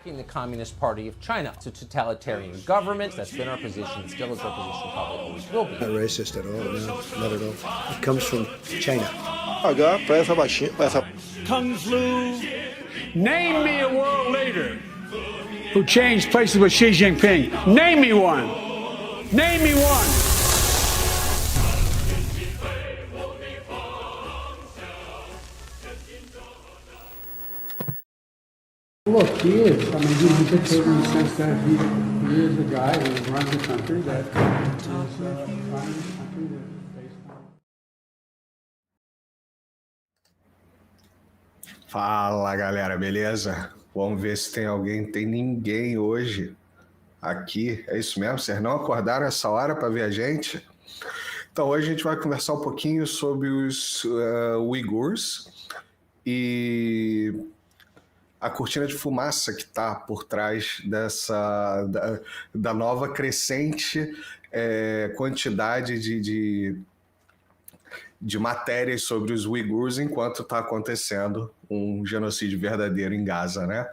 backing the Communist Party of China. It's a totalitarian government. That's been our position, still is our position, probably always will be. Not racist at all, no, not at all. It comes from China. Kung Flu. Name me a world leader who changed places with Xi Jinping. Name me one. Name me one. Look, he is. I mean, he's a dictator in the sense that he is a guy who runs a country that is running a country that is based on. Fala, galera, beleza? Vamos ver se tem alguém. Tem ninguém hoje aqui. É isso mesmo? Vocês não acordaram essa hora para ver a gente? Então, hoje a gente vai conversar um pouquinho sobre os Uyghurs e a cortina de fumaça que está por trás da nova crescente quantidade de matérias sobre os Uyghurs enquanto está acontecendo um genocídio verdadeiro em Gaza, né?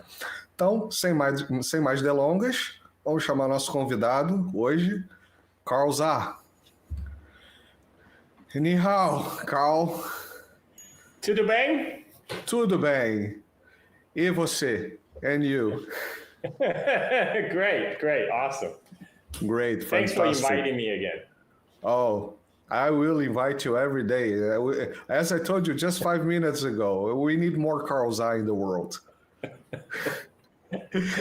Então, sem mais delongas, vamos chamar nosso convidado hoje, Carl Zha. Ni hao, Carl. Tudo bem? Tudo bem. E você? And you? Great, awesome. Great, Thanks fantastic. for inviting me again. Oh, I will invite you every day. As I told you just 5 minutes ago, we need more Carl Zha in the world.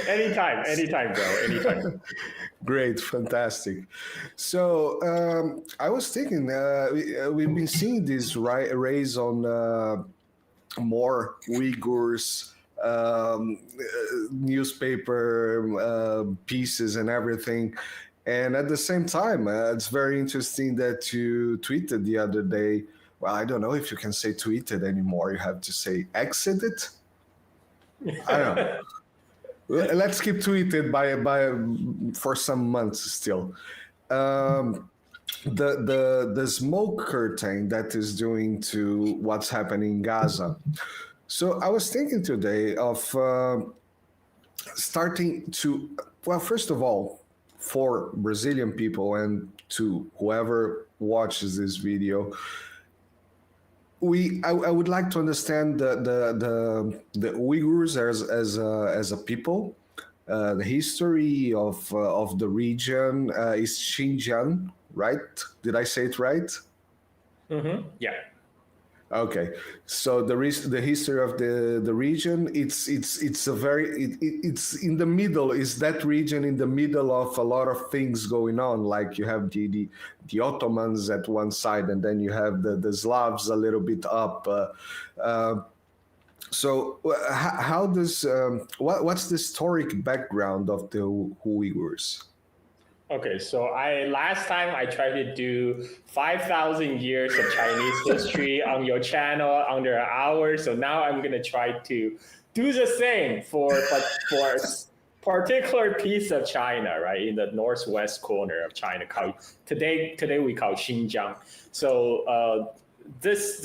Anytime, bro, anytime. Great, fantastic. So I was thinking, we've been seeing this raise on more Uyghurs, newspaper pieces and everything. And at the same time, it's very interesting that you tweeted the other day. Well, I don't know if you can say tweeted anymore. You have to say exited. I don't know. Let's keep tweeted for some months still. The smoke curtain that is doing to what's happening in Gaza. So I was thinking today of starting to, well, first of all, for Brazilian people and to whoever watches this video, I would like to understand the Uyghurs as a people, the history of the region. Is Xinjiang, right? Did I say it right? Mm-hmm. Yeah. Okay, so the history of the region, it's in the middle. Is that region in the middle of a lot of things going on? Like you have the Ottomans at one side, and then you have the Slavs a little bit up. So how does what's the historic background of the Uyghurs? Okay, so last time I tried to do 5,000 years of Chinese history on your channel under an hour. So now I'm gonna try to do the same for a particular piece of China, right, in the northwest corner of China. Today we call Xinjiang. So this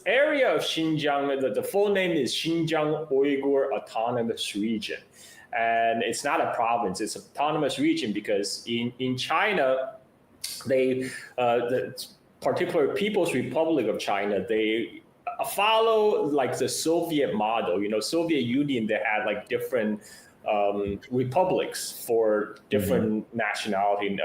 area of Xinjiang, the full name is Xinjiang Uyghur Autonomous Region. And it's not a province, it's an autonomous region because in China, the particular People's Republic of China, they follow like the Soviet model. You know, Soviet Union, they had like different republics for different nationality.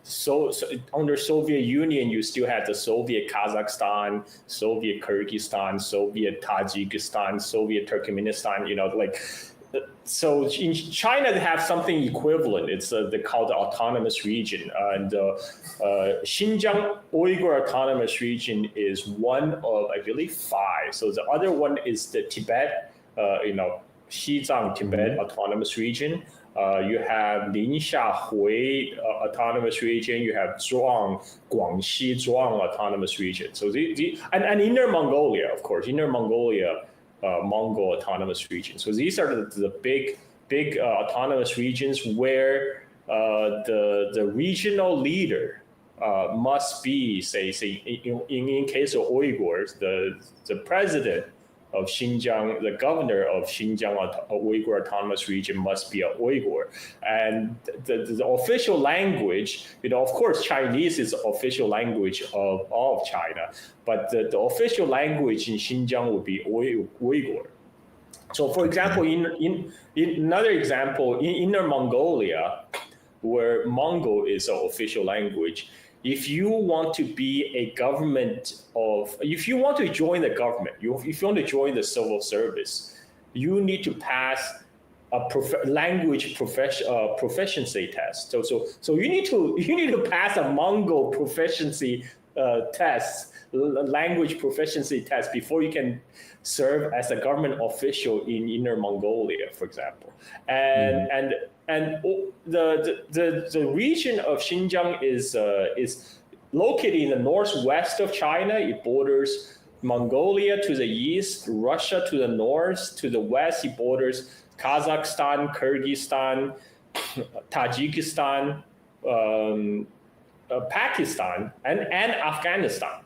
So under Soviet Union, you still had the Soviet Kazakhstan, Soviet Kyrgyzstan, Soviet Tajikistan, Soviet Turkmenistan, so in China, they have something equivalent. It's they call the autonomous region. And Xinjiang Uyghur Autonomous Region is one of, I believe, 5. So the other one is the Tibet, Xizang Tibet Autonomous Region. You have Ningxia Hui Autonomous Region. You have Zhuang, Guangxi Zhuang Autonomous Region. So and Inner Mongolia, of course, Mongol Autonomous Region. So these are the big autonomous regions where the regional leader must be, say in case of Uyghurs, the president of Xinjiang, the governor of Xinjiang Uyghur Autonomous Region must be a Uyghur. And the official language, of course, Chinese is the official language of all of China, but the official language in Xinjiang would be Uyghur. So, for example, in another example, in Inner Mongolia, where Mongol is the official language, if you want to be a if you want to join the government, if you want to join the civil service, you need to pass a language proficiency test. So you need to pass a Mongol proficiency test, language proficiency test, before you can serve as a government official in Inner Mongolia, for example. And the region of Xinjiang is located in the northwest of China. It borders Mongolia to the east, Russia to the north. To the west, it borders Kazakhstan, Kyrgyzstan, Tajikistan, Pakistan, and Afghanistan,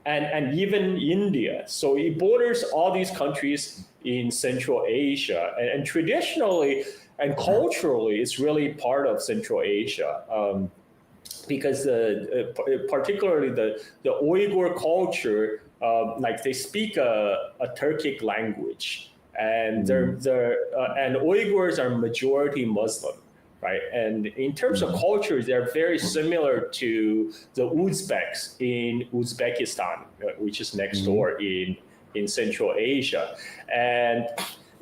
and even India. So it borders all these countries in Central Asia, and traditionally and culturally, it's really part of Central Asia, because particularly the Uyghur culture, like they speak a Turkic language, and and Uyghurs are majority Muslim, right? And in terms of culture, they're very similar to the Uzbeks in Uzbekistan, which is next door in Central Asia. And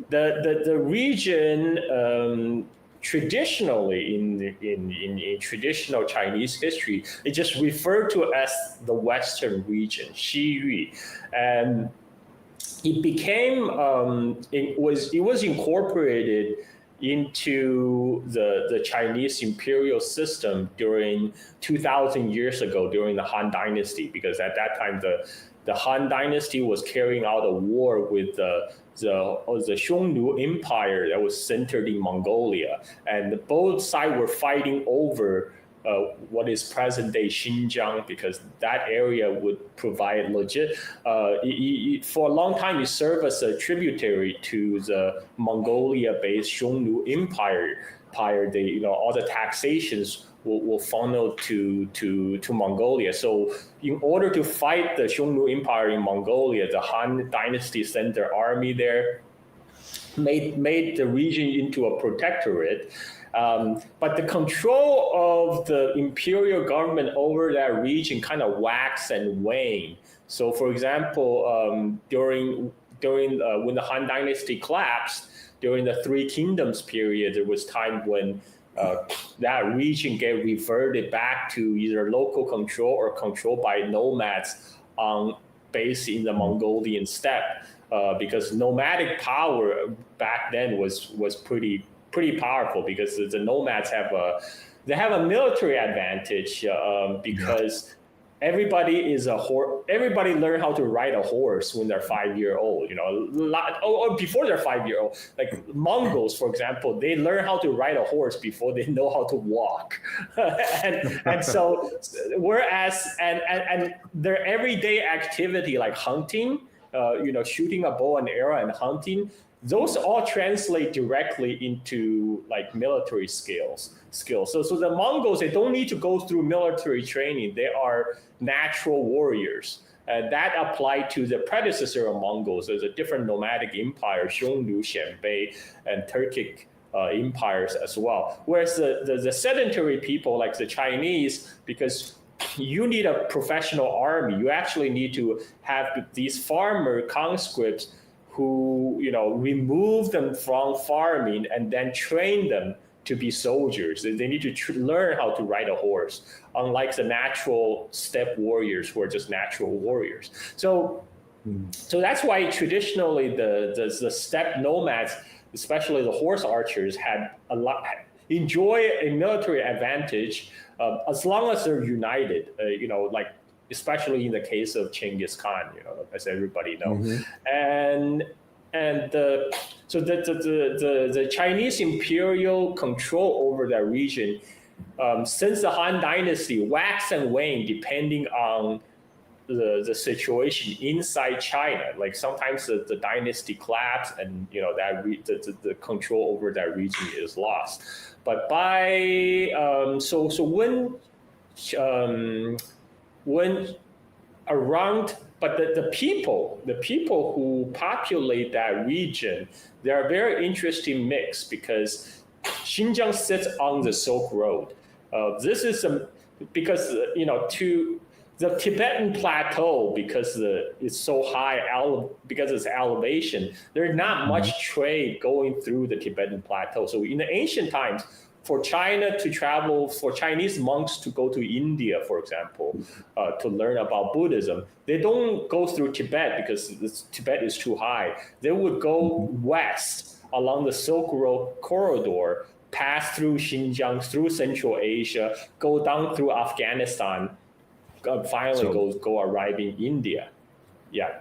the region, traditionally in traditional Chinese history, it just referred to as the Western region, Xiyue, and it became it was incorporated into the Chinese imperial system during 2,000 years ago, during the Han Dynasty, because at that time the Han Dynasty was carrying out a war with the Xiongnu Empire that was centered in Mongolia, and both sides were fighting over what is present-day Xinjiang, because that area would provide for a long time it served as a tributary to the Mongolia-based Xiongnu Empire. All the taxations will funnel to Mongolia. So in order to fight the Xiongnu Empire in Mongolia, the Han Dynasty sent their army there, made the region into a protectorate. But the control of the imperial government over that region kind of waxed and waned. So, for example, during when the Han Dynasty collapsed, during the Three Kingdoms period, there was time when that region get reverted back to either local control or control by nomads based in the Mongolian steppe, because nomadic power back then was pretty powerful, because the nomads have a military advantage, because everybody learn how to ride a horse when they're 5-year-old, or before they're 5-year-old. Like Mongols, for example, they learn how to ride a horse before they know how to walk. and so whereas and their everyday activity like hunting, shooting a bow and arrow and hunting, those all translate directly into like military skills. So the Mongols, they don't need to go through military training. They are natural warriors. That applied to the predecessor of Mongols. There's a different nomadic empire, Xiongnu, Xianbei, and Turkic empires as well. Whereas the sedentary people like the Chinese, because you need a professional army, you actually need to have these farmer conscripts who remove them from farming and then train them to be soldiers. They need to learn how to ride a horse, unlike the natural steppe warriors who are just natural warriors. So that's why traditionally the steppe nomads, especially the horse archers, enjoy a military advantage as long as they're united. Especially in the case of Genghis Khan, as everybody knows. So the Chinese imperial control over that region, since the Han Dynasty, waxed and waned depending on the situation inside China. Like sometimes the dynasty collapse, and that the control over that region is lost. But when around, but the people who populate that region, they are a very interesting mix, because Xinjiang sits on the Silk Road. This is because to the Tibetan plateau, because it's so high, because it's elevation, there's not much trade going through the Tibetan plateau. So in the ancient times, for China to travel, for Chinese monks to go to India, for example, to learn about Buddhism, they don't go through Tibet because Tibet is too high. They would go west along the Silk Road corridor, pass through Xinjiang, through Central Asia, go down through Afghanistan, finally go arrive in India. Yeah.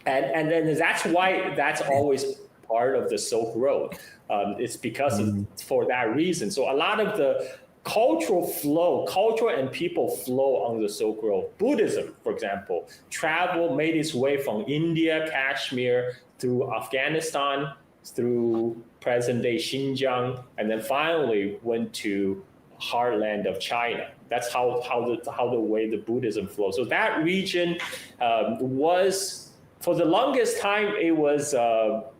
And then that's why that's always part of the Silk Road. It's because for that reason. So a lot of the culture and people flow on the Silk Road. Buddhism, for example, made its way from India, Kashmir, through Afghanistan, through present-day Xinjiang, and then finally went to heartland of China. That's how the way the Buddhism flows. So that region was, for the longest time, it was, so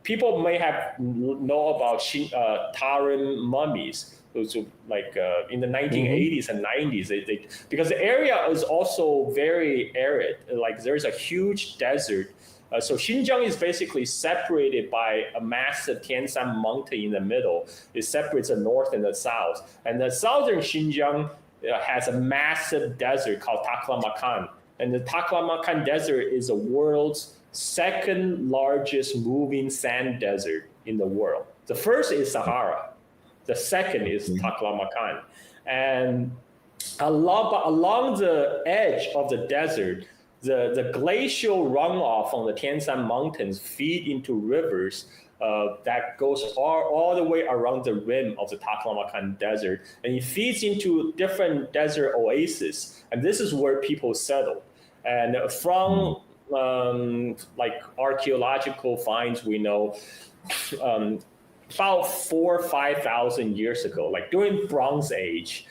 people may have know about Tarim mummies. So like in the 1980s and 90s, because the area is also very arid. Like there's a huge desert. So Xinjiang is basically separated by a massive Tianshan mountain in the middle. It separates the north and the south. And the southern Xinjiang has a massive desert called Taklamakan. And the Taklamakan Desert is the world's second largest moving sand desert in the world. The first is Sahara. The second is Taklamakan. And along the edge of the desert, the glacial runoff from the Tianshan Mountains feed into rivers that goes all the way around the rim of the Taklamakan Desert. And it feeds into different desert oases. And this is where people settle. And from like archaeological finds, we know about 4,000 or 5,000 years ago, like during Bronze Age,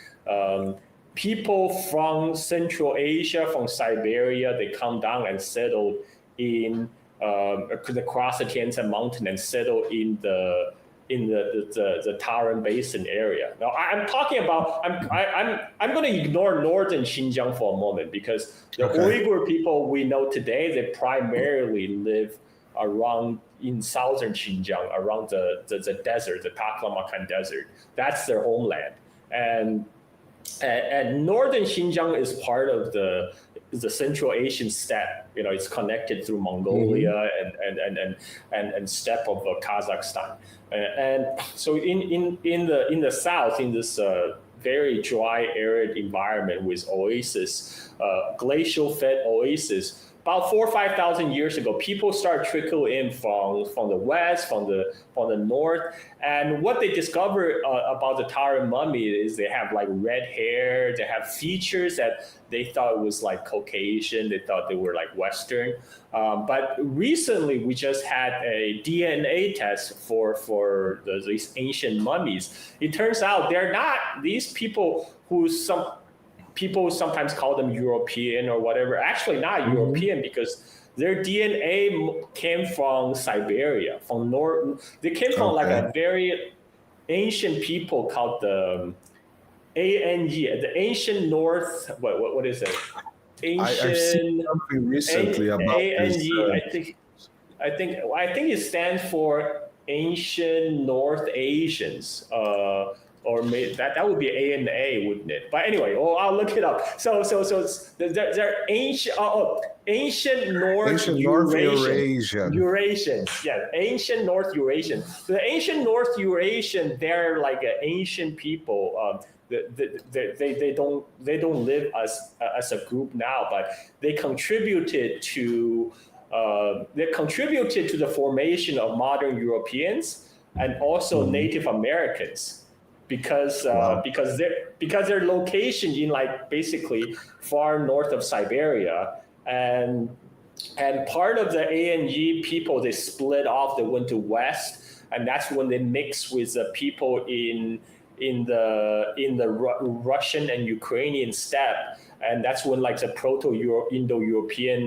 people from Central Asia, from Siberia, they come down and settle in across the Tianshan Mountain and settle in the Tarim Basin area. Now I'm talking about, I'm going to ignore northern Xinjiang for a moment, because the Uyghur people we know today, they primarily live around in southern Xinjiang, around the desert, the Taklamakan Desert. That's their homeland. And northern Xinjiang is part of the Central Asian steppe. It's connected through Mongolia and steppe of Kazakhstan. And so in the south, in this very dry, arid environment with oasis, glacial-fed oasis, about 4,000 or 5,000 years ago, people start trickle in from the west, from the north, and what they discovered about the Tarim mummy is they have like red hair, they have features that they thought was like Caucasian, they thought they were like Western. But recently, we just had a DNA test for these ancient mummies. It turns out they're not these people who people sometimes call them European or whatever. Actually not European, because their DNA came from Siberia, from north. They came from like a very ancient people called the ANG, the ancient North. What is it? Ancient. I've seen something recently about this. I think it stands for Ancient North Asians. Or that would be ANA, wouldn't it? But anyway, I'll look it up. So they're ancient North Eurasian. Eurasians, yeah, ancient North Eurasian. So the ancient North Eurasian, they're like an ancient people. They don't live as a group now, but they contributed to the formation of modern Europeans and also Native Americans. because Wow. because their location in like basically far north of Siberia, and part of the ANG people, they split off, they went to west, and that's when they mixed with the people in the Russian and Ukrainian steppe, and that's when like the Proto-Indo-European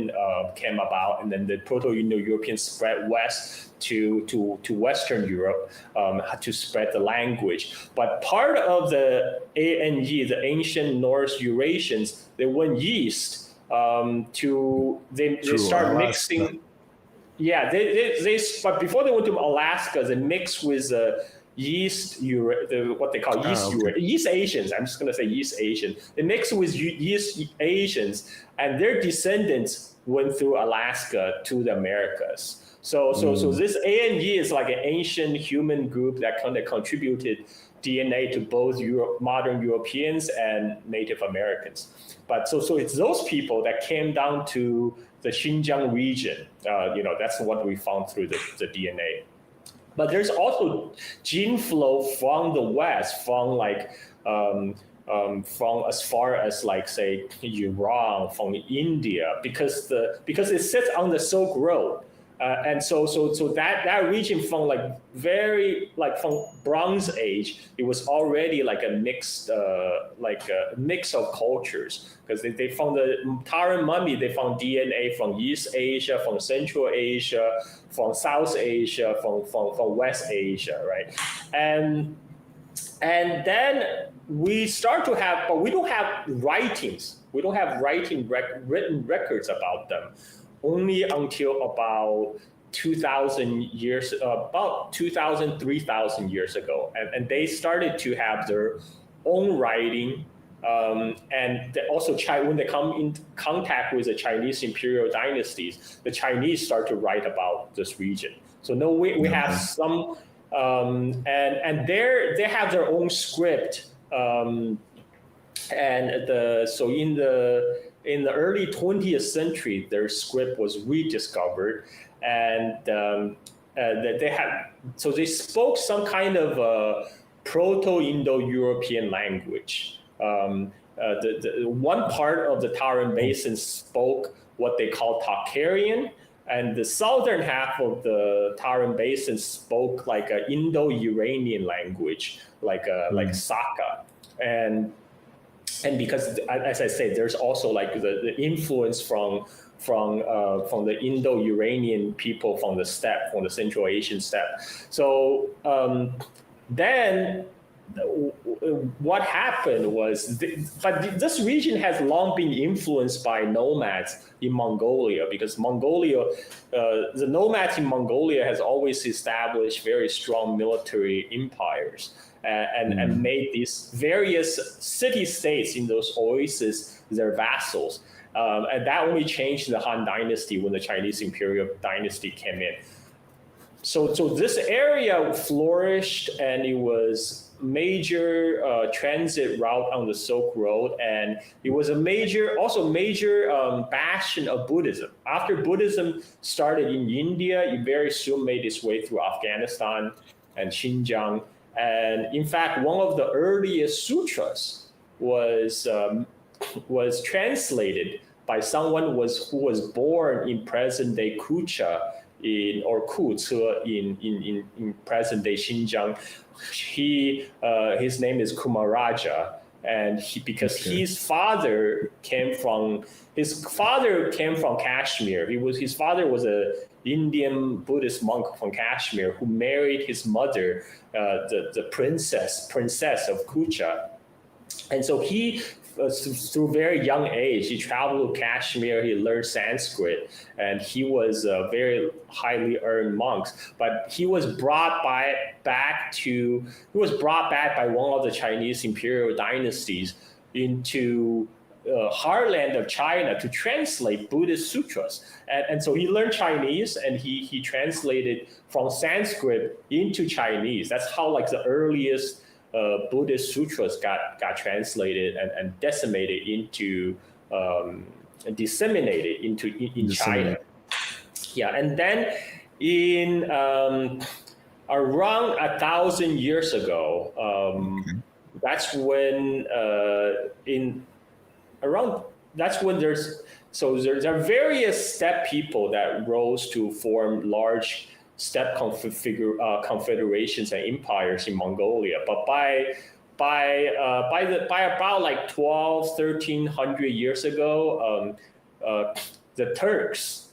came about, and then the Proto-Indo-European spread west to Western Europe to spread the language. But part of the ANG, the ancient North Eurasians, they went east they start Alaska. mixing. Yeah, they but before they went to Alaska, they mixed with what they call East Asians. I'm just going to say East Asian. They mixed with East Asians, and their descendants went through Alaska to the Americas. So this ANG is like an ancient human group that kind of contributed DNA to both modern Europeans and Native Americans. But so it's those people that came down to the Xinjiang region. That's what we found through the DNA. But there's also gene flow from the West, from from as far as like say Iran, from India, because it sits on the Silk Road. And so that region from from Bronze Age, it was already like a mix of cultures, because they found the Taran mummy, they found DNA from East Asia, from Central Asia, from South Asia, from West Asia, right? And then we start to have, but we don't have writings. We don't have written records about them. Only until about 2,000 years, about 2,000, 3,000 years ago. And they started to have their own writing. And also when they come in contact with the Chinese imperial dynasties, the Chinese start to write about this region. So we have some, and they have their own script. In the early 20th century, their script was rediscovered, and they spoke some kind of Proto-Indo-European language. The one part of the Taran Basin spoke what they call Tocharian, and the southern half of the Taran Basin spoke like an Indo-Iranian language, like Saka, and because, as I said, there's also like the influence from the Indo-Iranian people from the steppe, from the Central Asian steppe. So then what happened was, but this region has long been influenced by nomads in Mongolia, because the nomads in Mongolia has always established very strong military empires. And made these various city-states in those oases their vassals. And that only changed the Han Dynasty when the Chinese imperial dynasty came in. So this area flourished, and it was major transit route on the Silk Road, and it was a major bastion of Buddhism. After Buddhism started in India, it very soon made its way through Afghanistan and Xinjiang. And in fact, one of the earliest sutras was translated by someone who was born in present-day Kucha in present-day Xinjiang. His name is Kumaraja, and his father came from Kashmir. His father was a Indian Buddhist monk from Kashmir who married his mother, the princess of Kucha. And so he, through very young age, he traveled to Kashmir, he learned Sanskrit, and he was a very highly earned monk. But he was brought back by one of the Chinese imperial dynasties into heartland of China to translate Buddhist sutras. And so he learned Chinese, and he translated from Sanskrit into Chinese. That's how like the earliest Buddhist sutras got translated and disseminated into China. Yeah, and then in around 1,000 years ago. That's when there are various steppe people that rose to form large steppe confederations and empires in Mongolia. But by about like 1,300 years ago, the Turks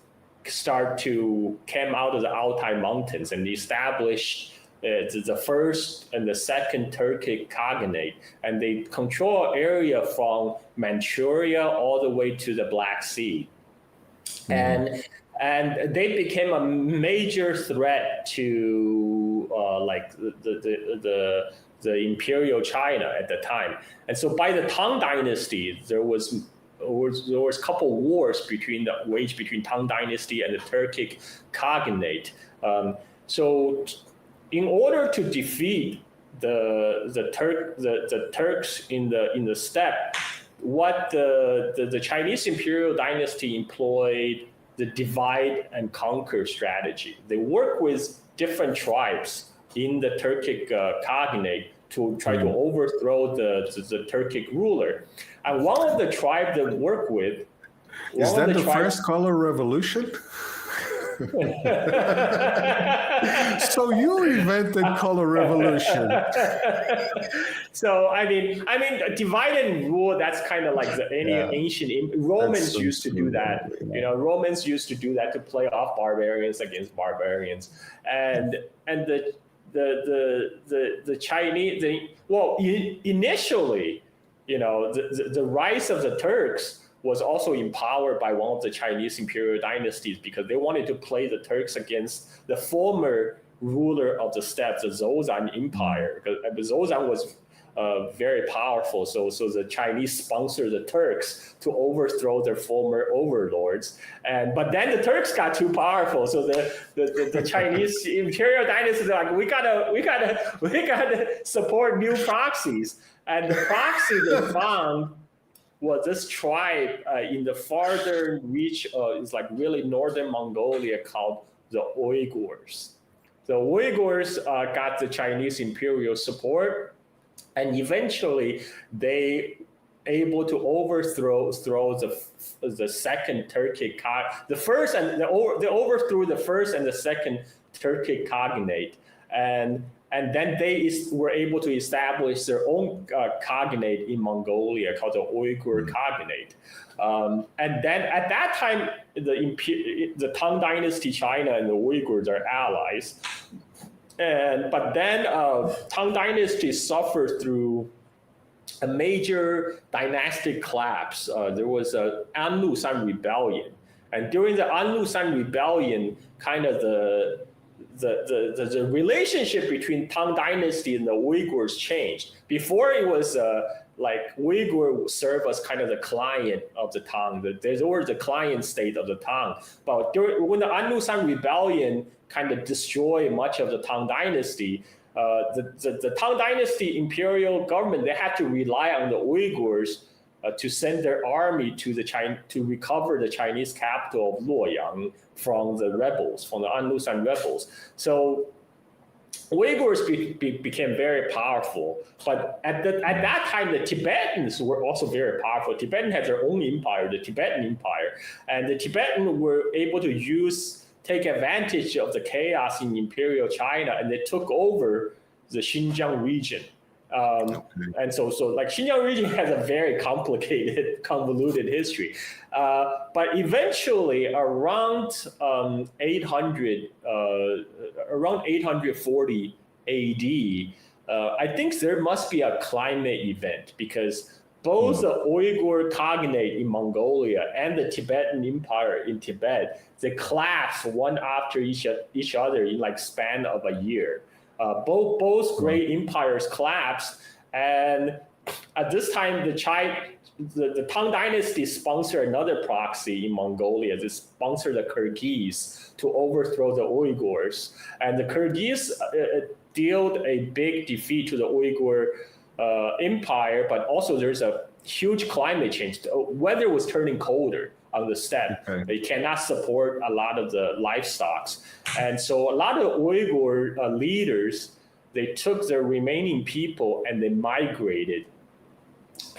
start to come out of the Altai Mountains and establish the first and the second Turkic Khaganate, and they control area from Manchuria all the way to the Black Sea, and they became a major threat to like the Imperial China at the time. And so by the Tang Dynasty, there was a couple wars waged between Tang Dynasty and the Turkic Khaganate. So in order to defeat the Turks in the steppe, what the Chinese Imperial Dynasty employed the divide and conquer strategy. They work with different tribes in the Turkic Khaganate to try to overthrow the Turkic ruler. And one of the tribes they work with... Is that the first color revolution? So you invented color revolution. So I mean, divide and rule. That's kind of like ancient Romans used to do that. You know, Romans used to do that to play off barbarians against barbarians, and the Chinese. Initially, you know, the rise of the Turks was also empowered by one of the Chinese imperial dynasties because they wanted to play the Turks against the former ruler of the steppes, the Zhouzhan Empire. Because the Zhouzhan was very powerful, so the Chinese sponsored the Turks to overthrow their former overlords. But then the Turks got too powerful, so the Chinese imperial dynasty are like, we gotta support new proxies, and the proxy they found was this tribe in the farther reach, is like really northern Mongolia, called the Uyghurs. The Uyghurs got the Chinese imperial support, and eventually they able to overthrow the second Turkic they overthrew the first and the second Turkic Khaganate, and then they were able to establish their own Khaganate in Mongolia called the Uyghur Khaganate. And then at that time, the Tang Dynasty China and the Uyghurs are allies. But then Tang Dynasty suffered through a major dynastic collapse. There was an Anlusan rebellion. And during the Anlusan rebellion, kind of the relationship between Tang Dynasty and the Uyghurs changed. Before it was like Uyghur served as kind of the client of the Tang. They were the client state of the Tang. But when the Anlusan rebellion kind of destroyed much of the Tang Dynasty, the Tang Dynasty imperial government, they had to rely on the Uyghurs to send their army to recover the Chinese capital of Luoyang from the rebels, from the Anlusan rebels. So Uyghurs became very powerful, but at that time, the Tibetans were also very powerful. Tibetan had their own empire, the Tibetan Empire, and the Tibetans were able to take advantage of the chaos in Imperial China, and they took over the Xinjiang region. And so like Xinjiang region has a very complicated, convoluted history. But eventually, around 840 AD, I think there must be a climate event because both the Uyghur Khaganate in Mongolia and the Tibetan Empire in Tibet, they collapsed one after each other in like span of a year. Both great empires collapsed, and at this time, the Tang Dynasty sponsored another proxy in Mongolia. They sponsored the Kyrgyz to overthrow the Uyghurs, and the Kyrgyz dealt a big defeat to the Uyghur empire. But also, there's a huge climate change. The weather was turning colder on the steppe. Okay. They cannot support a lot of the livestock. And so a lot of Uyghur leaders, they took their remaining people and they migrated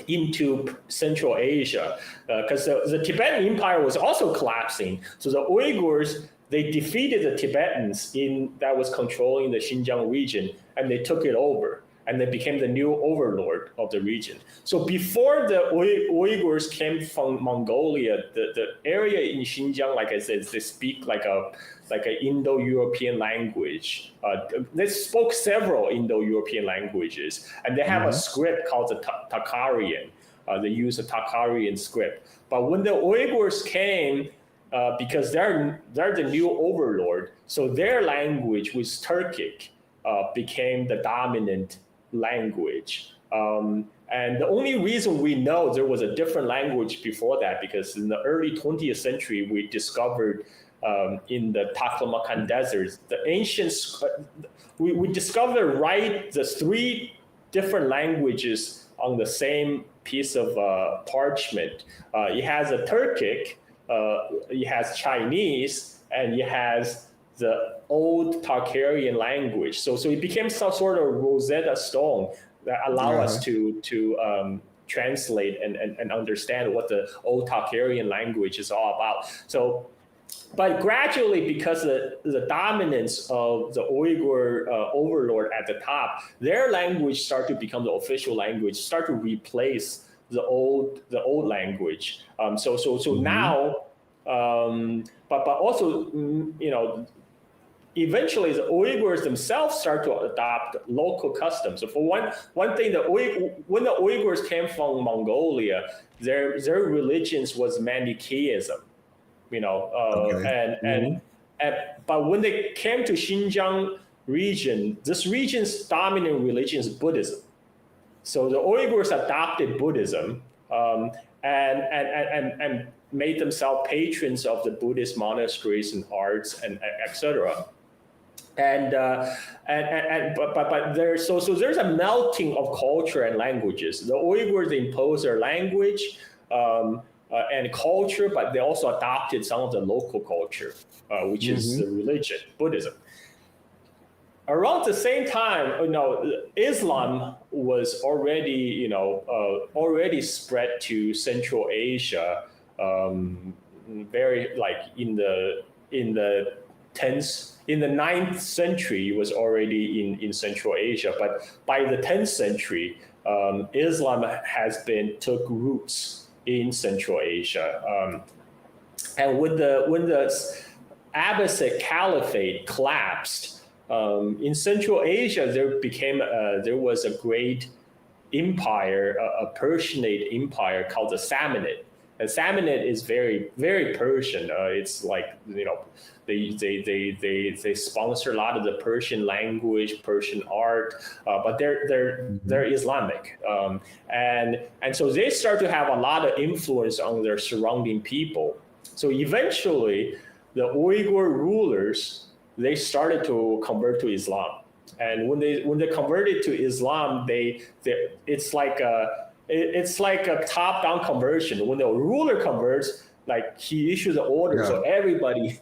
into Central Asia, because the Tibetan Empire was also collapsing. So the Uyghurs, they defeated the Tibetans that was controlling the Xinjiang region, and they took it over, and they became the new overlord of the region. So before the Uyghurs came from Mongolia, the area in Xinjiang, like I said, they speak like an Indo-European language. They spoke several Indo-European languages, and they have a script called the Takharian. They use a Takharian script. But when the Uyghurs came, because they're the new overlord, so their language, which is Turkic, became the dominant language. And the only reason we know there was a different language before that, because in the early 20th century, we discovered in the Taklamakan deserts, the ancient, we discovered the 3 different languages on the same piece of parchment. It has a Turkic, it has Chinese, and it has the old Tarkarian language. So it became some sort of Rosetta Stone that allow us to translate and understand what the old Tarkarian language is all about. So, but gradually, because the dominance of the Uyghur overlord at the top, their language started to become the official language, start to replace the old language. So now, but also, eventually the Uyghurs themselves start to adopt local customs. So for one thing, when the Uyghurs came from Mongolia, their religions was Manichaeism, but when they came to Xinjiang region, this region's dominant religion is Buddhism. So the Uyghurs adopted Buddhism and made themselves patrons of the Buddhist monasteries and arts and etc. But there's a melting of culture and languages. The Uyghurs impose their language and culture, but they also adopted some of the local culture, which is the religion, Buddhism. Around the same time, Islam was already spread to Central Asia, very like in the 9th century, it was already in Central Asia. But by the 10th century, Islam took roots in Central Asia. And when the Abbasid Caliphate collapsed, in Central Asia, there was a great empire, a Persianate empire called the Samanid. And Samanid is very, very Persian. It's like, they sponsor a lot of the Persian language, Persian art, but they're Islamic. And so they start to have a lot of influence on their surrounding people. So eventually, the Uyghur rulers, they started to convert to Islam. And when they converted to Islam, it's like a top-down conversion. When the ruler converts, like he issues an order, so everybody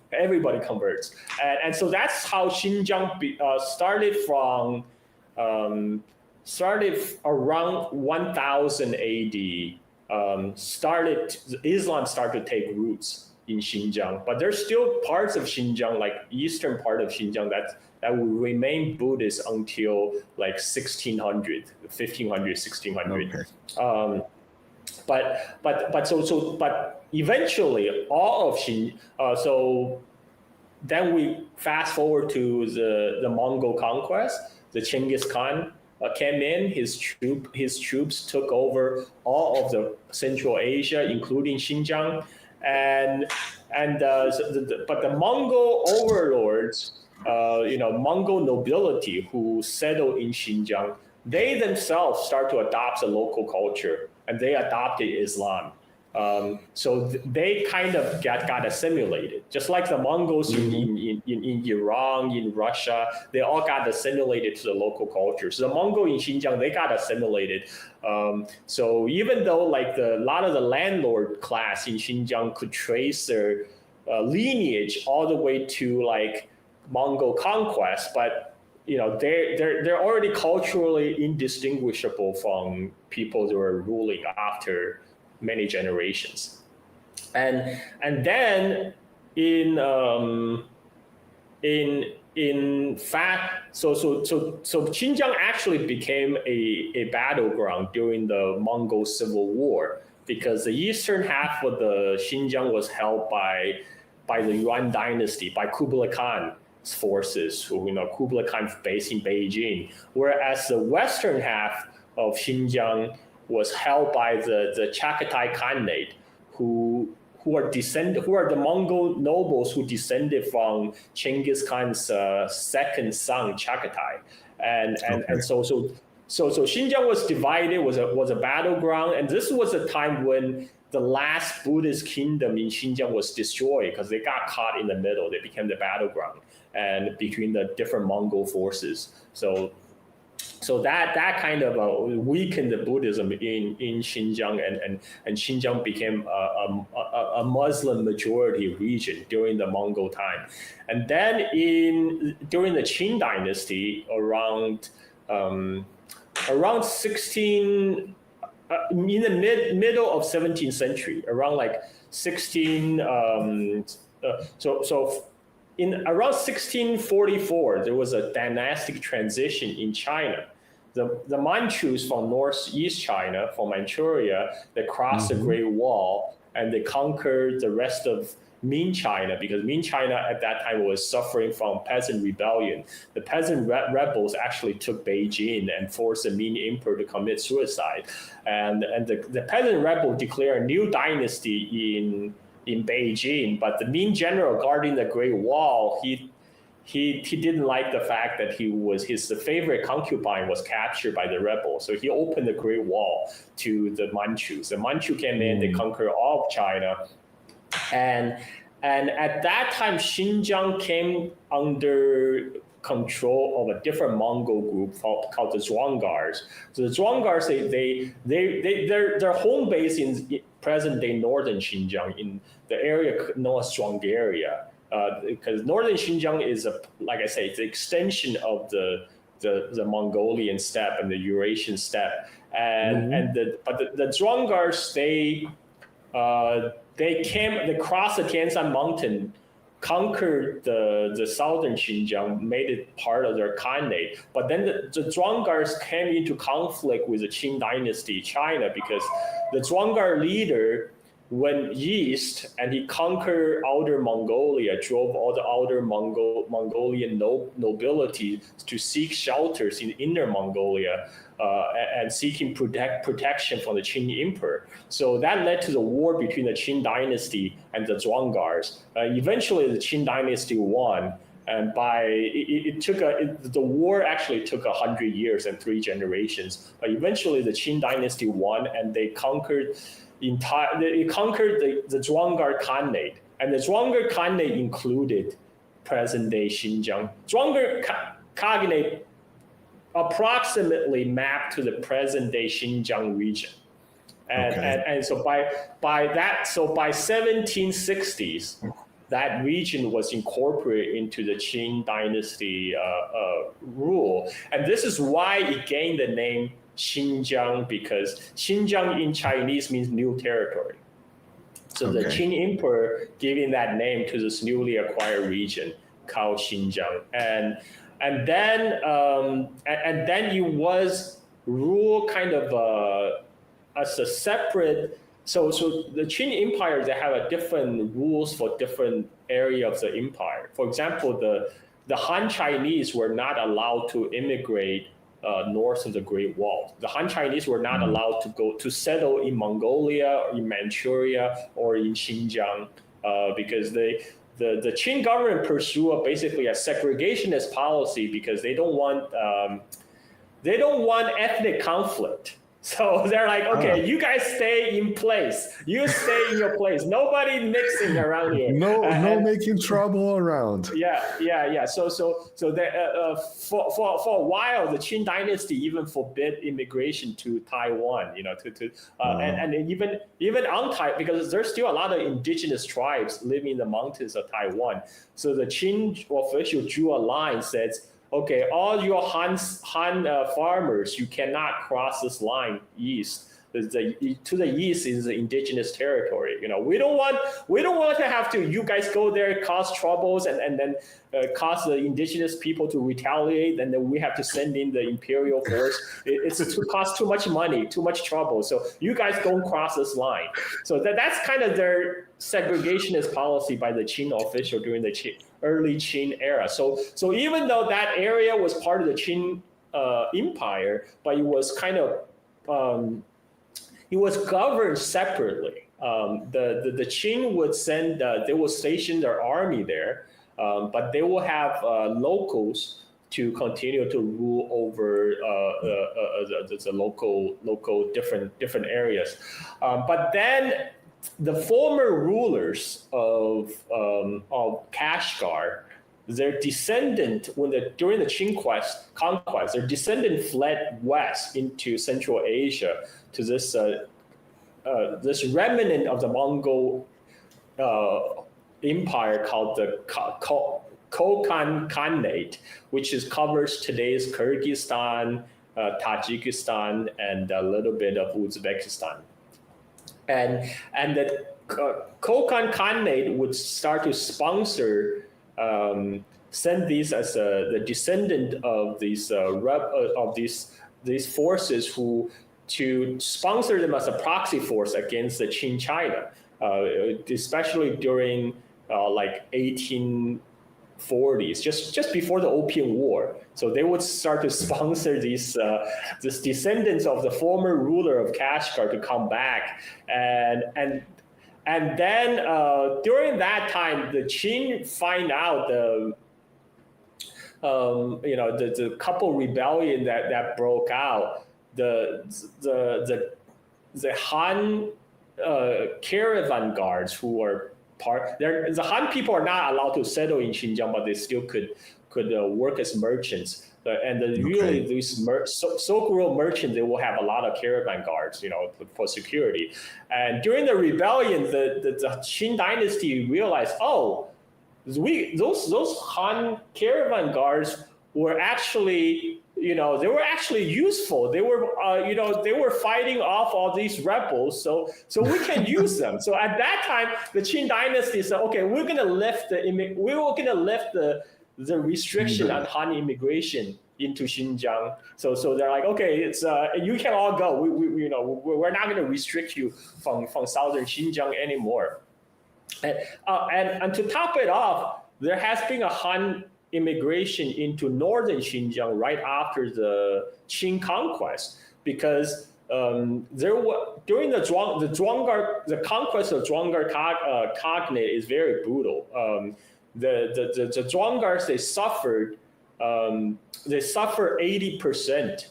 converts. And so that's how Xinjiang started around 1000 AD. Islam started to take roots in Xinjiang, but there's still parts of Xinjiang, like eastern part of Xinjiang, that will remain Buddhist until like 1500, 1600. Okay. But eventually all of Xinjiang. So then we fast forward to the Mongol conquest. The Genghis Khan came in. His troops took over all of the Central Asia, including Xinjiang. But the Mongol overlords, Mongol nobility who settled in Xinjiang, they themselves start to adopt the local culture, and they adopted Islam. So they kind of got assimilated, just like the Mongols in Iran, in Russia, they all got assimilated to the local culture. So the Mongol in Xinjiang, they got assimilated. So even though like a lot of the landlord class in Xinjiang could trace their lineage all the way to like Mongol conquest, but they're already culturally indistinguishable from people that were ruling after many generations. And then in fact, so Xinjiang actually became a battleground during the Mongol Civil War, because the eastern half of the Xinjiang was held by the Yuan dynasty, by Kublai Khan's forces, Kublai Khan based in Beijing, whereas the western half of Xinjiang was held by the Chagatai Khanate, who are the Mongol nobles who descended from Genghis Khan's second son Chagatai, and so Xinjiang was divided, was a battleground, and this was a time when the last Buddhist kingdom in Xinjiang was destroyed because they got caught in the middle. They became the battleground and between the different Mongol forces. So that kind of weakened the Buddhism in Xinjiang, and Xinjiang became a Muslim majority region during the Mongol time. And then during the Qing dynasty, around 16 in the middle of 17th century, around like 16 in around 1644, there was a dynastic transition in China. The Manchus from northeast China, from Manchuria, they crossed the Great Wall and they conquered the rest of Ming China, because Ming China at that time was suffering from peasant rebellion. The peasant rebels actually took Beijing and forced the Ming emperor to commit suicide. And the peasant rebel declared a new dynasty in Beijing, but the Ming general guarding the Great Wall, he didn't like the fact that his favorite concubine was captured by the rebels. So he opened the Great Wall to the Manchus. The Manchu came in, they conquered all of China. And at that time, Xinjiang came under control of a different Mongol group called the Zhuangars. So the Zhuangars, their home base in present-day northern Xinjiang, in the area known as Zhuangaria, because northern Xinjiang is, like I say, it's an extension of the Mongolian steppe and the Eurasian steppe. But the Zhuangars, they crossed the Tianshan Mountain, conquered the southern Xinjiang, made it part of their khanate. But then the Zhuangars came into conflict with the Qing dynasty, China, because the Zhuangar leader went east and he conquered outer Mongolia, drove all the outer Mongolian nobility to seek shelters in inner Mongolia, and seeking protection from the Qing emperor. So that led to the war between the Qing dynasty and the Zhuangars. Eventually, the Qing dynasty won, and the war actually took 100 years and 3 generations. But eventually, the Qing dynasty won, and they conquered the Zhuangar Khanate, and the Zhuangar Khanate included present-day Xinjiang. Zhuangar Khanate approximately mapped to the present-day Xinjiang region, and so by 1760s, that region was incorporated into the Qing dynasty rule, and this is why it gained the name Xinjiang, because Xinjiang in Chinese means new territory. So the Qing emperor giving that name to this newly acquired region called Xinjiang, and then it was ruled kind of as a separate. So the Qing Empire, they have a different rules for different area of the empire. For example, the Han Chinese were not allowed to immigrate north of the Great Wall. The Han Chinese were not allowed to go to settle in Mongolia, or in Manchuria, or in Xinjiang, because the Qing government pursue basically a segregationist policy, because they don't want ethnic conflict So they're like, okay, you guys stay in place. You stay in your place. Nobody mixing around here. No making trouble around. Yeah. So for a while, the Qing dynasty even forbid immigration to Taiwan. And even on Taiwan, because there's still a lot of indigenous tribes living in the mountains of Taiwan. So the Qing official drew a line, says, okay, all your Han farmers, you cannot cross this line east. To the east is the indigenous territory. We don't want to have to. You guys go there, cause troubles, and then cause the indigenous people to retaliate, and then we have to send in the imperial force. It's to cost too much money, too much trouble. So you guys don't cross this line. So that's kind of their segregationist policy by the Qing official during the early Qing era. So even though that area was part of the Qing Empire, but it was kind of it was governed separately. The Qing would send, they will station their army there, but they will have locals to continue to rule over the local different areas. But then the former rulers of Kashgar, their descendant, during the Qing conquest, their descendant fled west into Central Asia to this remnant of the Mongol empire called the Kokand Khanate, which covers today's Kyrgyzstan, Tajikistan, and a little bit of Uzbekistan. And the Kokand Khanate would start to sponsor, send these as the descendant of these forces to sponsor them as a proxy force against the Qing China, especially during like 1840s, just before the Opium War. So they would start to sponsor these descendants of the former ruler of Kashgar to come back, and then during that time, the Qing find out the couple rebellion that broke out. The Han caravan guards who were the Han people are not allowed to settle in Xinjiang, but they still could work as merchants. Really, these Silk Road merchants, they will have a lot of caravan guards, for security. And during the rebellion, the Qing dynasty realized, those Han caravan guards were actually, they were actually useful. They were, they were fighting off all these rebels. So we can use them. So at that time, the Qing dynasty said, okay, we're going to lift the restriction on Han immigration into Xinjiang. So they're like, okay, it's you can all go. We're not going to restrict you from southern Xinjiang anymore. And to top it off, there has been a Han immigration into northern Xinjiang right after the Qing conquest, because there were during the conquest of Zhuanggar Cognate is very brutal. The Zhuanggars, they suffered 80%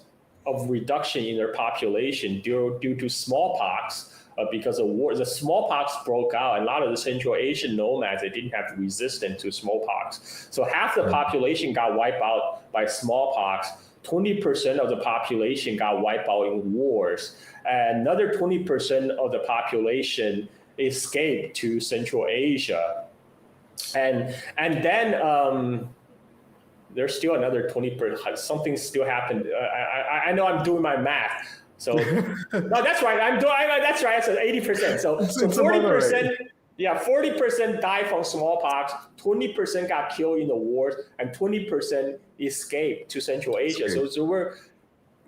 of reduction in their population due to smallpox. Because of war, the smallpox broke out, and a lot of the Central Asian nomads, they didn't have resistance to smallpox. So half the population got wiped out by smallpox. 20% of the population got wiped out in wars. And another 20% of the population escaped to Central Asia. And then there's still another 20%. Something still happened. I know I'm doing my math. So no, that's right. That's right. So 80%. So 40%. Yeah, 40% died from smallpox. 20% got killed in the wars, and 20% escaped to Central Asia.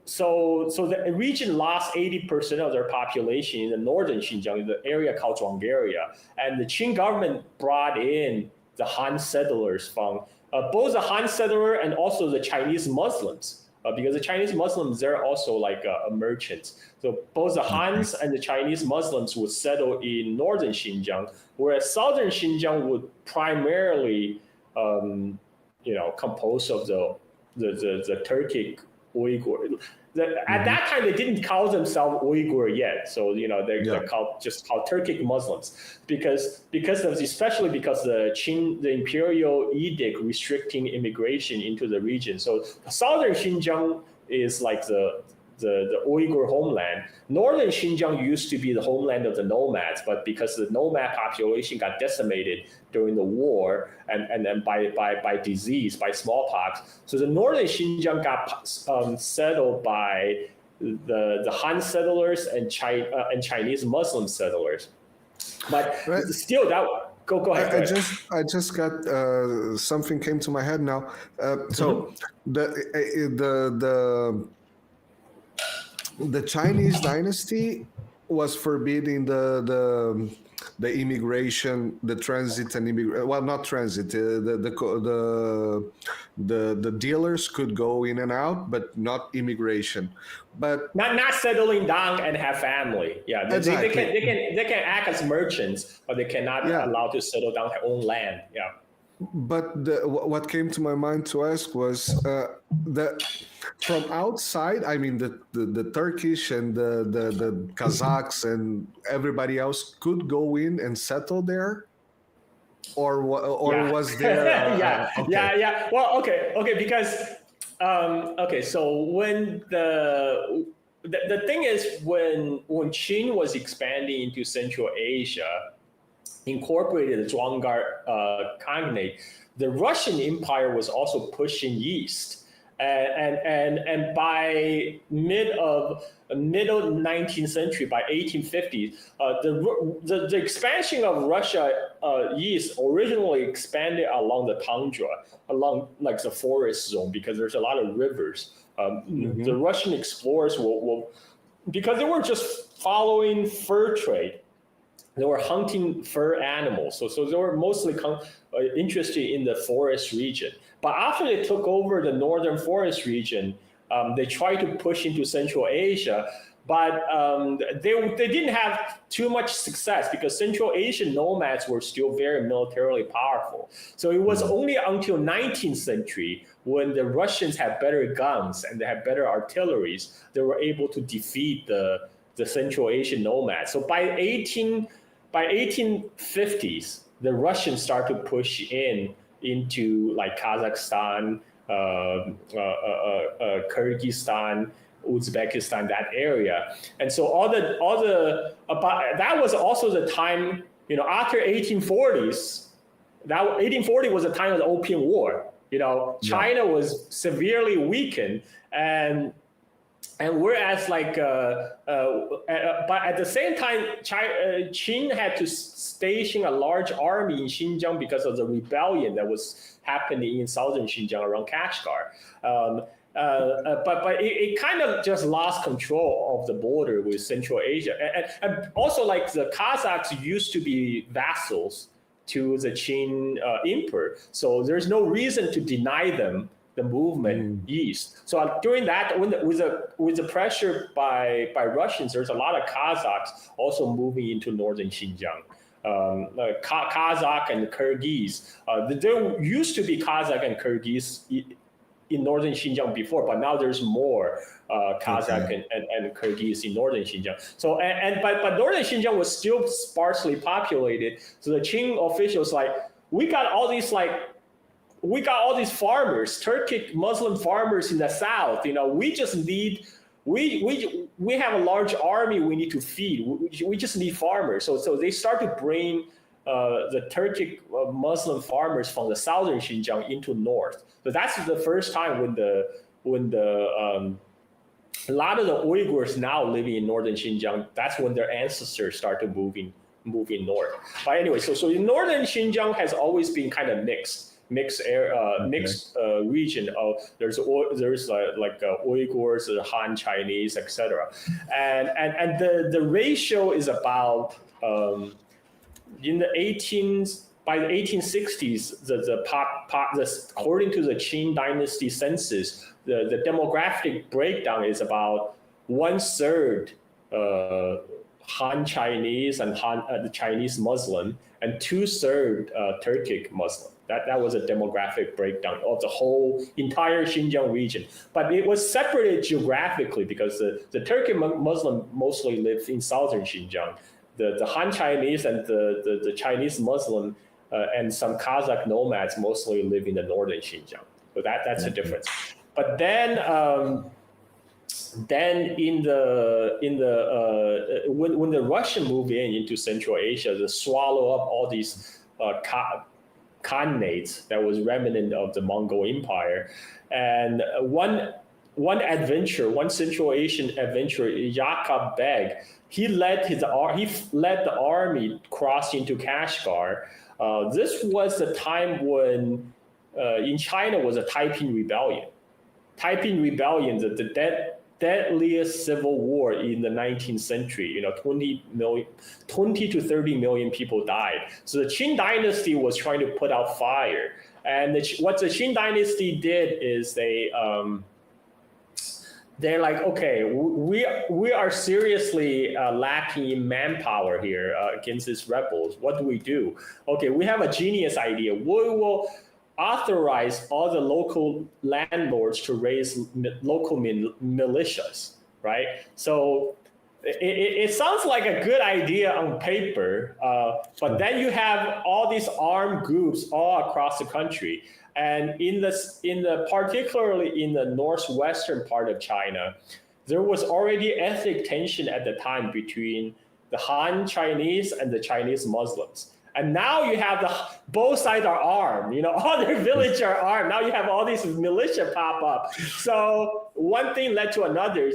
So the region lost 80% of their population in the northern Xinjiang, in the area called Zhuanggaria. And the Qing government brought in the Han settlers from both the Han settler and also the Chinese Muslims. Because the Chinese Muslims, they're also like merchants. So both the Hans and the Chinese Muslims would settle in northern Xinjiang, whereas southern Xinjiang would primarily, compose of the Turkic Uyghur. At that time, they didn't call themselves Uyghur yet, so they're called Turkic Muslims because especially because the imperial edict restricting immigration into the region. So southern Xinjiang is like the Uyghur homeland. Northern Xinjiang used to be the homeland of the nomads, but because the nomad population got decimated during the war and then by disease, by smallpox, so the northern Xinjiang got settled by the Han settlers and Chinese Muslim settlers. But still, go ahead. I just got something came to my head now. So the Chinese dynasty was forbidding the immigration, the transit and immigration. Well, not transit. The dealers could go in and out, but not immigration. But not settling down and have family. Yeah, exactly. they can act as merchants, but they cannot allow to settle down their own land. Yeah. But what came to my mind to ask was from outside. I mean, the Turkish and the Kazakhs and everybody else could go in and settle there, or was there? Yeah. Well, okay, because so when the thing is when Qing was expanding into Central Asia, incorporated the Zhuanggar Khanate, the Russian Empire was also pushing east, and by middle 19th century, by 1850s, the expansion of Russia east originally expanded along the tundra, along like the forest zone, because there's a lot of rivers. The Russian explorers will because they were just following fur trade. They were hunting fur animals, so they were mostly interested in the forest region. But after they took over the northern forest region, they tried to push into Central Asia, but they didn't have too much success because Central Asian nomads were still very militarily powerful. So it was only until 19th century when the Russians had better guns and they had better artilleries, they were able to defeat the Central Asian nomads. So by 1850s, the Russians start to push into like Kazakhstan, Kyrgyzstan, Uzbekistan, that area. And so that was also the time, after 1840s, 1840 was the time of the Opium War. China was severely weakened, and whereas but at the same time, Qing had to station a large army in Xinjiang because of the rebellion that was happening in southern Xinjiang around Kashgar. But it kind of just lost control of the border with Central Asia. And also, like, the Kazakhs used to be vassals to the Qing emperor. So there's no reason to deny them the movement east. So during that, with the pressure by Russians, there's a lot of Kazakhs also moving into northern Xinjiang. Kazakh and Kyrgyz. There used to be Kazakh and Kyrgyz in northern Xinjiang before, but now there's more Kazakh and Kyrgyz in northern Xinjiang. So but northern Xinjiang was still sparsely populated. So the Qing officials we got all these farmers, Turkic Muslim farmers in the south. We just need. We have a large army we need to feed. We just need farmers. So they start to bring the Turkic Muslim farmers from the southern Xinjiang into north. So that's the first time when a lot of the Uyghurs now living in northern Xinjiang, that's when their ancestors started moving north. But anyway, so in northern Xinjiang has always been kind of mixed region of there's Uyghurs, the Han Chinese, etc. And the ratio is about by the 1860s, according to the Qing dynasty census, the demographic breakdown is about 1/3 Han Chinese and the Chinese Muslim, and 2/3 Turkic Muslim. That was a demographic breakdown of the whole entire Xinjiang region. But it was separated geographically because the Turkic Muslim mostly lived in southern Xinjiang. The Han Chinese and the Chinese Muslim and some Kazakh nomads mostly live in the northern Xinjiang. So that's the difference. But then when the Russian moved into Central Asia, they swallow up all these khanates that was remnant of the Mongol Empire. And one Central Asian adventurer, Yaqub Beg, he led the army cross into Kashgar. This was the time when in China was a Taiping Rebellion. Taiping Rebellion, the deadliest civil war in the 19th century. 20 to 30 million people died. So the Qing dynasty was trying to put out fire. And what the Qing dynasty did is they're like, okay, we are seriously lacking in manpower here against these rebels. What do? Okay, we have a genius idea. We will authorize all the local landlords to raise local militias, right? So it sounds like a good idea on paper, but then you have all these armed groups all across the country. And particularly in the northwestern part of China, there was already ethnic tension at the time between the Han Chinese and the Chinese Muslims. And now you have both sides are armed, all their villages are armed. Now you have all these militia pop up. So one thing led to another.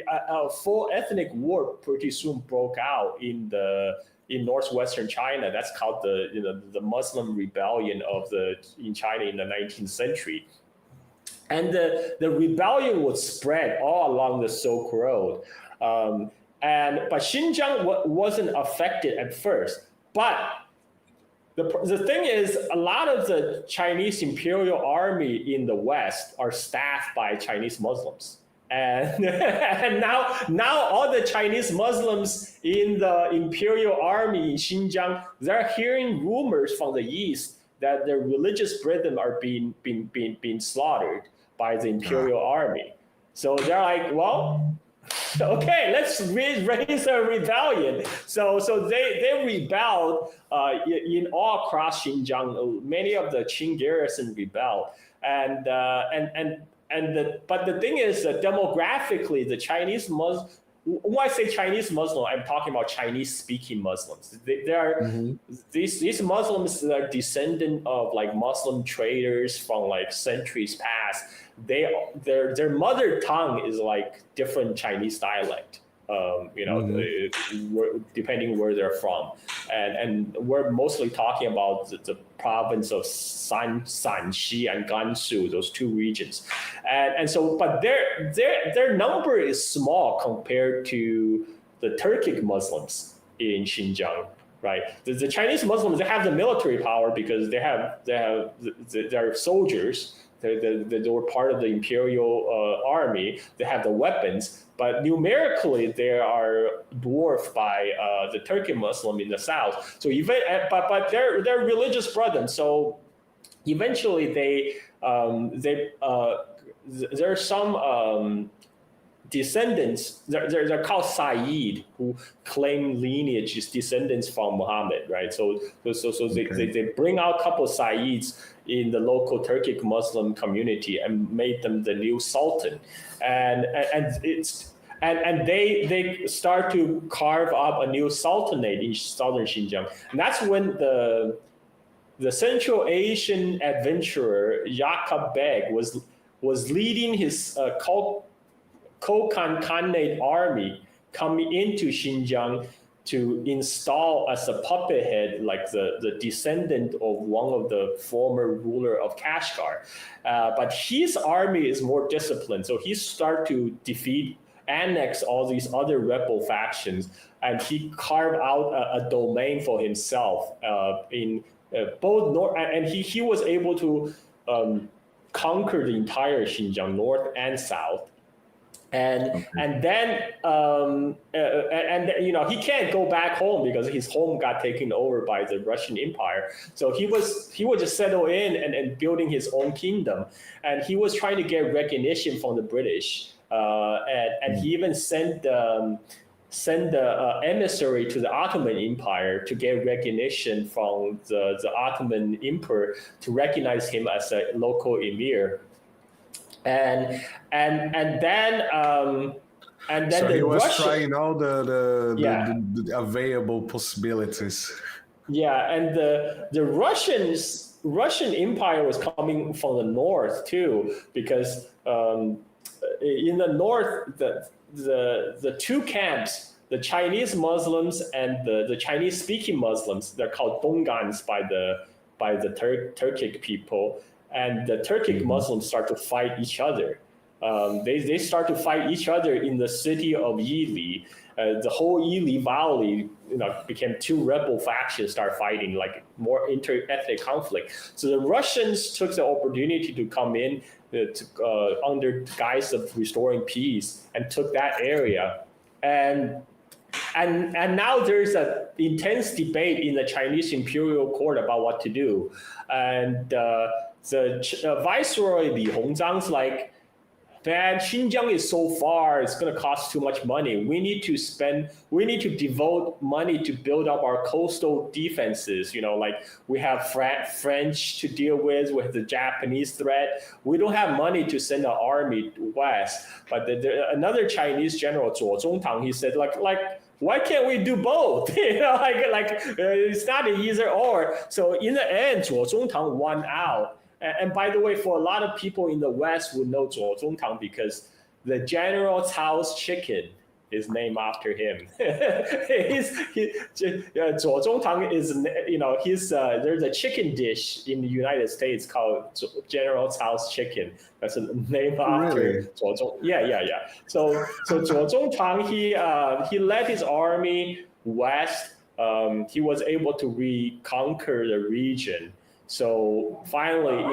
A full ethnic war pretty soon broke out in northwestern China. That's called the Muslim rebellion in China in the 19th century. And the rebellion would spread all along the Silk Road. But Xinjiang wasn't affected at first. But the thing is, a lot of the Chinese Imperial Army in the West are staffed by Chinese Muslims. And now all the Chinese Muslims in the Imperial Army in Xinjiang, they're hearing rumors from the East that their religious brethren are being slaughtered by the Imperial Army. So they're like, well, okay, let's raise a rebellion. So they rebelled in all across Xinjiang. Many of the Qing garrison rebelled, but the thing is that demographically, the Chinese Muslim. When I say Chinese Muslim, I'm talking about Chinese-speaking Muslims. These Muslims are descendant of like Muslim traders from like centuries past. Their mother tongue is like different Chinese dialect. Depending where they're from, and we're mostly talking about the province of Shanxi and Gansu, those two regions, and so, but their number is small compared to the Turkic Muslims in Xinjiang, right? The Chinese Muslims, they have the military power because they're soldiers. They were part of the Imperial Army. They have the weapons, but numerically they are dwarfed by the Turkic Muslim in the south. So but they're religious brethren. So eventually there are some descendants. They're called Sayyid, who claim lineage is descendants from Muhammad, right? So they bring out a couple of Sayyids in the local Turkic Muslim community and made them the new sultan, and they start to carve up a new sultanate in southern Xinjiang, and that's when the Central Asian adventurer Yaqub Beg was leading his Kokand Khanate army coming into Xinjiang to install as a puppet head, like the descendant of one of the former ruler of Kashgar. But his army is more disciplined. So he started to annex all these other rebel factions, and he carved out a domain for himself in both north, and he was able to conquer the entire Xinjiang, north and south. and then he can't go back home because his home got taken over by the Russian Empire. So he would just settle in and building his own kingdom, and he was trying to get recognition from the British, and he even sent the emissary to the Ottoman Empire to get recognition from the Ottoman Emperor to recognize him as a local emir. And then so the he was Russian, trying all the available possibilities. Yeah, and the Russian Empire was coming from the north too, because in the north the two camps, the Chinese Muslims and the Chinese speaking Muslims, they're called Dongans by the Turkic people. And the Turkic Muslims start to fight each other. They start to fight each other in the city of Yili. The whole Yili Valley, became two rebel factions start fighting, like more inter-ethnic conflict. So the Russians took the opportunity to come in under the guise of restoring peace and took that area. And now there's an intense debate in the Chinese imperial court about what to do. And the Viceroy Li Hongzhang's like, man, Xinjiang is so far, it's going to cost too much money. We need to devote money to build up our coastal defenses. Like we have French to deal with the Japanese threat. We don't have money to send an army west. But another Chinese general, Zhuo Zongtang, he said, like, why can't we do both? It's not an either or. So in the end, Zhuo Zongtang won out. And by the way, for a lot of people in the West would know Zhuo Zongtang because the General Cao's chicken is named after him. Zhuo Zongtang is, there's a chicken dish in the United States called General Cao's chicken. That's named after Zhuo Zong. Yeah. So Zhuo Zongtang, he led his army west. He was able to reconquer the region. So finally,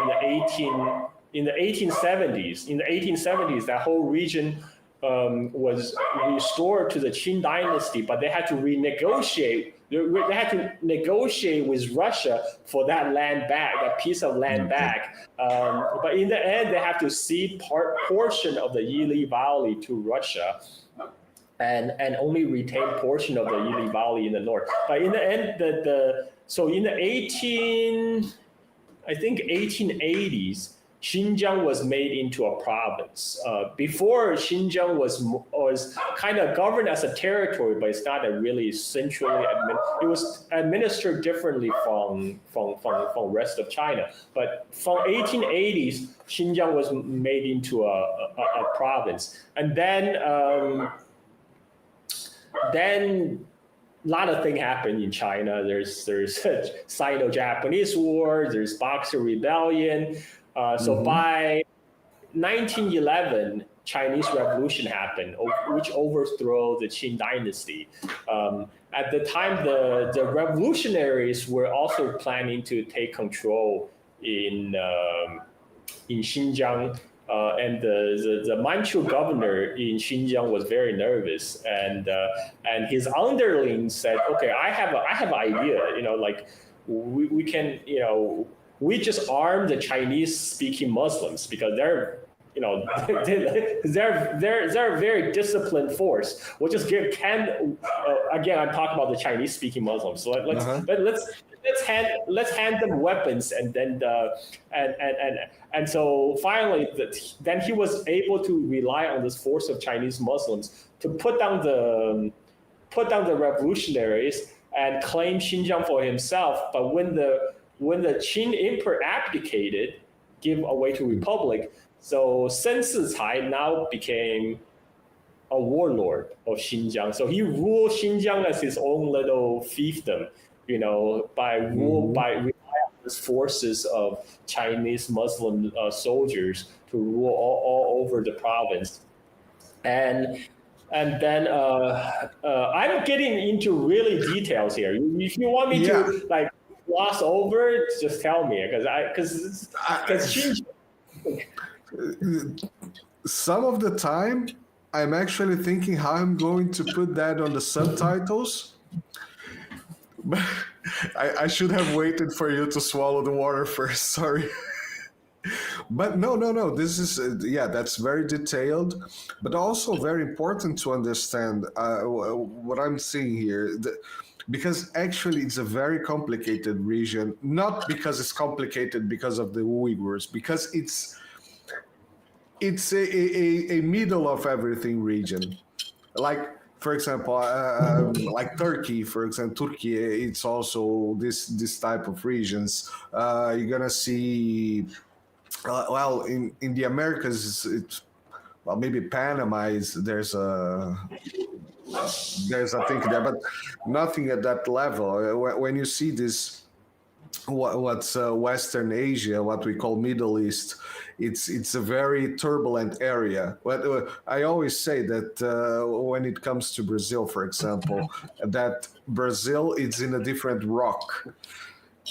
in the 1870s, that whole region was restored to the Qing dynasty, but they had to renegotiate. They had to negotiate with Russia for that land back, that piece of land back. But in the end, they have to cede portion of the Yili Valley to Russia. And only retain portion of the Yili Valley in the north. But in the end, so in the 1880s, Xinjiang was made into a province. Before, Xinjiang was kind of governed as a territory, but it's not a really centrally it was administered differently from rest of China. But from 1880s, Xinjiang was made into a province, and then a lot of things happened in China. There's Sino-Japanese War, there's Boxer Rebellion. So by 1911, Chinese Revolution happened, which overthrew the Qing dynasty. At the time, the revolutionaries were also planning to take control in Xinjiang. And the Manchu governor in Xinjiang was very nervous, and his underlings said, "Okay, I have an idea. We can, we just arm the Chinese-speaking Muslims because they're." They're a very disciplined force. We'll just give again. I'm talking about the Chinese-speaking Muslims. So let's hand them weapons, and then and so finally, then he was able to rely on this force of Chinese Muslims to put down the revolutionaries and claim Xinjiang for himself. But when the Qing Emperor abdicated, give away to Republic. So Sen Sicai now became a warlord of Xinjiang. So he ruled Xinjiang as his own little fiefdom, by relying on these forces of Chinese Muslim soldiers to rule all over the province. And then I'm getting into really details here. If you want me to gloss over, just tell me, because Xinjiang. Some of the time, I'm actually thinking how I'm going to put that on the subtitles. But I should have waited for you to swallow the water first. Sorry. But no. This is, that's very detailed, but also very important to understand what I'm seeing here. Because actually it's a very complicated region, not because it's complicated because of the Uyghurs, because it's a middle of everything region. Like, for example, like Turkey, for example, Turkey, it's also this type of regions. You're gonna see, in the Americas, it's well, maybe Panama is there's a thing there, but nothing at that level. When you see this, what's Western Asia, what we call Middle East, it's a very turbulent area. But I always say that when it comes to Brazil, for example, that Brazil is in a different rock.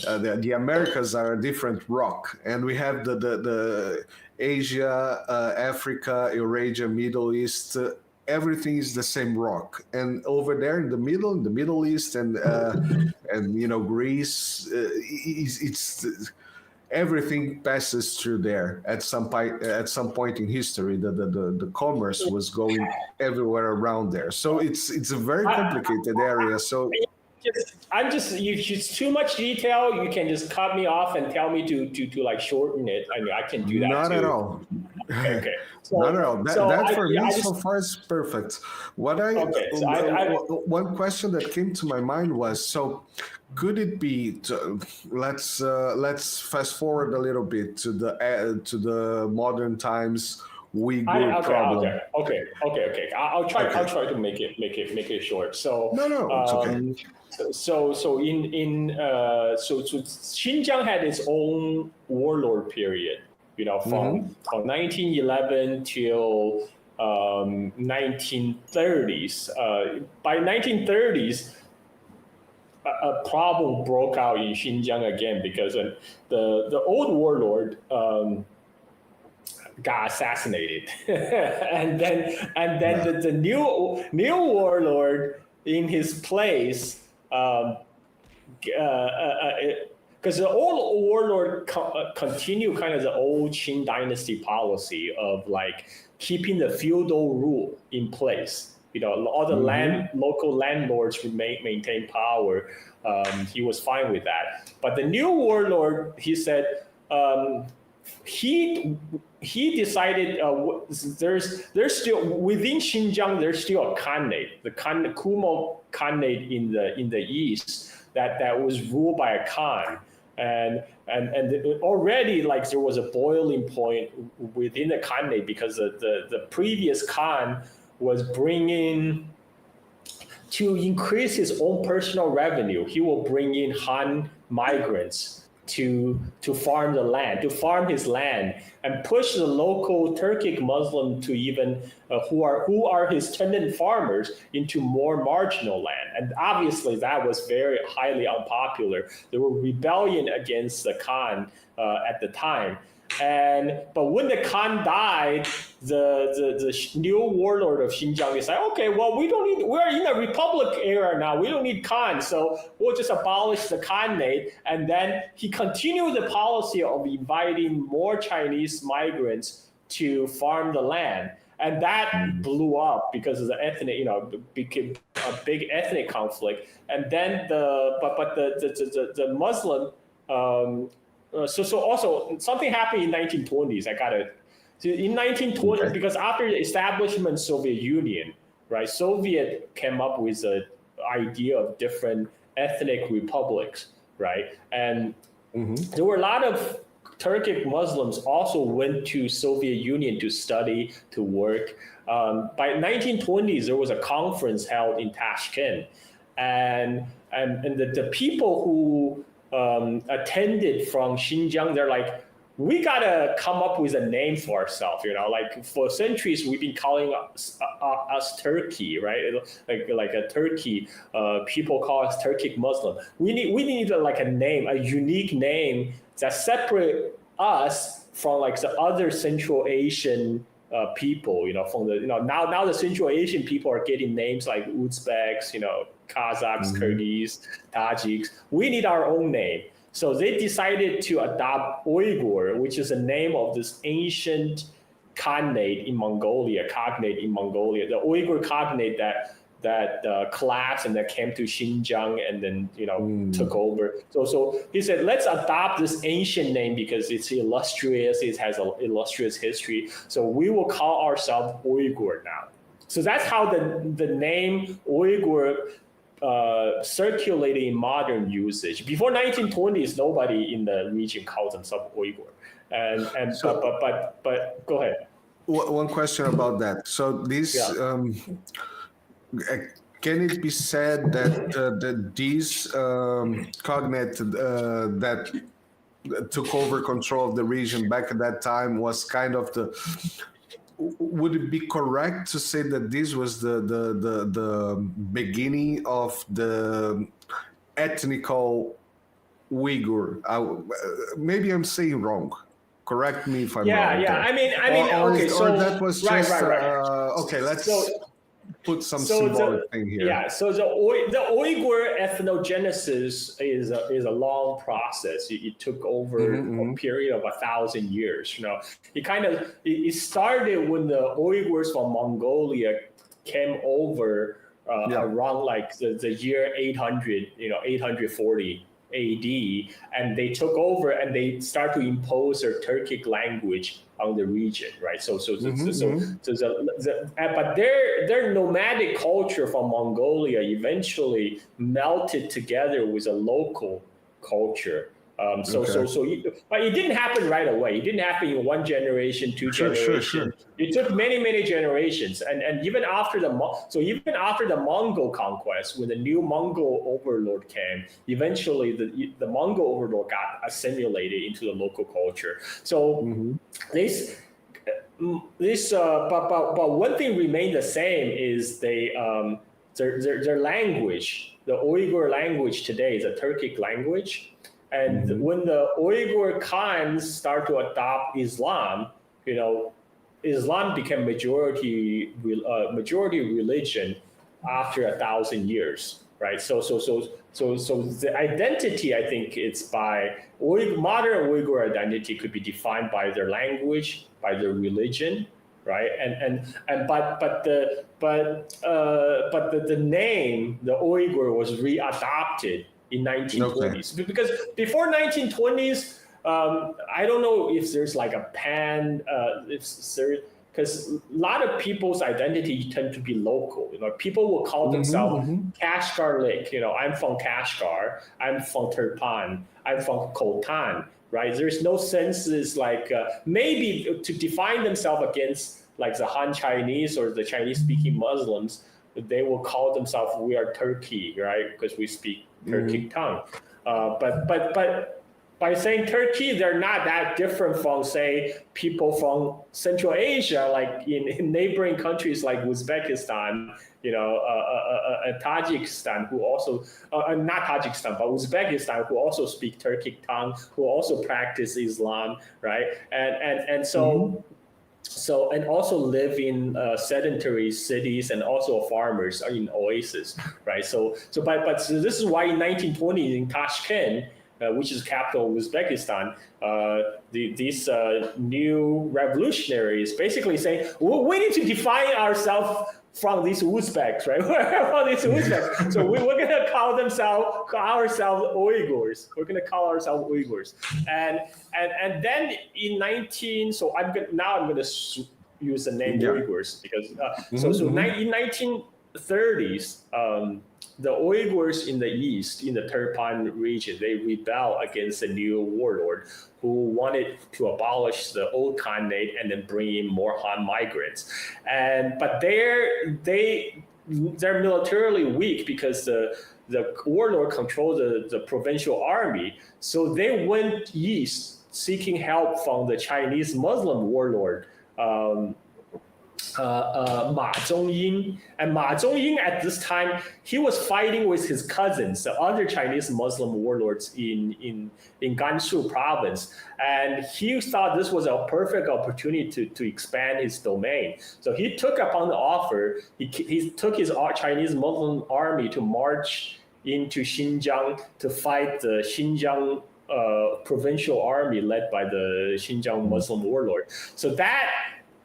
The Americas are a different rock, and we have the Asia, Africa, Eurasia, Middle East. Everything is the same rock, and over there in the Middle East, and Greece, it's everything passes through there at some point in history. The commerce was going everywhere around there, so it's a very complicated area. So it's too much detail. You can just cut me off and tell me to like shorten it. I mean, I can do that. Not at all. Okay. So, not at all. That for me so far is perfect. One question that came to my mind was, so could it be? Let's fast forward a little bit to the modern times Uyghur problem. Okay. I'll try to make it short. So no, it's okay. So Xinjiang had its own warlord period, from 1911 till 1930s. By 1930s, a problem broke out in Xinjiang again, because the old warlord got assassinated, and then the new warlord in his place. Because the old warlord continued kind of the old Qing dynasty policy of like keeping the feudal rule in place. All the local landlords maintain power. He was fine with that. But the new warlord, he said, he decided there's still within Xinjiang, there's still a khanate, the Kumo khanate in the east that was ruled by a khan, and already like there was a boiling point within the khanate, because the previous khan was bringing, to increase his own personal revenue, he will bring in Han migrants to farm his land, and push the local Turkic Muslim to even who are his tenant farmers into more marginal land. And obviously that was very highly unpopular. There were rebellion against the Khan at the time. But when the Khan died, the new warlord of Xinjiang is like, okay, well, we're in a republic era now. We don't need Khan, so we'll just abolish the Khanate. And then he continued the policy of inviting more Chinese migrants to farm the land. And that blew up because of the ethnic, became a big ethnic conflict. And then the Muslim, so also something happened in 1920s. In 1920s, because after the establishment of Soviet Union, right, Soviet came up with the idea of different ethnic republics, right? And there were a lot of Turkic Muslims also went to Soviet Union to study, to work. By 1920s, there was a conference held in Tashkent, and the people who attended from Xinjiang, they're like, we gotta come up with a name for ourselves. Like for centuries we've been calling us Turkey, right? Like a Turkey. People call us Turkic Muslim. We need like a name, a unique name that separate us from like the other Central Asian people, from the, now the Central Asian people are getting names like Uzbeks, Kazakhs, Kyrgyz, Tajiks. We need our own name. So they decided to adopt Uyghur, which is the name of this ancient cognate in Mongolia, the Uyghur cognate that collapsed and that came to Xinjiang and then took over. So he said, let's adopt this ancient name because it's illustrious, it has an illustrious history. So we will call ourselves Uyghur now. So that's how the name Uyghur circulated in modern usage. Before 1920s, nobody in the region called themselves Uyghur. But go ahead. One question about that. So this, can it be said that these cognate that took over control of the region back at that time was kind of would it be correct to say that this was the beginning of the ethnical Uyghur? Maybe I'm saying wrong. Correct me if I'm wrong. Yeah. I mean, okay. Or that was just right. Okay. Let's put some symbolic thing here. Yeah. So the Uyghur ethnogenesis is a long process. It took over a period of 1,000 years. It started when the Uyghurs from Mongolia came over around like the year 800, 840. AD, and they took over and they start to impose their Turkic language on the region, right? But their nomadic culture from Mongolia eventually melted together with a local culture. But it didn't happen right away. It didn't happen in one generation, two generations. Sure. It took many generations, and even after the Mongol conquest, when the new Mongol overlord came, eventually the Mongol overlord got assimilated into the local culture. So but one thing remained the same is their language. The Uyghur language today is a Turkic language. And when the Uyghur Khans start to adopt Islam, Islam became majority religion after 1,000 years, right? So the identity, I think, it's by modern Uyghur identity could be defined by their language, by their religion, right? But the name, the Uyghur, was readopted in 1920s. Okay. Because before 1920s, I don't know if there's like a because a lot of people's identity tend to be local. People will call themselves Kashgar Lake. I'm from Kashgar. I'm from Turpan. I'm from Khotan. Right? There's no senses like maybe to define themselves against like the Han Chinese or the Chinese-speaking Muslims. They will call themselves, we are Turkey, right? Because we speak Turkic tongue. But by saying Turkey, they're not that different from, say, people from Central Asia, like in neighboring countries like Uzbekistan, and Tajikistan, who also, not Tajikistan, but Uzbekistan, who also speak Turkic tongue, who also practice Islam, right? And so. So, and also live in sedentary cities and also farmers are in oases, right? So this is why in 1920 in Tashkent, which is capital of Uzbekistan, these new revolutionaries basically saying, we need to define ourselves from these Uzbeks, right? From these Uzbeks. So we're going to call ourselves Uyghurs. We're going to call ourselves Uyghurs. And then in so I'm going to use the name Uyghurs because in 1930s, the Uyghurs in the east, in the Turpan region, they rebelled against the new warlord who wanted to abolish the old Khanate and then bring in more Han migrants. But they're militarily weak because the warlord controlled the provincial army. So they went east seeking help from the Chinese Muslim warlord. Ma Zhongying. And Ma Zhongying at this time, he was fighting with his cousins, the other Chinese Muslim warlords in Gansu province. And he thought this was a perfect opportunity to expand his domain. So he took upon the offer, he took his Chinese Muslim army to march into Xinjiang to fight the Xinjiang provincial army led by the Xinjiang Muslim warlord. So that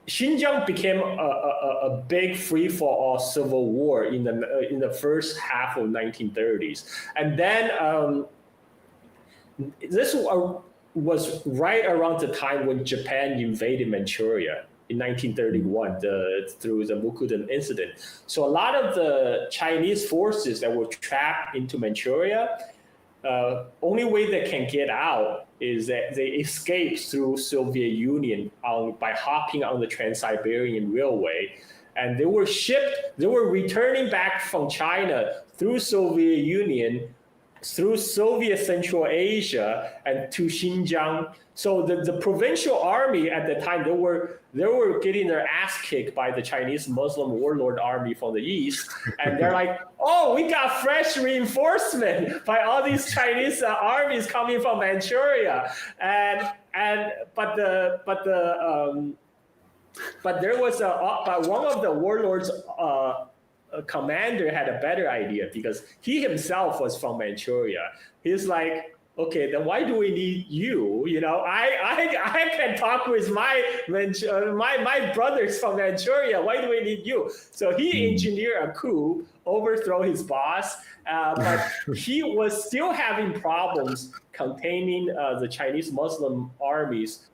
Xinjiang became a big free-for-all civil war in the first half of 1930s, and then this was right around the time when Japan invaded Manchuria in 1931 through the Mukden incident. So a lot of the Chinese forces that were trapped into Manchuria, only way they can get out is that they escape through Soviet Union by hopping on the Trans-Siberian Railway. And they were returning back from China through Soviet Union, through Soviet Central Asia, and to Xinjiang. So the provincial army at the time, they were getting their ass kicked by the Chinese Muslim warlord army from the east, and they're like, "Oh, we got fresh reinforcement by all these Chinese armies coming from Manchuria." But one of the warlords. Commander had a better idea because he himself was from Manchuria. He's like, okay, then why do we need you? You know, I can talk with my brothers from Manchuria. Why do we need you? So he engineered a coup, overthrow his boss, but he was still having problems containing the Chinese Muslim armies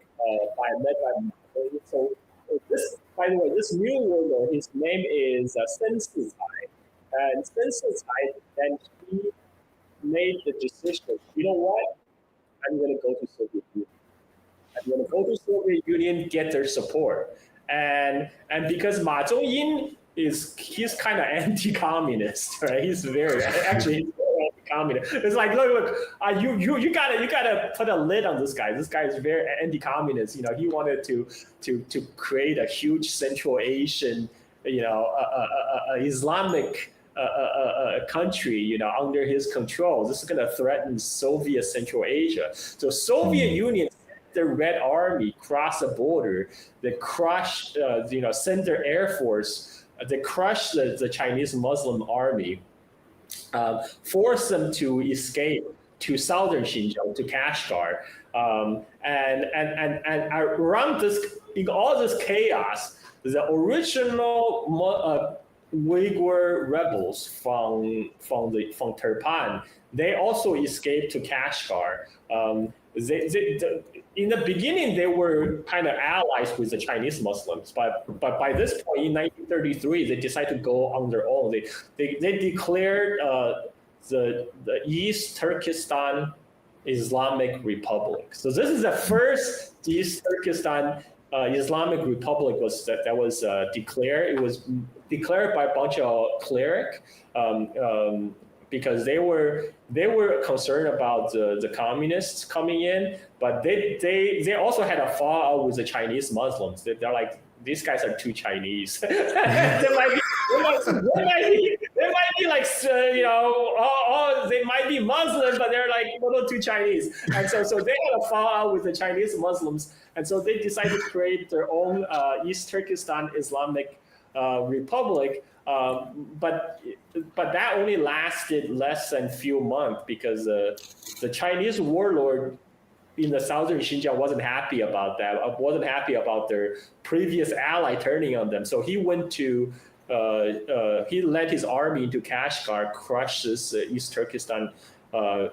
So this, by the way, this new warlord, his name is Sen Sicai. And Sen Sicai, then he made the decision, you know what? I'm going to go to Soviet Union. I'm going to go to Soviet Union, get their support. And because Ma Zhongying he's kind of anti-communist, right? He's very anti-communist. It's like, look, you gotta put a lid on this guy. This guy is very anti-communist. You know, he wanted to create a huge Central Asian, Islamic country, under his control. This is going to threaten Soviet Central Asia. So Soviet Union, the Red Army crossed the border. They crushed, sent their air force. They crushed the Chinese Muslim army, forced them to escape to southern Xinjiang, to Kashgar, and around this, in all this chaos, the original Uyghur rebels from Turpan, they also escaped to Kashgar. In the beginning, they were kind of allies with the Chinese Muslims, but by this point in 1933, they decided to go on their own. They declared the East Turkestan Islamic Republic. So this is the first East Turkestan Islamic Republic that was declared. It was declared by a bunch of clerics because they were concerned about the communists coming in, but they also had a fallout with the Chinese Muslims. They're like, these guys are too Chinese. they might be like, they might be Muslim, but they're like a little too Chinese. And so they had a fallout with the Chinese Muslims, and so they decided to create their own East Turkestan Islamic Republic. But that only lasted less than few months because the Chinese warlord in the southern Xinjiang wasn't happy about that. Wasn't happy about their previous ally turning on them. So he went to he led his army into Kashgar, crushed this East Turkestan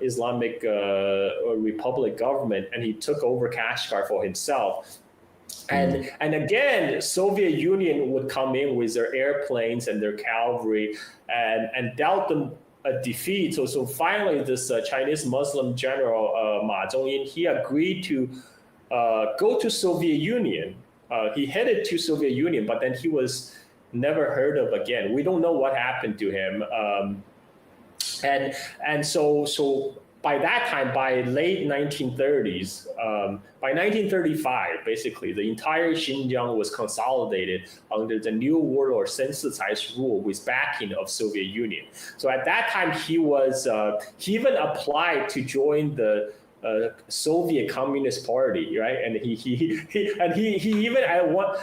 Islamic Republic government, and he took over Kashgar for himself. And again, Soviet Union would come in with their airplanes and their cavalry and dealt them a defeat. So finally, this Chinese Muslim general Ma Zhongying, he agreed to go to Soviet Union. He headed to Soviet Union, but then he was never heard of again. We don't know what happened to him. And so by that time, by late 1930s, by 1935, basically, the entire Xinjiang was consolidated under the new warlord Cai's rule with backing of Soviet Union. So at that time, he even applied to join the Soviet Communist Party, right? And he even at one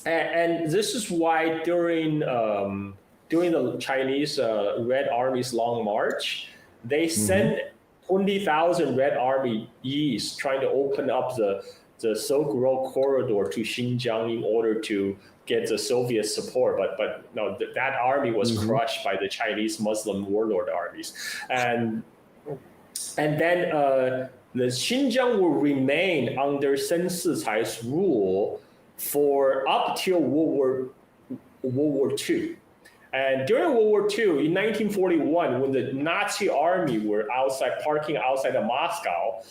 and this is why during the Chinese Red Army's Long March, they sent 20,000 Red Army east trying to open up the Silk Road corridor to Xinjiang in order to get the Soviet support. But no, that army was crushed by the Chinese Muslim warlord armies. And then the Xinjiang will remain under Sen Cai's rule for up till World War II. And during World War II, in 1941, when the Nazi army were parking outside of Moscow,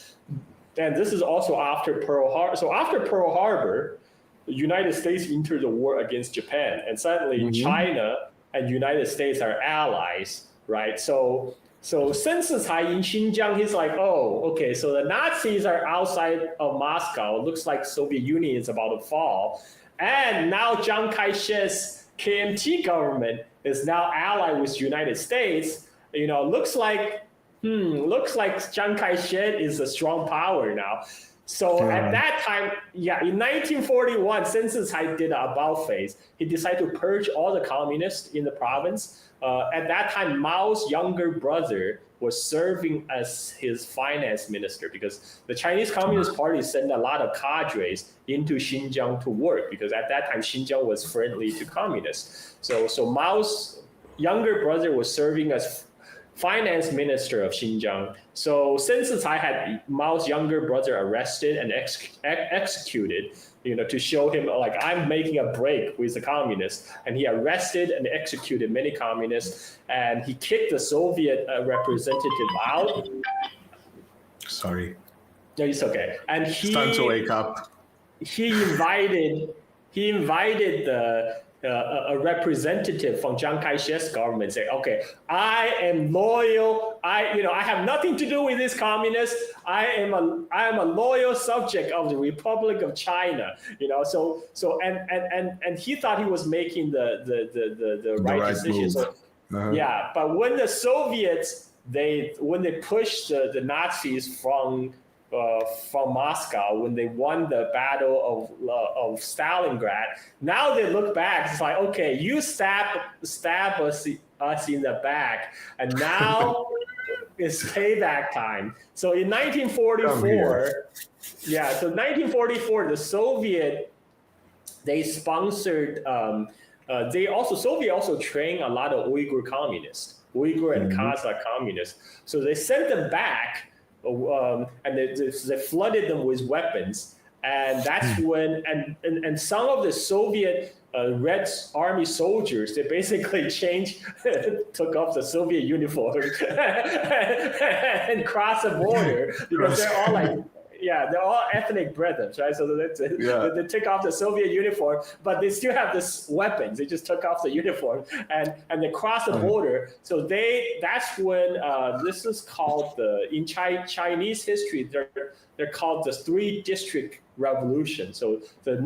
and this is also after Pearl Harbor. So after Pearl Harbor, the United States entered the war against Japan, and suddenly China and United States are allies, right? So Sen Cai in Xinjiang, he's like, oh, okay, so the Nazis are outside of Moscow. It looks like Soviet Union is about to fall. And now Chiang Kai-shek's KMT government is now allied with United States. Looks like Chiang Kai-shek is a strong power now. So at that time, in 1941, Sen Cai did an about face. He decided to purge all the communists in the province. At that time, Mao's younger brother was serving as his finance minister because the Chinese Communist Party sent a lot of cadres into Xinjiang to work because at that time, Xinjiang was friendly to communists. So Mao's younger brother was serving as finance minister of Xinjiang. So Sen Cai had Mao's younger brother arrested and executed, to show him like I'm making a break with the communists. And he arrested and executed many communists, and he kicked the Soviet representative out. Sorry. No, it's okay. And It's time to wake up. He invited a representative from Chiang Kai-shek's government, say, okay, I am loyal. I have nothing to do with this communist. I am a loyal subject of the Republic of China. And he thought he was making the right decision. Move. So, but when the Soviets when they pushed the Nazis from Moscow, when they won the Battle of Stalingrad, now they look back. It's like, okay, you stab us in the back, and now it's payback time. So in 1944, the Soviet they sponsored. Soviet also trained a lot of Uyghur communists, Uyghur and Kazakh communists. So they sent them back. And they flooded them with weapons, and that's when and some of the Soviet Red Army soldiers, they basically took off the Soviet uniform and crossed the border because they're all like. They're all ethnic brethren, right? So they took off the Soviet uniform, but they still have this weapons. They just took off the uniform and they crossed the border. So that's when this is called in Chinese history, they're called the Three District Revolution. So the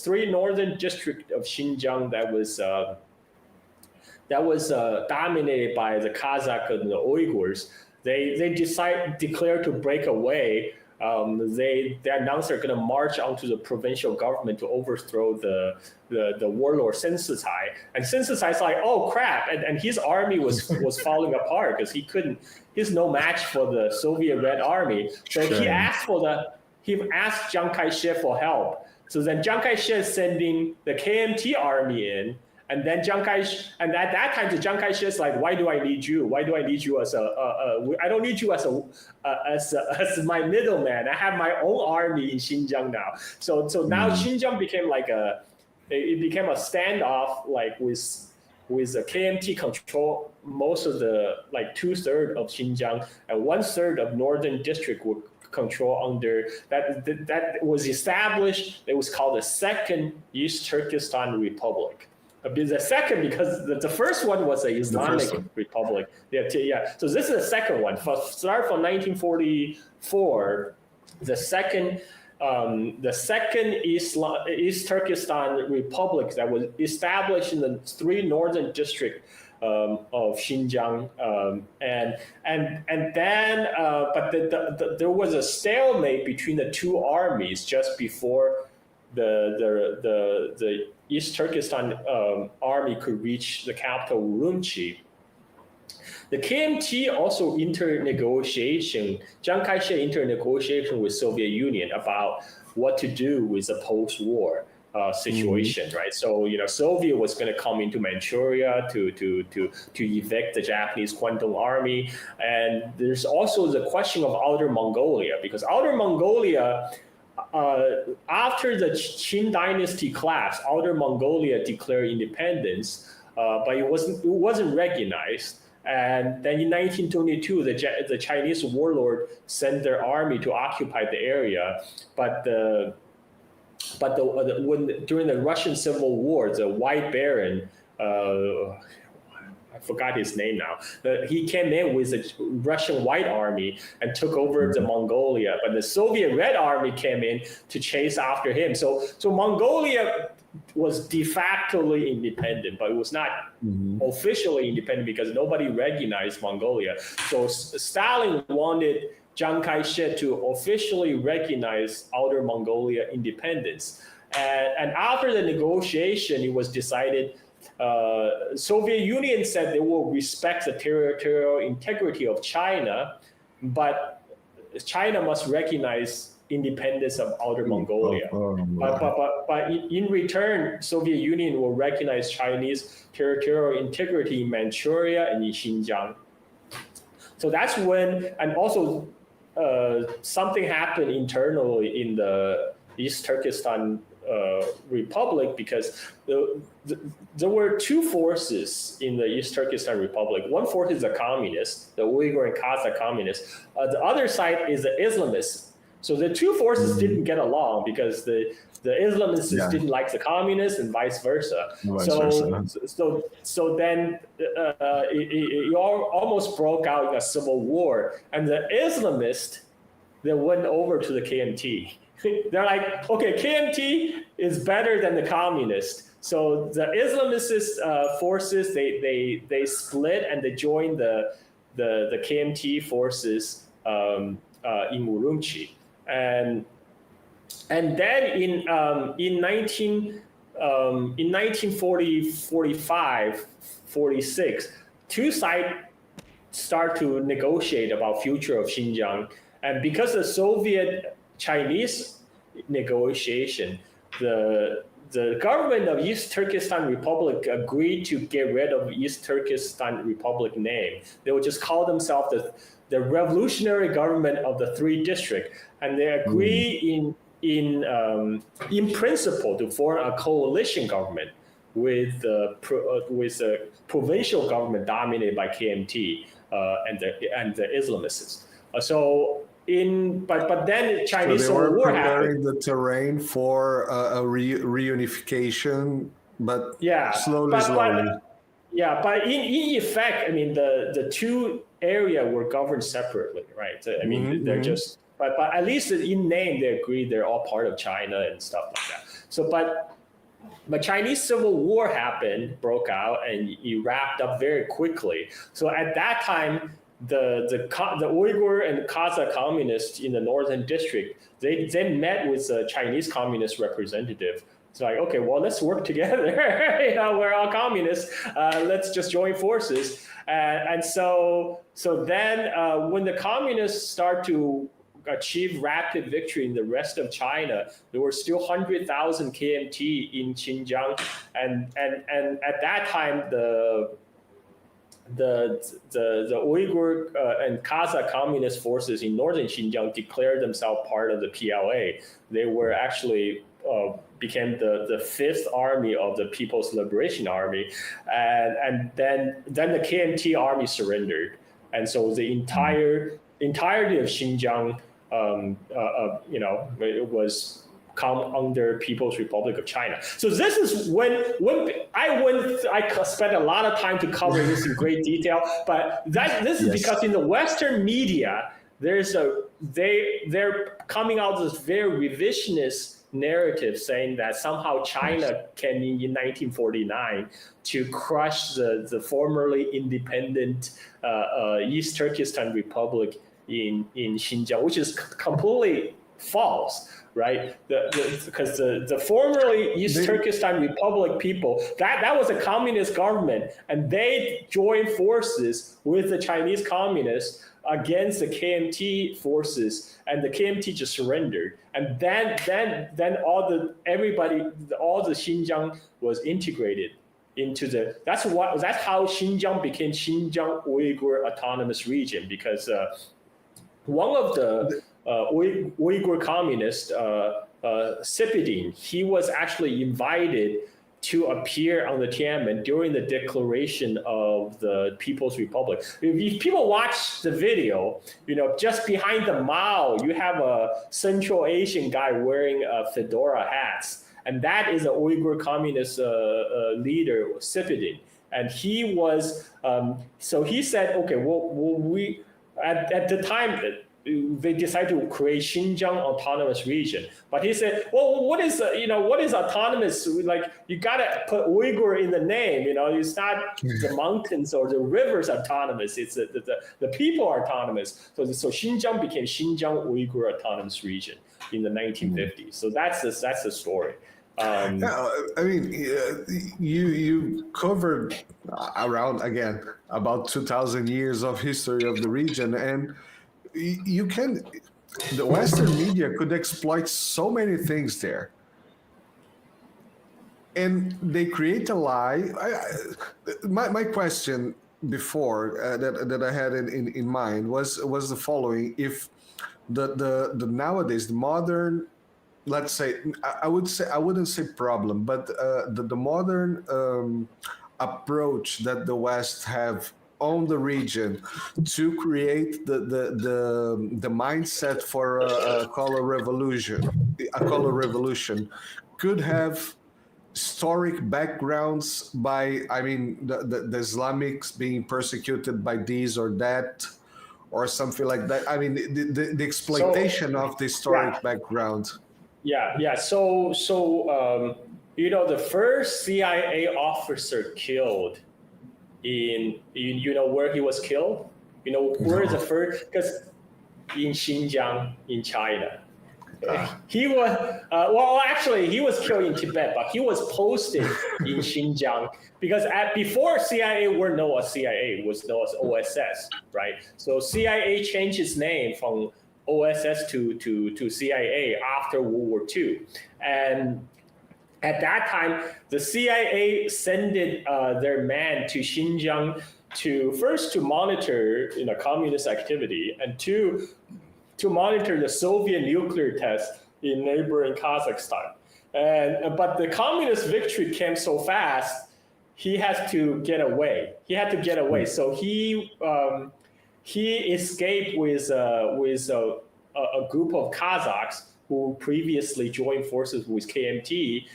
three northern district of Xinjiang that was dominated by the Kazakh and the Uyghurs. They declared to break away. They announced they're going to march onto the provincial government to overthrow the warlord Sen Cai. And Sen Cai's like, oh crap! And his army was falling apart because he's no match for the Soviet Red Army. So he asked Chiang Kai-shek for help. So then Chiang Kai-shek sending the KMT army in. And then and at that time, Chiang Kai-shek's like, why do I need you? Why do I need you as I don't need you as my middleman. I have my own army in Xinjiang now. So now Xinjiang became a standoff like with the KMT control most of the 2/3 of Xinjiang and 1/3 of northern district would control under that was established. It was called the Second East Turkestan Republic. The second, because the first one was an Islamic republic. Yeah. So this is the second one. Start from 1944. The second East Turkestan Republic that was established in the 3 northern districts of Xinjiang, and then there was a stalemate between the 2 armies just before the East Turkestan army could reach the capital Urumqi. The KMT also entered negotiation. Chiang Kai-shek entered negotiation with Soviet Union about what to do with the post-war situation, right? So Soviet was going to come into Manchuria to evict the Japanese Kwantung Army, and there's also the question of Outer Mongolia, because Outer Mongolia, after the Qing dynasty collapsed, Outer Mongolia declared independence, but it wasn't recognized. And then in 1922, the Chinese warlord sent their army to occupy the area, but during the Russian Civil War, the White Baron, I forgot his name now. He came in with the Russian White Army and took over the Mongolia, but the Soviet Red Army came in to chase after him. So Mongolia was de facto independent, but it was not officially independent because nobody recognized Mongolia. So Stalin wanted Chiang Kai-shek to officially recognize Outer Mongolia independence. And after the negotiation, it was decided Soviet Union said they will respect the territorial integrity of China, but China must recognize independence of Outer Mongolia. But in return, Soviet Union will recognize Chinese territorial integrity in Manchuria and in Xinjiang. So that's when, and also something happened internally in the East Turkestan Republic, because there were 2 forces in the East Turkestan Republic. One force is the communists, the Uyghur and Kazakh communists. The other side is the Islamists. So the 2 forces didn't get along because the Islamists didn't like the communists and vice versa. So then it almost broke out in a civil war, and the Islamists, they went over to the KMT. They're like, okay, KMT is better than the communists. So the Islamist forces, they split and they joined the KMT forces in Urumqi. And then in 1945, 46, 2 sides start to negotiate about future of Xinjiang. And because the Soviet-Chinese negotiation, the government of East Turkestan Republic agreed to get rid of East Turkestan Republic name. They would just call themselves the revolutionary government of the 3 districts, and they agree in principle to form a coalition government with a provincial government dominated by KMT and the Islamists. But then Chinese Civil War happened. The terrain for a reunification, but slowly. But in effect, I mean, the 2 areas were governed separately, right? So, I mean, they're just, but at least in name, they agreed they're all part of China and stuff like that. So, but Chinese Civil War broke out, and it wrapped up very quickly. So at that time, the Uyghur and Kazakh communists in the northern district, they met with the Chinese communist representative. It's like, okay, well, let's work together. We're all communists. Let's just join forces. And so then when the communists start to achieve rapid victory in the rest of China, there were still 100,000 KMT in Xinjiang. And at that time, the Uyghur and Kazakh communist forces in northern Xinjiang declared themselves part of the PLA. They were actually became the 5th army of the People's Liberation Army, and then the KMT army surrendered, and so the entirety of Xinjiang, it was come under People's Republic of China. So this is when I spent a lot of time to cover this in great detail, but this is because in the Western media, they're coming out with this very revisionist narrative saying that somehow China came in 1949 to crush the formerly independent East Turkestan Republic in Xinjiang, which is completely false, right? Because the formerly East Turkestan Republic people, that was a communist government, and they joined forces with the Chinese communists against the KMT forces, and the KMT just surrendered. And then all the Xinjiang was integrated into that's how Xinjiang became Xinjiang Uyghur Autonomous Region, because one of the Uyghur communists, Sipidin, he was actually invited to appear on the Tiananmen during the declaration of the People's Republic. If people watch the video, just behind the Mao, you have a Central Asian guy wearing fedora hats, and that is an Uyghur communist leader, Sipidin. And he was, so he said, okay, well we at the time, they decided to create Xinjiang Autonomous Region. But he said, well, what is autonomous? Like, you gotta put Uyghur in the name, it's not the mountains or the rivers autonomous, it's the people are autonomous. So Xinjiang became Xinjiang Uyghur Autonomous Region in the 1950s. So that's the story. I mean, you covered around, again, about 2,000 years of history of the region, and the Western media could exploit so many things there. And they create a lie. My question before that I had in mind was the following: if the nowadays, the modern, let's say, I wouldn't say problem, but the modern approach that the West have on the region to create the mindset for a color revolution could have historic backgrounds by, I mean, the Islamics being persecuted by this or that, or something like that. I mean, the exploitation of the historic background. Yeah. So the first CIA officer killed in where he was killed? Where is the first? Because in Xinjiang, in China. He was, actually, he was killed in Tibet, but he was posted in Xinjiang because before CIA were known as CIA, was known as OSS, right? So CIA changed its name from OSS to CIA after World War II. And at that time, the CIA sent their man to Xinjiang to monitor communist activity, and to monitor the Soviet nuclear test in neighboring Kazakhstan. But the communist victory came so fast, he had to get away. So he escaped with a group of Kazakhs who previously joined forces with KMT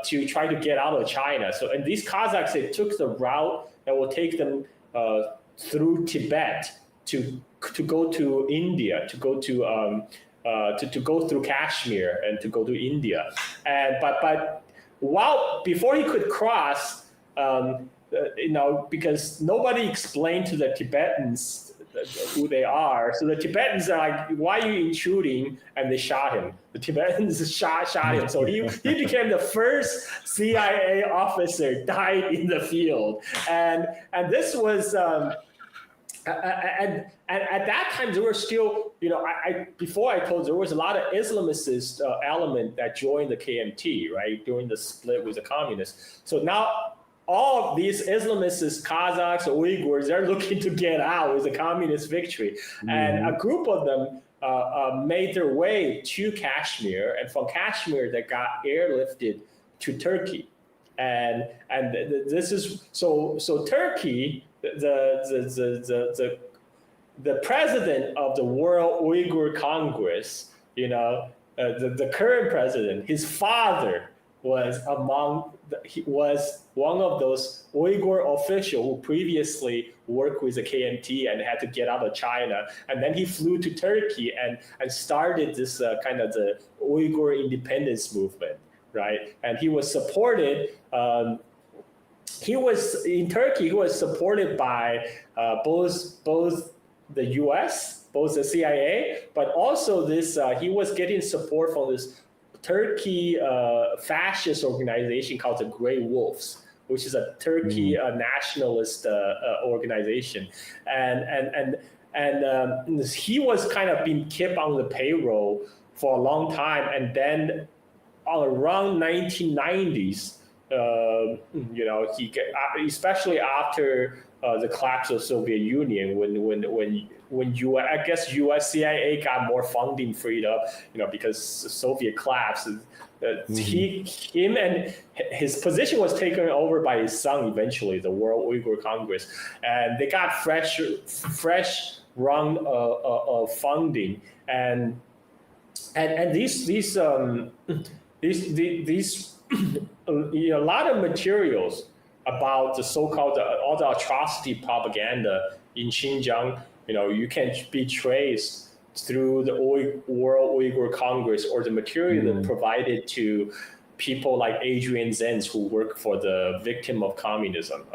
to try to get out of China. So, and these Kazakhs, they took the route that will take them through Tibet to go to India, to go through Kashmir and to go to India. And but before he could cross, because nobody explained to the Tibetans who they are. So the Tibetans are like, why are you intruding? And they shot him. The Tibetans shot him. So he became the first CIA officer died in the field. And this was, and at that time, there were still, before I told you, there was a lot of Islamist element that joined the KMT, right, during the split with the communists. So now, all of these Islamists, Kazakhs, or Uyghurs, they're looking to get out with the communist victory. Mm-hmm. And a group of them made their way to Kashmir, and from Kashmir, they got airlifted to Turkey. And this is, so Turkey, the president of the World Uyghur Congress, the current president, his father was was one of those Uyghur officials who previously worked with the KMT and had to get out of China, and then he flew to Turkey and started this kind of the Uyghur independence movement, right? And he was supported. He was in Turkey. He was supported by both the U.S., both the CIA, but also this. He was getting support from this Turkey fascist organization called the Grey Wolves, which is a Turkey nationalist organization, and he was kind of being kept on the payroll for a long time, and then around 1990s, he especially after the collapse of Soviet Union, when I guess U.S. CIA got more funding freed up, because Soviet collapse, him and his position was taken over by his son eventually, the World Uyghur Congress, and they got fresh round of funding, and these a lot of materials about the so-called all the atrocity propaganda in Xinjiang, you can be traced through the World Uyghur Congress or the material that provided to people like Adrian Zenz, who work for the victim of communism.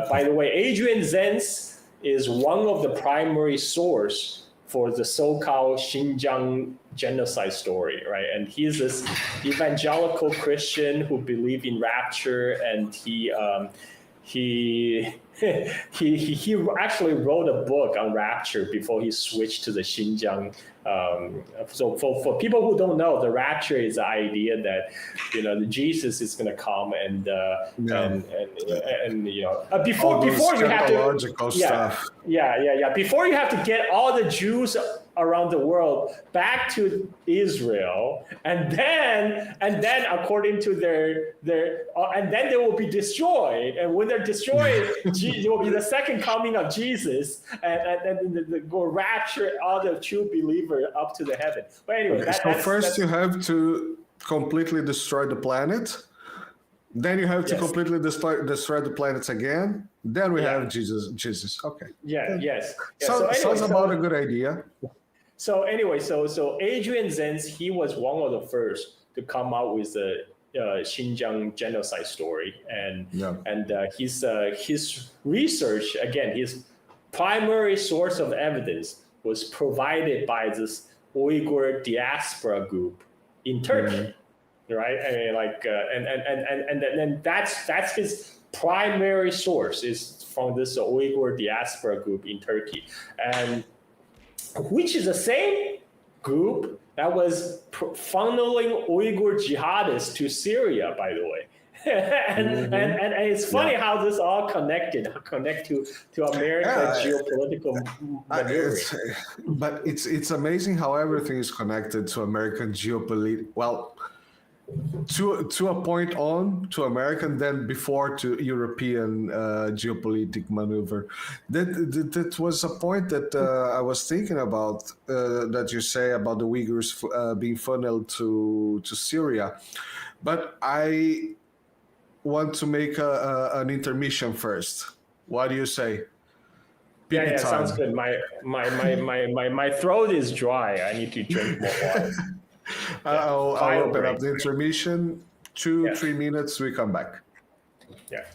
By the way, Adrian Zenz is one of the primary source for the so-called Xinjiang genocide story, right? And he's this evangelical Christian who believed in rapture, and he actually wrote a book on rapture before he switched to the Xinjiang. So for people who don't know, the rapture is the idea that Jesus is going to come and before you have to stuff. Before you have to get all the Jews around the world back to Israel, and then according to their and then they will be destroyed, and when they're destroyed, it will be the second coming of Jesus, and go rapture all the true believers up to the heaven. But anyway, you have to completely destroy the planet. Then you have to completely destroy the planets again. Then we have Jesus. Okay. Sounds about a good idea. So anyway, so Adrian Zenz, he was one of the first to come out with the Xinjiang genocide story, and his research, again, his primary source of evidence was provided by this Uyghur diaspora group in Turkey, right? I mean, and that's his primary source is from this Uyghur diaspora group in Turkey, and which is the same group that was funneling Uyghur jihadists to Syria, by the way. and it's funny how this all connect to America's geopolitical maneuvering. But it's amazing how everything is connected to American geopolitical. Well, to a point on to American, then before to European geopolitical maneuver. That was a point that I was thinking about, that you say about the Uyghurs being funneled to Syria. But I want to make an intermission first. What do you say? Yeah, sounds good. My throat is dry. I need to drink more water. I'll open up the intermission. 2-3 minutes, we come back. Yeah.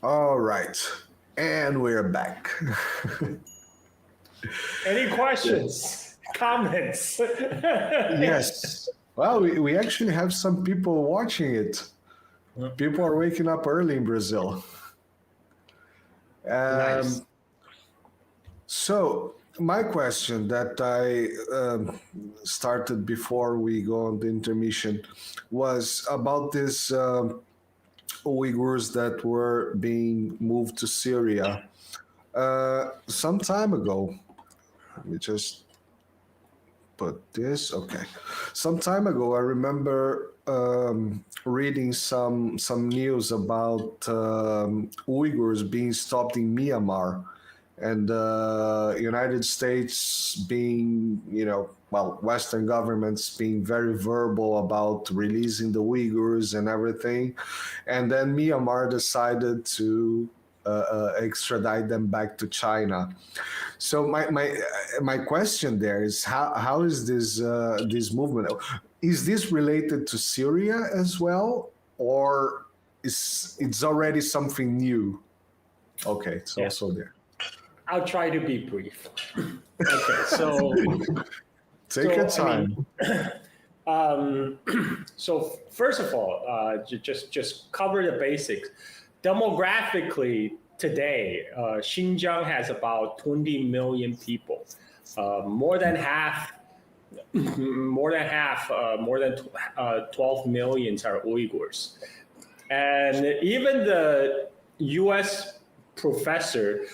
All right, and we're back. Any questions, comments? Yes. Well, we actually have some people watching it. People are waking up early in Brazil. Nice. So my question that I started before we go on the intermission was about this Uyghurs that were being moved to Syria some time ago. Let me just put this. Okay. Some time ago, I remember reading some news about Uyghurs being stopped in Myanmar, and United States being, Western governments being very verbal about releasing the Uyghurs and everything. And then Myanmar decided to extradite them back to China. So my question there is how is this movement? Is this related to Syria as well, or it's already something new? Okay, it's also there. I'll try to be brief. Okay, so take your time. So first of all, just cover the basics. Demographically, today, Xinjiang has about 20 million people. More than 12 million are Uyghurs. And even the US professor,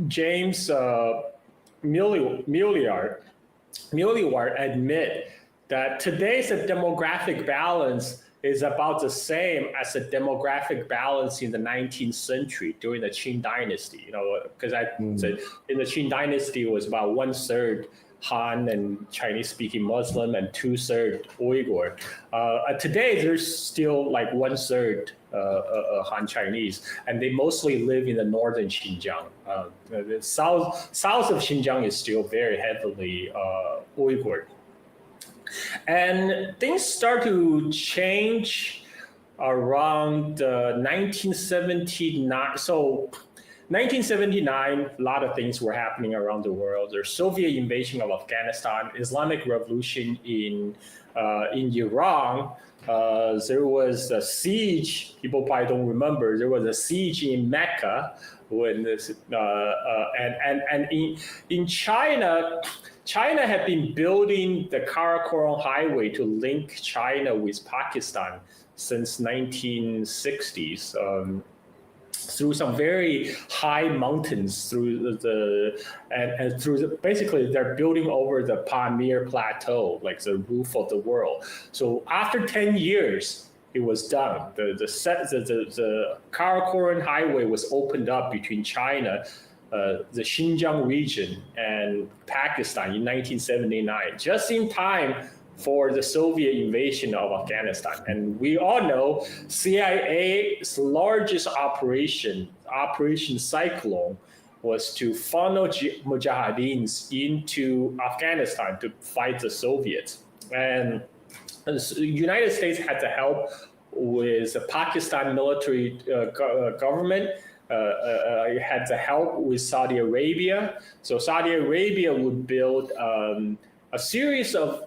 James Milliard admit that today's demographic balance is about the same as the demographic balance in the 19th century during the Qing dynasty. Because said in the Qing dynasty it was about 1/3 Han and Chinese-speaking Muslim and 2/3 Uyghur. Today there's still like 1/3 Han Chinese, and they mostly live in the northern Xinjiang. The south of Xinjiang is still very heavily Uyghur. And things start to change around 1979. So 1979, a lot of things were happening around the world. There's Soviet invasion of Afghanistan, Islamic Revolution in Iran. There was a siege. People probably don't remember. There was a siege in Mecca when this, and in China, China had been building the Karakoram Highway to link China with Pakistan since 1960s. Through some very high mountains, basically they're building over the Pamir Plateau, like the roof of the world. So after 10 years, it was done. The Karakoram Highway was opened up between China, the Xinjiang region, and Pakistan in 1979, just in time for the Soviet invasion of Afghanistan. And we all know CIA's largest operation, Operation Cyclone, was to funnel Mujahideens into Afghanistan to fight the Soviets. And the United States had to help with the Pakistan military government. It had to help with Saudi Arabia. So Saudi Arabia would build a series of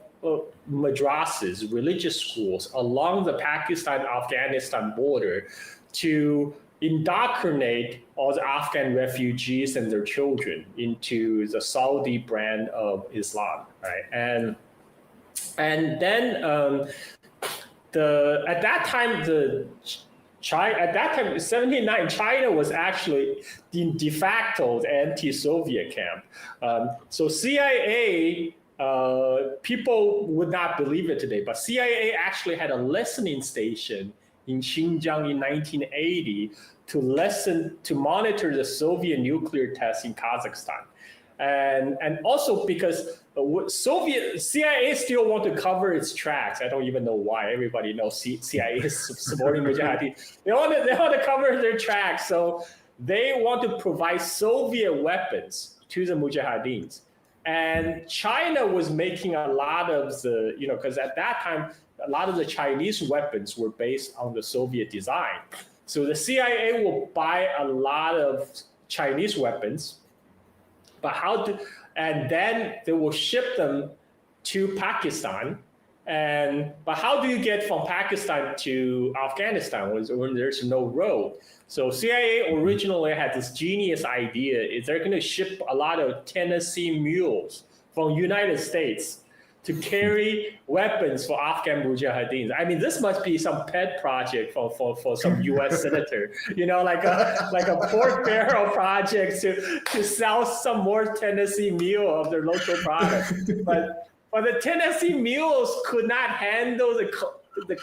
madrasas, religious schools, along the Pakistan-Afghanistan border to indoctrinate all the Afghan refugees and their children into the Saudi brand of Islam, right? And then at that time, 79, China was actually the de facto anti-Soviet camp. So CIA, people would not believe it today, but CIA actually had a listening station in Xinjiang in 1980 to monitor the Soviet nuclear tests in Kazakhstan. And also because CIA still want to cover its tracks. I don't even know why. Everybody knows CIA is supporting Mujahideen. They want to cover their tracks. So they want to provide Soviet weapons to the Mujahideens. And China was making a lot of the, because at that time, a lot of the Chinese weapons were based on the Soviet design. So the CIA will buy a lot of Chinese weapons, and then they will ship them to Pakistan. But how do you get from Pakistan to Afghanistan when there's no road? So CIA originally had this genius idea: is they're going to ship a lot of Tennessee mules from United States to carry weapons for Afghan Mujahideens. I mean, this must be some pet project for some U.S. senator, like a pork barrel project to sell some more Tennessee mule of their local product. But the Tennessee mules could not handle the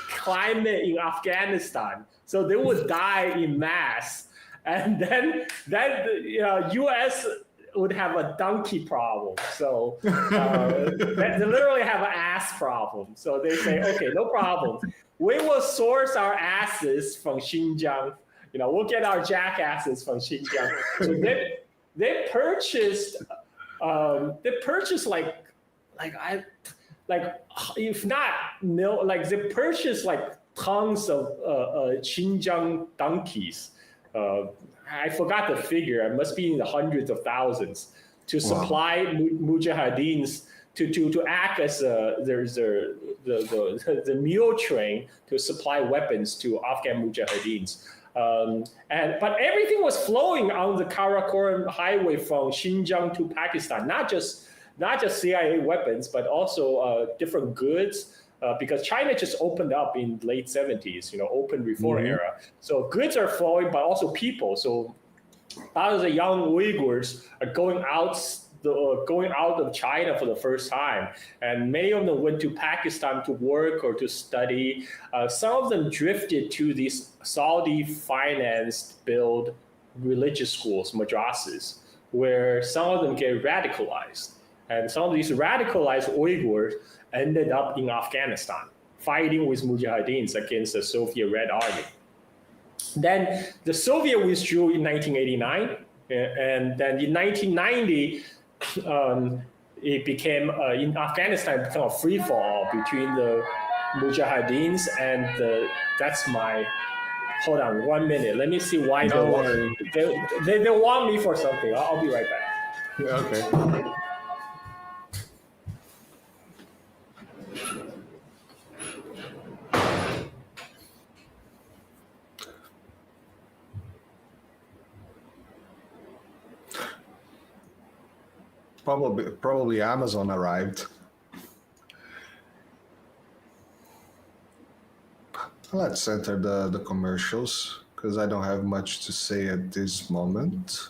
climate in Afghanistan, so they would die in mass. And then the U.S. would have a donkey problem. So they literally have an ass problem. So they say, okay, no problem. We will source our asses from Xinjiang. We'll get our jackasses from Xinjiang. So they purchased they purchased tons of Xinjiang donkeys. I forgot the figure. It must be in the hundreds of thousands to supply Mujahideens to act as the mule train to supply weapons to Afghan Mujahideens. But everything was flowing on the Karakoram Highway from Xinjiang to Pakistan, not just CIA weapons, but also different goods. Because China just opened up in late 70s, open reform era. So goods are flowing, but also people. So a lot of the young Uyghurs are going out of China for the first time. And many of them went to Pakistan to work or to study. Some of them drifted to these Saudi-financed built religious schools, madrasas, where some of them get radicalized. And some of these radicalized Uyghurs ended up in Afghanistan, fighting with Mujahideens against the Soviet Red Army. Then the Soviet withdrew in 1989, and then in 1990, it became, in Afghanistan, it became a free-for-all between the Mujahideens and hold on 1 minute. Let me see why they want me for something. I'll be right back. Okay. Probably Amazon arrived. Let's enter the commercials because I don't have much to say at this moment.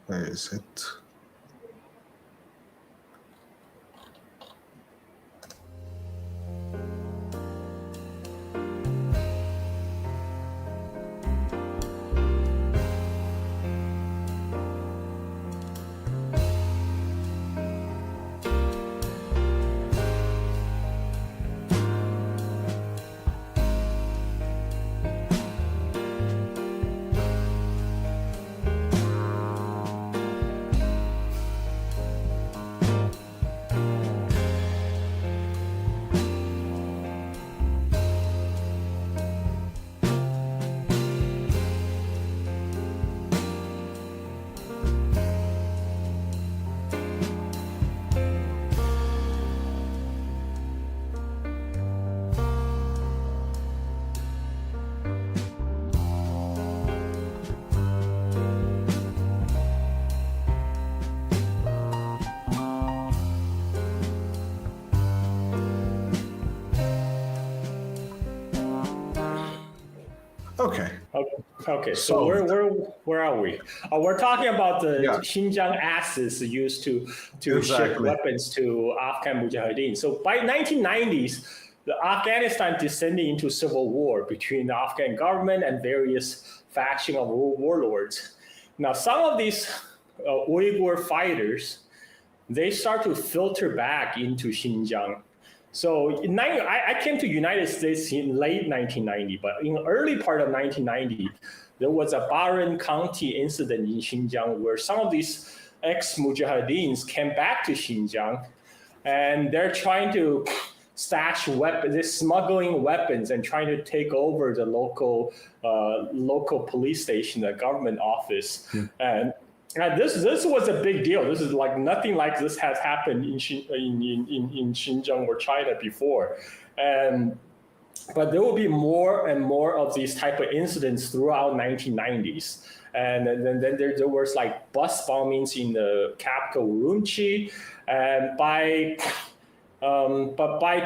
Where is it? Okay. Okay. So where are we? We're talking about the Xinjiang asses used to ship weapons to Afghan Mujahideen. So by 1990s, the Afghanistan descended into civil war between the Afghan government and various factions of warlords. Now, some of these Uyghur fighters, they start to filter back into Xinjiang. So I came to United States in late 1990, but in early part of 1990, there was a Baran County incident in Xinjiang where some of these ex-Mujahideens came back to Xinjiang, and they're trying to stash weapons, they're smuggling weapons and trying to take over the local police station, the government office. And this was a big deal. This is like nothing like this has happened in Xinjiang or China before. But there will be more and more of these type of incidents throughout 1990s. And then there was like bus bombings in the capital Urumqi. And by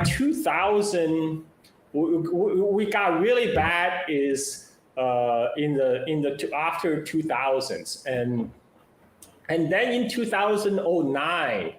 2000, we got really bad is after 2000s. And then in 2009,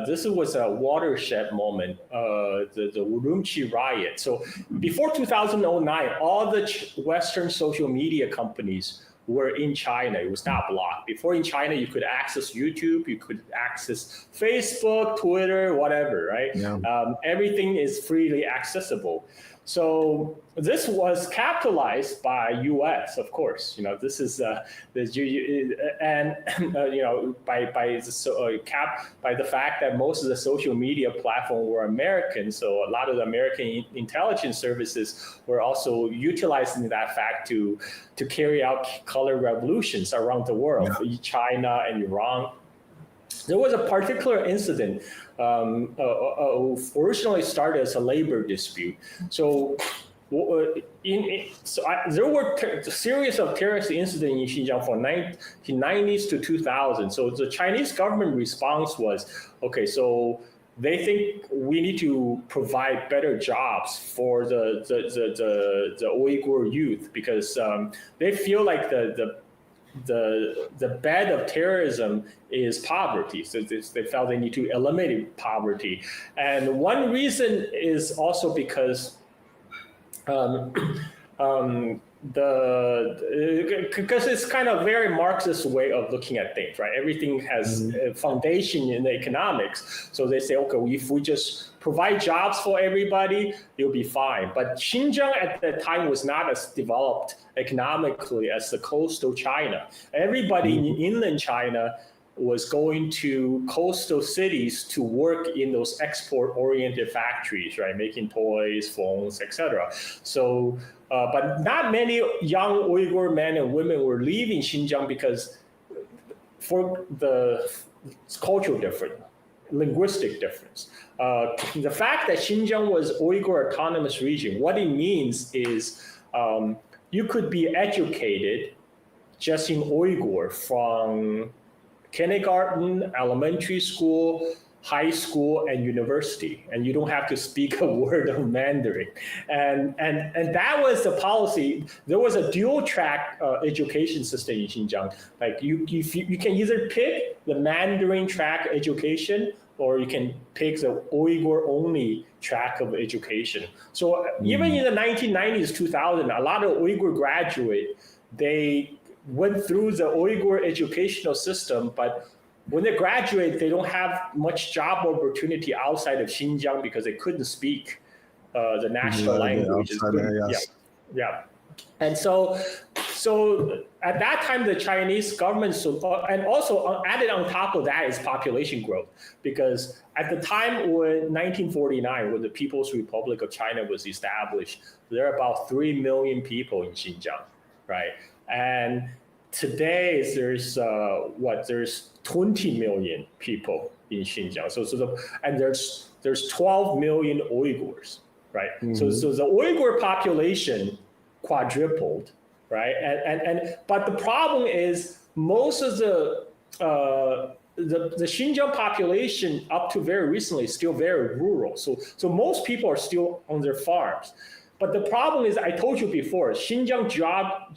this was a watershed moment, the Urumqi riot. So before 2009, all the Western social media companies were in China. It was not blocked. Before in China, you could access YouTube, you could access Facebook, Twitter, whatever, right? Yeah. Everything is freely accessible. So this was capitalized by U.S. of course. You know, this is by the fact that most of the social media platforms were American. So a lot of the American intelligence services were also utilizing that fact to carry out color revolutions around the world, China and Iran. There was a particular incident originally started as a labor dispute. So there were a series of terrorist incidents in Xinjiang from 1990s to 2000. So the Chinese government response was, okay, so they think we need to provide better jobs for the Uyghur youth because they feel like the bed of terrorism is poverty. So they felt they need to eliminate poverty. And one reason is also because because it's kind of very Marxist way of looking at things, right? Everything has a foundation in the economics. So they say, okay, if we just provide jobs for everybody, it'll be fine. But Xinjiang at that time was not as developed economically as the coastal China. Everybody in inland China was going to coastal cities to work in those export-oriented factories, right? Making toys, phones, etc. So, but not many young Uyghur men and women were leaving Xinjiang because for the cultural difference, linguistic difference. The fact that Xinjiang was Uyghur autonomous region, what it means is you could be educated just in Uyghur from kindergarten, elementary school, high school, and university, and you don't have to speak a word of Mandarin. And that was the policy. There was a dual track education system in Xinjiang. Like you can either pick the Mandarin track education, or you can pick the Uyghur only track of education. So even in the 1990s, 2000, a lot of Uyghur graduates, they went through the Uyghur educational system, but when they graduate, they don't have much job opportunity outside of Xinjiang because they couldn't speak the national language. Yeah. And so at that time, the Chinese government, and also added on top of that is population growth, because at the time when 1949, when the People's Republic of China was established, there are about 3 million people in Xinjiang, right? And today there's 20 million people in Xinjiang. And there's 12 million Uyghurs, right? So the Uyghur population quadrupled, right? But the problem is most of the Xinjiang population up to very recently is still very rural. So most people are still on their farms. But the problem is, I told you before, Xinjiang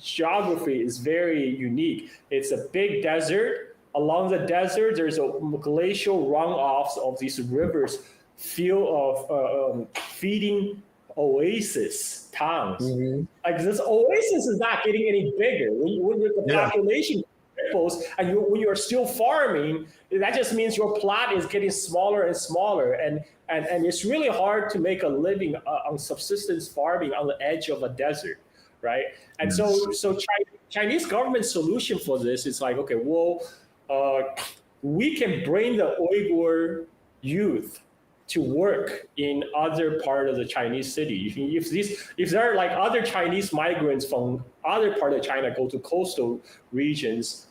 geography is very unique. It's a big desert. Along the desert, there's a glacial runoffs of these rivers feeding oasis towns. Like this oasis is not getting any bigger. When the population triples and when you're still farming, that just means your plot is getting smaller and smaller. And it's really hard to make a living on subsistence farming on the edge of a desert, right? And so Chinese government solution for this is like, okay, well, we can bring the Uyghur youth to work in other part of the Chinese city. If there are like other Chinese migrants from other part of China go to coastal regions,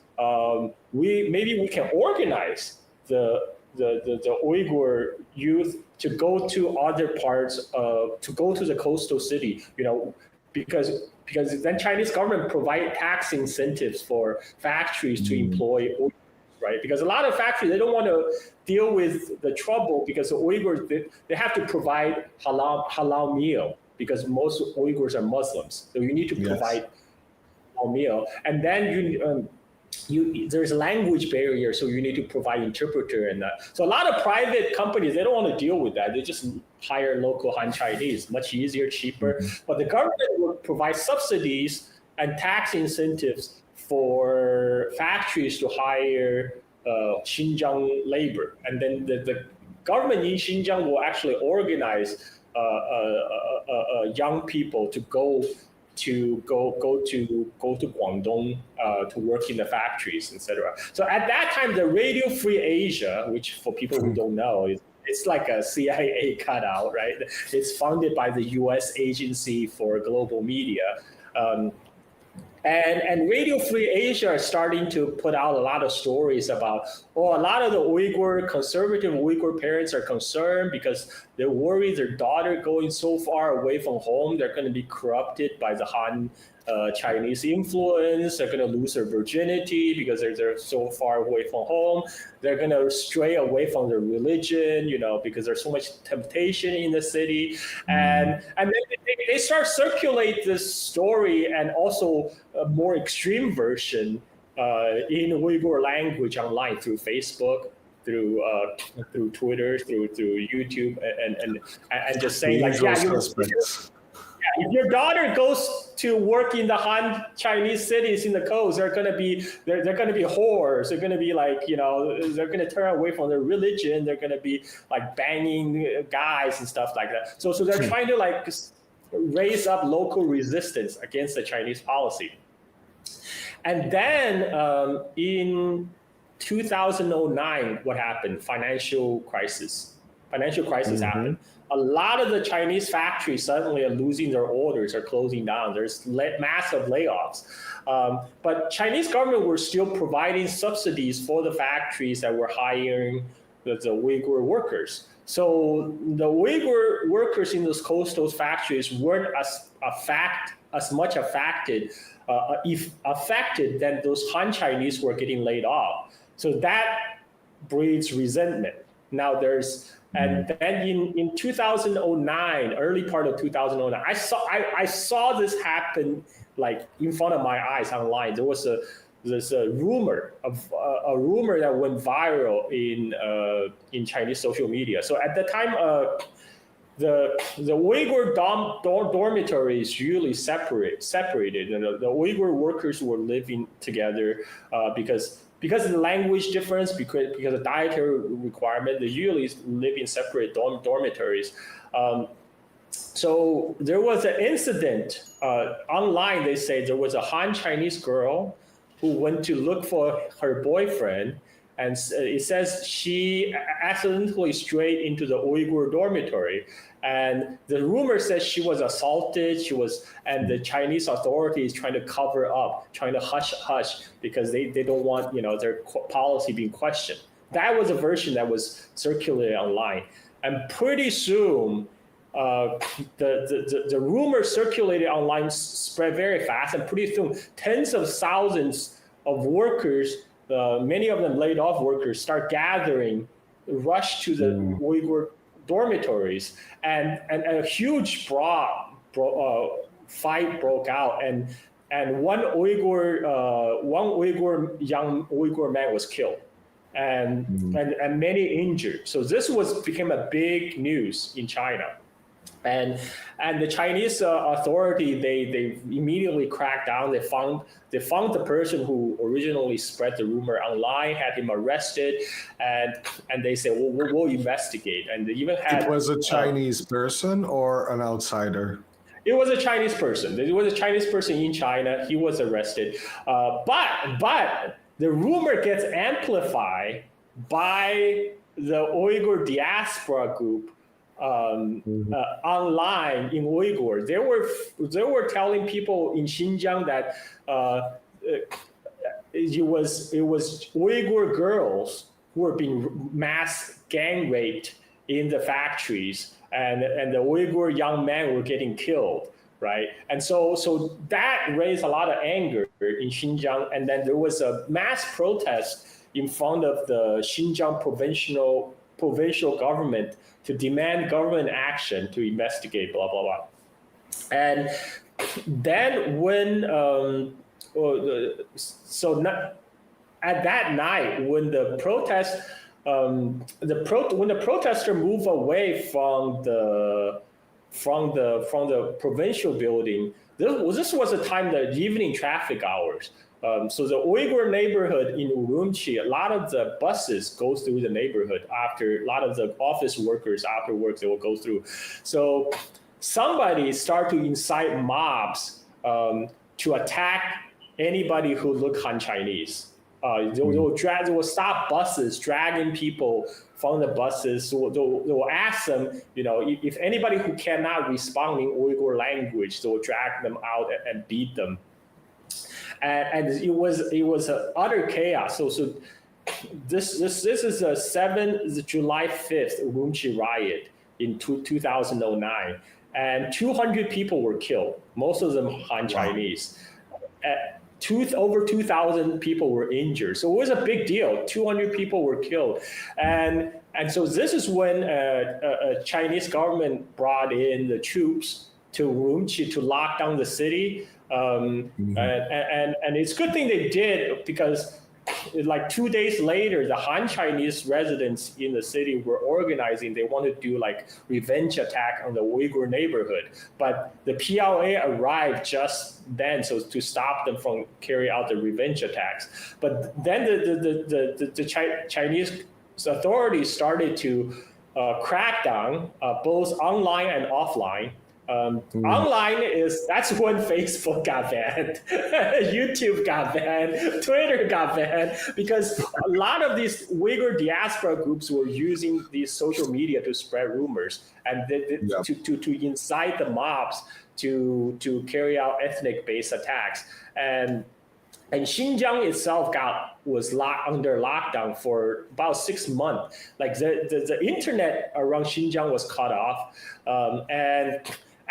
maybe we can organize the Uyghur youth to go to other parts to go to the coastal city, because then Chinese government provide tax incentives for factories to employ Uyghurs, right? Because a lot of factories, they don't want to deal with the trouble because the Uyghurs, they have to provide halal meal because most Uyghurs are Muslims. So you need to provide halal meal. And then there's a language barrier, so you need to provide interpreter and that. So a lot of private companies, they don't want to deal with that. They just hire local Han Chinese, much easier, cheaper. But the government will provide subsidies and tax incentives for factories to hire Xinjiang labor. And then the government in Xinjiang will actually organize young people to go to Guangdong to work in the factories, etc. So at that time, the Radio Free Asia, which for people who don't know, it's like a CIA cutout, right? It's funded by the U.S. Agency for Global Media. And Radio Free Asia is starting to put out a lot of stories about, a lot of the conservative Uyghur parents are concerned because they're worried their daughter going so far away from home, they're going to be corrupted by the Han Chinese influence. They're going to lose their virginity because they're so far away from home. They're going to stray away from their religion, because there's so much temptation in the city. And then they start circulate this story and also a more extreme version in Uyghur language online through Facebook, through Twitter, through YouTube, and just saying like, if your daughter goes to work in the Han Chinese cities in the coast, they're gonna be whores. They're gonna be like, they're gonna turn away from their religion. They're gonna be like banging guys and stuff like that. So they're trying to like raise up local resistance against the Chinese policy. And then in 2009, what happened? Financial crisis happened. A lot of the Chinese factories suddenly are losing their orders, are closing down. There's massive layoffs. But Chinese government were still providing subsidies for the factories that were hiring the Uyghur workers. So the Uyghur workers in those coastal factories weren't as much affected than those Han Chinese were getting laid off. So that breeds resentment. Now and then in 2009, early part of 2009, I saw this happen like in front of my eyes online. There was a rumor that went viral in Chinese social media. So at the time, the Uyghur dormitories really separated. And the Uyghur workers were living together because of the language difference, because of dietary requirement. They usually live in separate dormitories. So there was an incident online. They say there was a Han Chinese girl who went to look for her boyfriend, and it says she accidentally strayed into the Uyghur dormitory. And the rumor says she was assaulted. And the Chinese authorities trying to cover up, trying to hush because they don't want their policy being questioned. That was a version that was circulated online, and pretty soon the rumor circulated online spread very fast, and pretty soon tens of thousands of workers, many of them laid off workers, start gathering, rush to the Uyghur dormitories, and a huge fight broke out, and one young Uyghur man was killed, and many injured. So this became a big news in China. And the Chinese authority, they immediately cracked down. They found the person who originally spread the rumor online, had him arrested, and they said, well, we'll investigate. And they even had. It was a Chinese person or an outsider? It was a Chinese person. It was a Chinese person in China. He was arrested, but the rumor gets amplified by the Uyghur diaspora group. Online in Uyghur, they were telling people in Xinjiang that it was Uyghur girls who were being mass gang raped in the factories, and the Uyghur young men were getting killed, right? And so that raised a lot of anger in Xinjiang, and then there was a mass protest in front of the Xinjiang provincial government to demand government action to investigate, blah, blah, blah. And then at that night, when the protester moved away from the provincial building, this was a time, the evening traffic hours. So the Uyghur neighborhood in Urumqi, a lot of the buses go through the neighborhood after, a lot of the office workers after work, they will go through. So somebody started to incite mobs to attack anybody who looked Han Chinese. They will stop buses, dragging people from the buses. So they will ask them, if anybody who cannot respond in Uyghur language, they will drag them out and beat them. And it was utter chaos. So this is the July 5th Urumqi riot in 2009, and 200 people were killed. Most of them Han Chinese. Over 2,000 people were injured. So it was a big deal. 200 people were killed, and so this is when a Chinese government brought in the troops to Urumqi to lock down the city. And it's a good thing they did, because like 2 days later, the Han Chinese residents in the city were organizing. They wanted to do like revenge attack on the Uyghur neighborhood, but the PLA arrived just then, so to stop them from carrying out the revenge attacks. But then the Chinese authorities started to crack down both online and offline. Online that's when Facebook got banned, YouTube got banned, Twitter got banned, because a lot of these Uyghur diaspora groups were using these social media to spread rumors and to incite the mobs to carry out ethnic-based attacks. And Xinjiang itself was under lockdown for about 6 months. Like the internet around Xinjiang was cut off,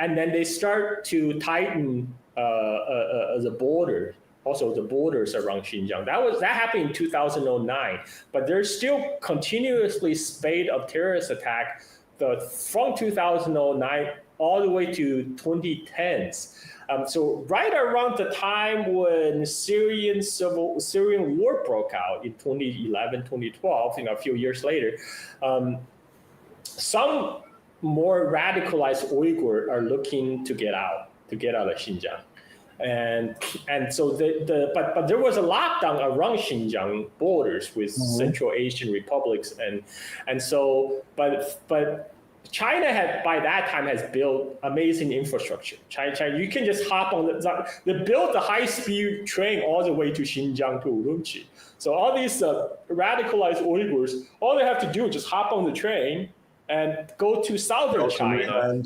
and then they start to tighten the border also the borders around Xinjiang. That happened in 2009, but there's still continuously spate of terrorist attack from 2009 all the way to 2010s. So right around the time when Syrian war broke out in 2011, 2012, a few years later, some more radicalized Uyghurs are looking to get out of Xinjiang. And so but there was a lockdown around Xinjiang borders with Central Asian republics, and so but China had by that time has built amazing infrastructure. China, you can just hop on they built the high-speed train all the way to Xinjiang to Urumqi. So all these radicalized Uyghurs, all they have to do is just hop on the train and go to southern China.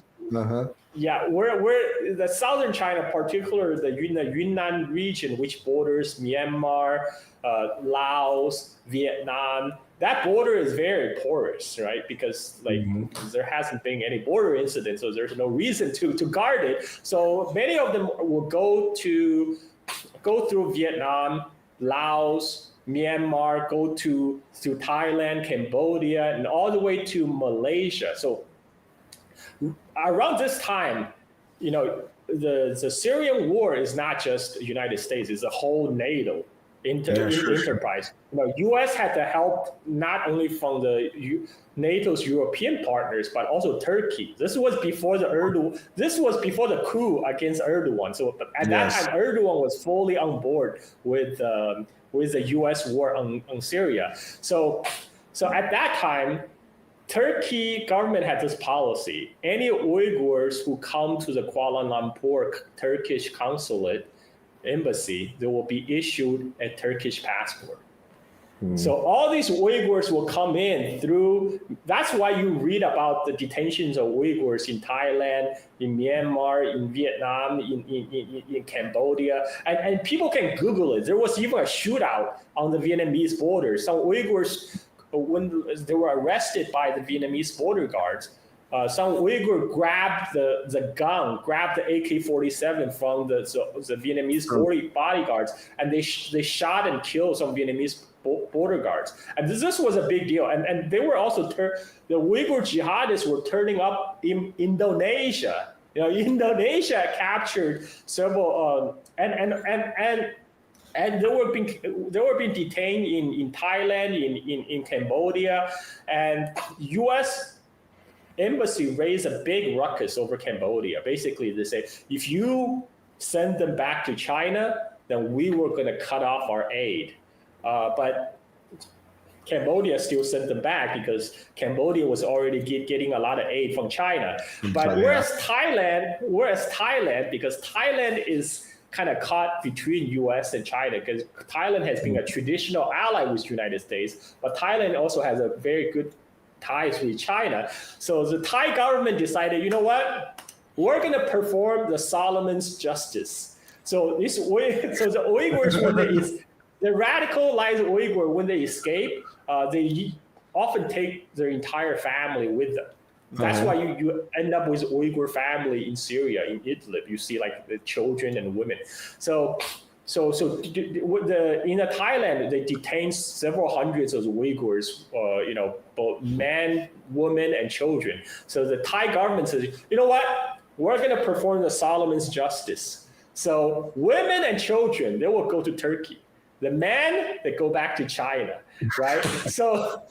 Yeah, where the southern China, particularly the Yunnan region, which borders Myanmar, Laos, Vietnam, that border is very porous, right? Because there hasn't been any border incidents, so there's no reason to guard it. So many of them will go through Vietnam, Laos, Myanmar, go to Thailand, Cambodia, and all the way to Malaysia. So around this time, the Syrian war is not just the United States; it's a whole NATO enterprise. U.S. had the help not only from the NATO's European partners, but also Turkey. This was before the coup against Erdogan. So at that time, Erdogan was fully on board with the U.S. war on Syria. So at that time, Turkey government had this policy. Any Uyghurs who come to the Kuala Lumpur Turkish consulate embassy, they will be issued a Turkish passport. So all these Uyghurs will come in through, that's why you read about the detentions of Uyghurs in Thailand, in Myanmar, in Vietnam, in Cambodia, and people can Google it. There was even a shootout on the Vietnamese border. Some Uyghurs, when they were arrested by the Vietnamese border guards, some Uyghur grabbed the gun, grabbed the AK-47 from the Vietnamese bodyguards, and they shot and killed some Vietnamese border guards. And this was a big deal. And they were also, the Uyghur jihadists were turning up in Indonesia. Indonesia captured several, and they were being detained in Thailand, in Cambodia, and U.S. embassy raised a big ruckus over Cambodia. Basically, they say, if you send them back to China, then we were going to cut off our aid. But Cambodia still sent them back because Cambodia was already getting a lot of aid from China. But whereas Thailand, because Thailand is kind of caught between U.S. and China, because Thailand has been a traditional ally with the United States, but Thailand also has a very good ties with China. So the Thai government decided, you know what? We're going to perform the Solomon's justice. So the Uyghurs, the radicalized Uyghur, when they escape, they often take their entire family with them. That's why you end up with Uyghur family in Syria, in Idlib. You see like the children and women. So in Thailand, they detained several hundreds of Uyghurs, both men, women, and children. So the Thai government says, you know what? We're going to perform the Solomon's justice. So women and children, they will go to Turkey. The men, they go back to China, right? So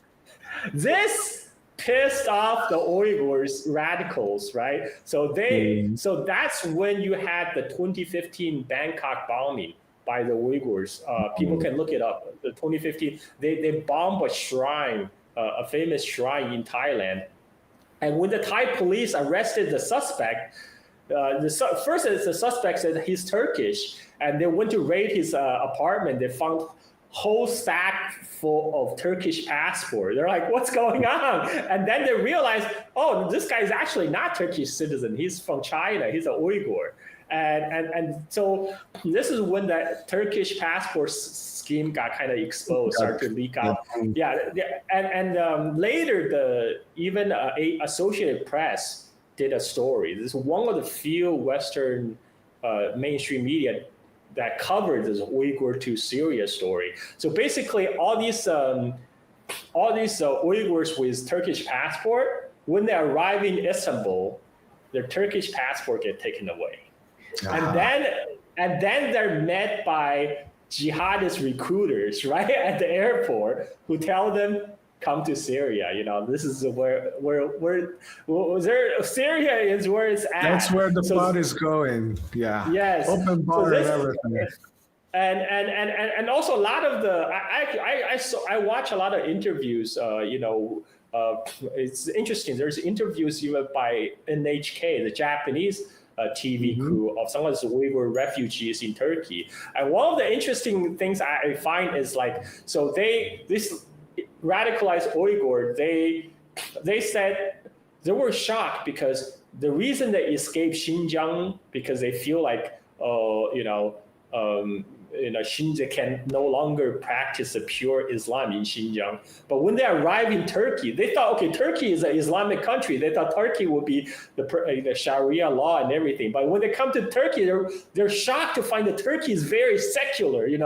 this pissed off the Uyghurs radicals, right? So that's when you had the 2015 Bangkok bombing by the Uyghurs. People can look it up. The 2015, they bombed a shrine, a famous shrine in Thailand. And when the Thai police arrested the suspect, first the suspect said he's Turkish, and they went to raid his apartment. They found whole stack full of Turkish passport. They're like, what's going on? And then they realized, oh, this guy is actually not Turkish citizen. He's from China. He's an Uyghur. And so this is when the Turkish passport scheme got kind of exposed, started to leak out. And later, even Associated Press did a story. This is one of the few Western mainstream media that covered this Uyghur to Syria story. So basically, all these Uyghurs with Turkish passport, when they arrive in Istanbul, their Turkish passport get taken away, and then they're met by jihadist recruiters right at the airport who tell them, come to Syria. This is where Syria is where it's at. That's where the plot is going. Yeah. Yes. Open border and everything. And also a lot of the I watch a lot of interviews. It's interesting. There's interviews even by NHK, the Japanese TV crew of some of the Uyghur refugees in Turkey. And one of the interesting things I find is this radicalized Uyghur, they said they were shocked because the reason they escaped Xinjiang because they feel like Xinjiang can no longer practice a pure Islam in Xinjiang. But when they arrived in Turkey, they thought, okay, Turkey is an Islamic country. They thought Turkey would be the Sharia law and everything. But when they come to Turkey, they're shocked to find that Turkey is very secular. A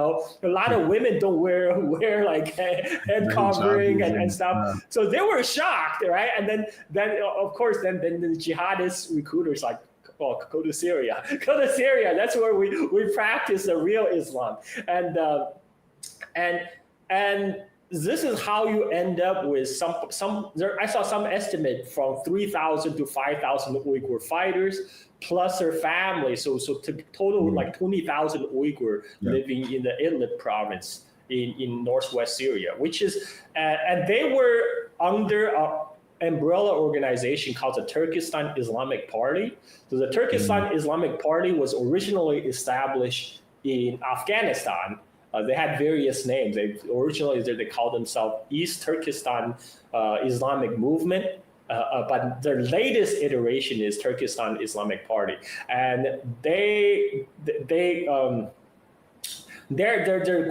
lot of women don't wear like head covering and stuff. Yeah. So they were shocked, right? And then of course, then the jihadist recruiters like, well, go to Syria. That's where we practice the real Islam, and this is how you end up with some. I saw some estimate from 3,000 to 5,000 Uyghur fighters plus their family. So to total like 20,000 Uyghur living in the Idlib province in northwest Syria, which is and they were under umbrella organization called the Turkestan Islamic Party. So the Turkestan Islamic Party was originally established in Afghanistan. They had various names. They called themselves East Turkestan Islamic Movement, but their latest iteration is Turkestan Islamic Party, and their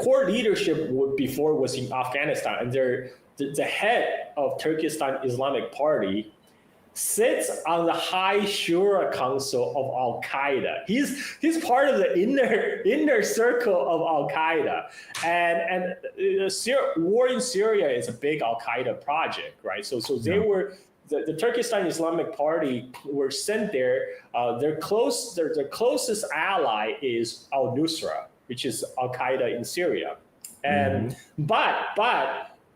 core leadership before was in Afghanistan, and the head of Turkestan Islamic Party sits on the High Shura Council of Al Qaeda. He's part of the inner circle of Al Qaeda, and war in Syria is a big Al Qaeda project, right? So they were. The Turkestan Islamic Party were sent there. Their closest ally is Al Nusra, which is Al Qaeda in Syria, and but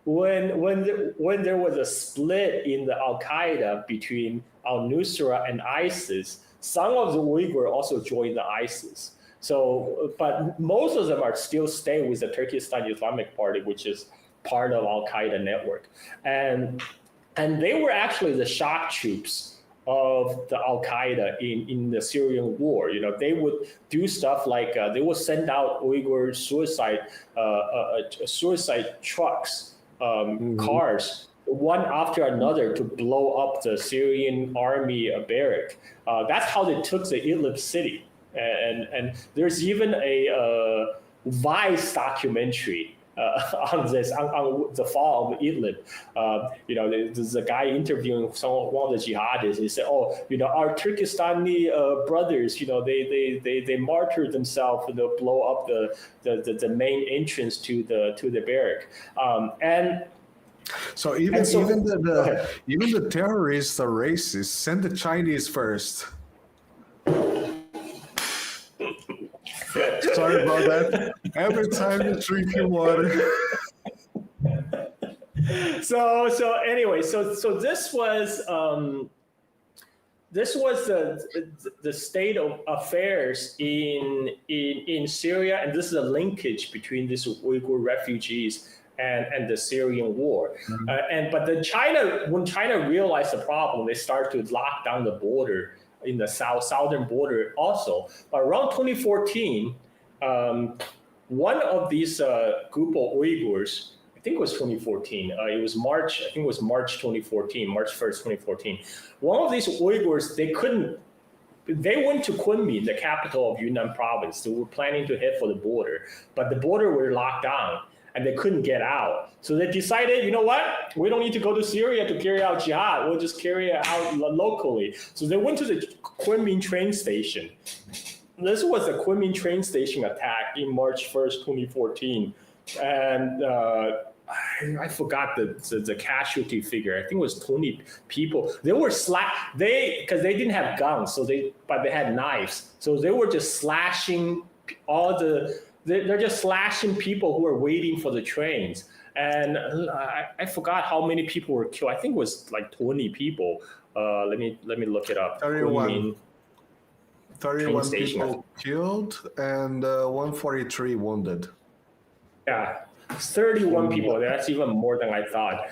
when there was a split in the Al Qaeda between Al Nusra and ISIS, some of the Uyghur also joined the ISIS. So, but most of them are still staying with the Turkestan Islamic Party, which is part of Al Qaeda network, and they were actually the shock troops of the Al Qaeda in the Syrian war. They would do stuff like they would send out Uyghur suicide trucks. Cars, one after another, to blow up the Syrian army barrack. That's how they took the Idlib city. And there's even a Vice documentary on this, on the fall of Idlib. There's a guy interviewing one of the jihadists. He said, our Turkestani brothers, they martyred themselves to blow up the main entrance to the barrack. So even the terrorists are racist. Send the Chinese first. Sorry about that. Every time you drink your water. So anyway, so this was the state of affairs in Syria, and this is a linkage between these Uyghur refugees and the Syrian war. But when China realized the problem, they started to lock down the border in the southern border also. But around 2014, one of these group of Uyghurs, I think it was 2014, it was March 2014, March 1st, 2014. One of these Uyghurs, they went to Kunming, the capital of Yunnan province. They were planning to head for the border, but the border were locked down and they couldn't get out. So they decided, you know what? We don't need to go to Syria to carry out jihad. We'll just carry it out locally. So they went to the Kunming train station. this was a Kunming train station attack in March 1st, 2014. And I forgot the casualty figure. I think it was 20 people. They were because they didn't have guns, but they had knives. So they were just slashing they're just slashing people who were waiting for the trains. And I forgot how many people were killed. I think it was like 20 people. Let me look it up. 31 people killed and 143 wounded. Yeah, 31 people. That's even more than I thought.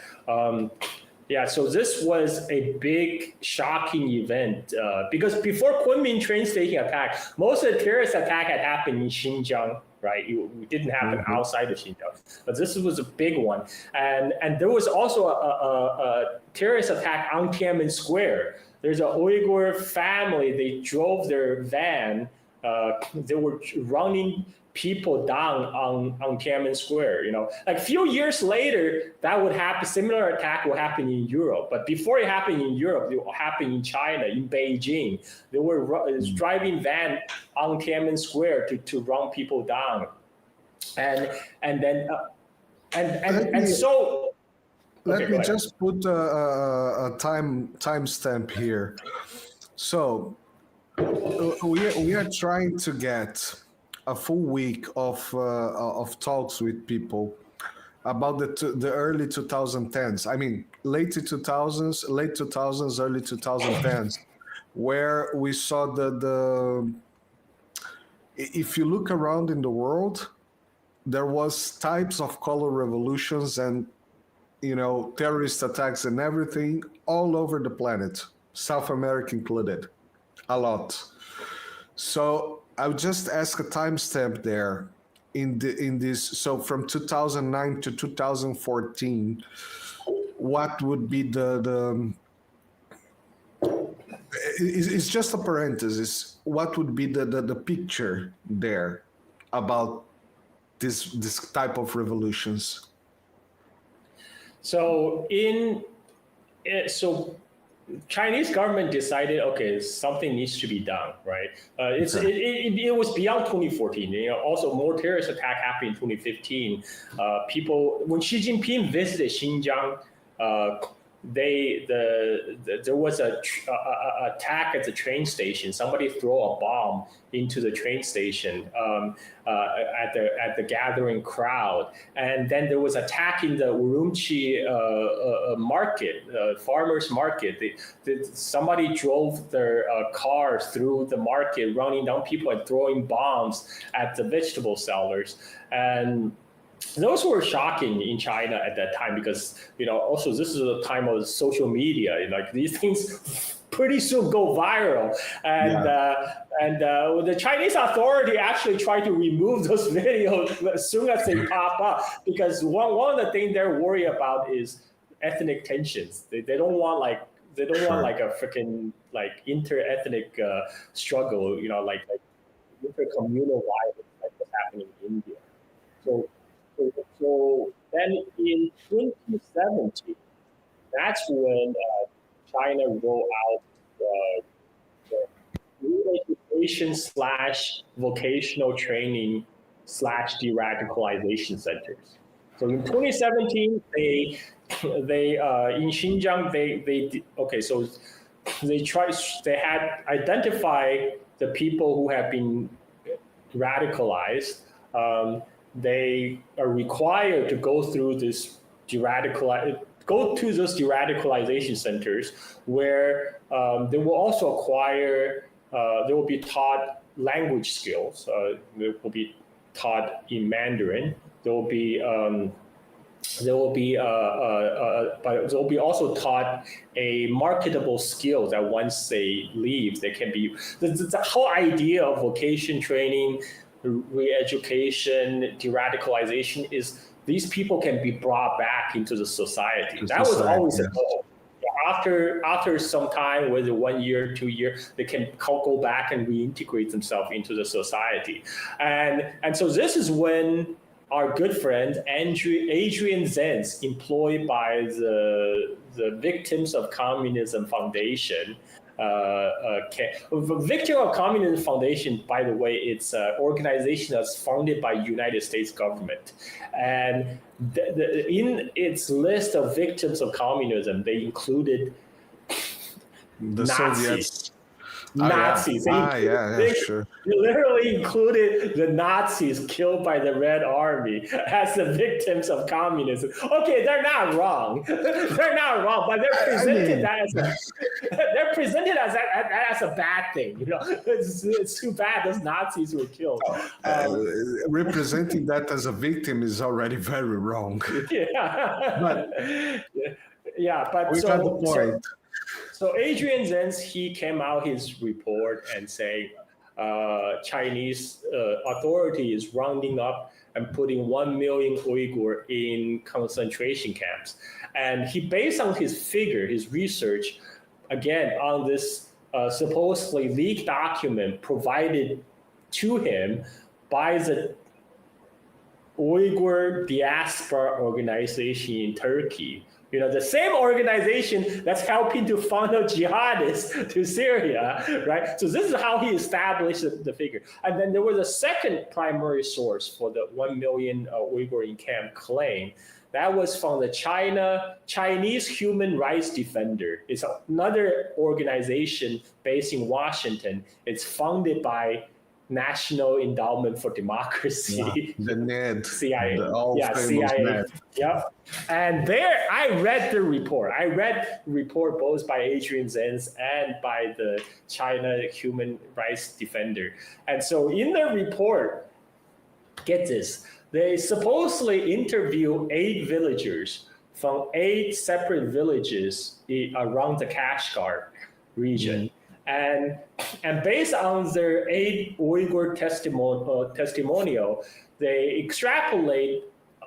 So this was a big, shocking event because before Kunming train station attack, most of the terrorist attack had happened in Xinjiang, right? It didn't happen outside of Xinjiang, but this was a big one. And there was also a terrorist attack on Tiananmen Square. There's a Uyghur family. They drove their van. They were running people down on Tiananmen Square. Like a few years later, that would happen. Similar attack will happen in Europe, but before it happened in Europe, it will happen in China, in Beijing. They were driving van on Tiananmen Square to run people down, and so. Let me just put a time stamp here. So we are trying to get a full week of talks with people about the early 2010s. I mean, late 2000s, early 2010s, where we saw if you look around in the world, there was types of color revolutions and terrorist attacks and everything all over the planet, South America included, a lot. So I would just ask a timestamp there in this. So from 2009 to 2014, what would be it's just a parenthesis. What would be the picture there about this type of revolutions? So Chinese government decided, okay, something needs to be done, right? It was beyond 2014. Also more terrorist attack happened in 2015. When Xi Jinping visited Xinjiang, there was a attack at the train station. Somebody threw a bomb into the train station at the gathering crowd, and then there was attack in the Urumqi market, farmers market. Somebody drove their cars through the market, running down people and throwing bombs at the vegetable sellers. And those were shocking in China at that time because, also this is a time of social media. Like these things pretty soon go viral. And the Chinese authority actually tried to remove those videos as soon as they pop up because one of the things they're worried about is ethnic tensions. They don't want like a freaking like inter-ethnic struggle, like inter-communal violence like what's happening in India. So then in 2017, that's when China rolled out the education / vocational training / de-radicalization centers. So in 2017, they in Xinjiang they had identified the people who have been radicalized. They are required to go through those de-radicalization centers where they will also acquire, they will be taught language skills. They will be taught in Mandarin. There will be also taught a marketable skill that once they leave, they can be. The whole idea of vocation training, re-education, de-radicalization is these people can be brought back into the society. That was always a goal. After some time, whether 1 year, 2 years, they can go back and reintegrate themselves into the society. And so this is when our good friend Adrian Zenz, employed by the Victims of Communism Foundation, Victim of Communism Foundation, by the way, it's an organization that's founded by United States government. And in its list of victims of communism, they included The Nazis. Soviets. Nazis. Sure. They literally included the Nazis killed by the Red Army as the victims of communism. Okay, they're not wrong. They're not wrong, but they're presented as a bad thing. You know, it's too bad those Nazis were killed. Representing that as a victim is already very wrong. But We got the point. So Adrian Zenz, he came out his report and saying Chinese authority is rounding up and putting 1 million Uyghur in concentration camps. And he based on his figure, his research, again, on this supposedly leaked document provided to him by the Uyghur diaspora organization in Turkey. You know, the same organization that's helping to funnel jihadists to Syria, right? So this is how he established the figure. And then there was a second primary source for the 1 million Uyghur in camp claim. That was from the Chinese Human Rights Defender. It's another organization based in Washington. It's funded by National Endowment for Democracy. The NED. CIA. CIA. NED. Yeah. And there, I read the report. I read the report both by Adrian Zenz and by the China Human Rights Defender. And so in the report, get this, they supposedly interview 8 villagers from 8 separate villages around the Kashgar region. And based on their 8 Uyghur testimonial, they extrapolate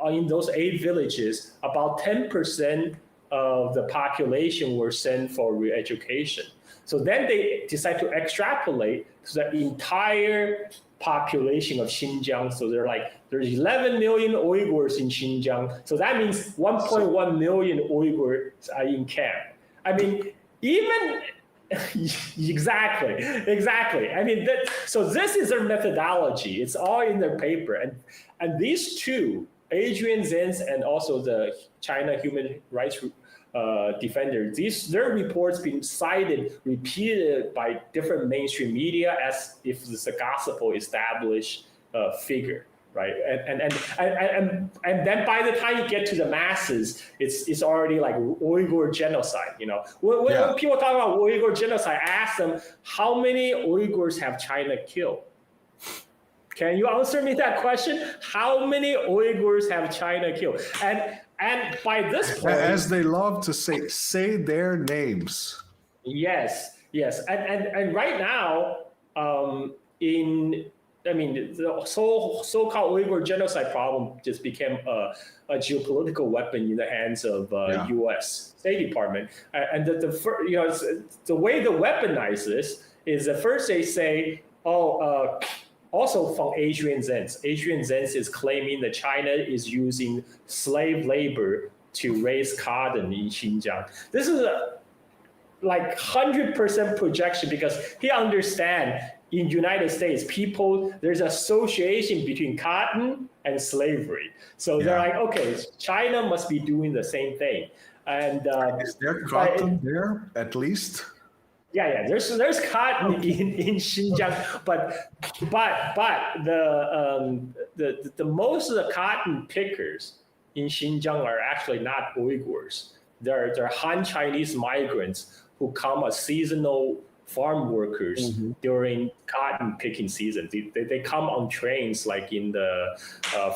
in those 8 villages, about 10% of the population were sent for re-education. So then they decide to extrapolate to the entire population of Xinjiang. So there's 11 million Uyghurs in Xinjiang. So that means 1.1 million Uyghurs are in camp. I mean, even Exactly. I mean, so this is their methodology. It's all in their paper. And these two, Adrian Zenz and also the China Human Rights Defender, their reports been cited, repeated by different mainstream media as if it's a gospel established figure. Right, and then by the time you get to the masses, it's already like Uyghur genocide. You know, when people talk about Uyghur genocide, I ask them, how many Uyghurs have China killed? Can you answer me that question? How many Uyghurs have China killed? And by this point, as they love to say their names. Yes, and right now, the so-called Uyghur genocide problem just became a geopolitical weapon in the hands of U.S. State Department. And the way they weaponize this is at first they say, also from Adrian Zenz. Adrian Zenz is claiming that China is using slave labor to raise cotton in Xinjiang. This is a 100% projection because he understands in United States, there's association between cotton and slavery. So they're like, okay, China must be doing the same thing. And is there cotton there at least? Yeah. There's cotton in Xinjiang, but the most of the cotton pickers in Xinjiang are actually not Uyghurs. They're Han Chinese migrants who come as seasonal farm workers during cotton picking season. They come on trains like in the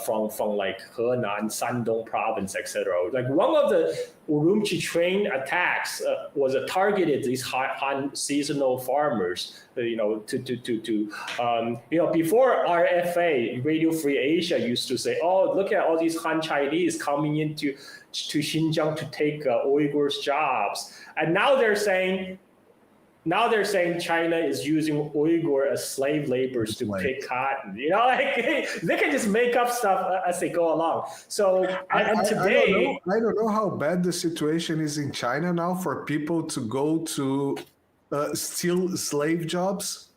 from like Henan, Shandong province, etc. Like one of the Urumqi train attacks was targeted these Han seasonal farmers. Before RFA, Radio Free Asia used to say, "Oh, look at all these Han Chinese coming into Xinjiang to take Uyghurs' jobs," and now they're saying China is using Uyghur as slave laborers to pick cotton. They can just make up stuff as they go along. So I don't know how bad the situation is in China now for people to go to still slave jobs?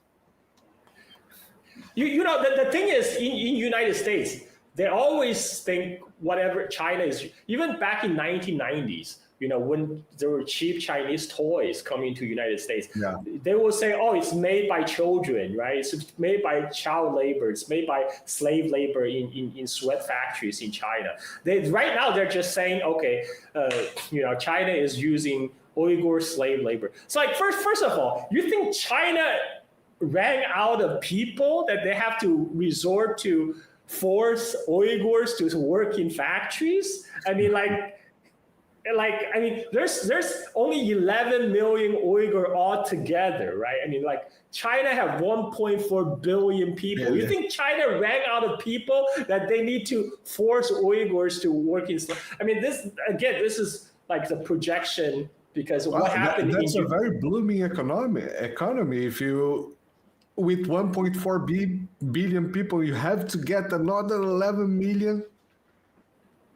You know, the thing is, in United States, they always think whatever China is, even back in 1990s, you know, when there were cheap Chinese toys coming to United States, they will say, oh, it's made by children, right? It's made by child labor. It's made by slave labor in sweat factories in China. Right now, they're just saying, okay, you know, China is using Uyghur slave labor. So like, first of all, you think China ran out of people that they have to resort to force Uyghurs to work in factories? I mean, I mean, there's only 11 million Uyghur altogether, right? I mean, like China have 1.4 billion people. You think China ran out of people that they need to force Uyghurs to work in? I mean, this is like the projection because what happened. That's a very blooming economy. If you with 1.4 billion people, you have to get another 11 million.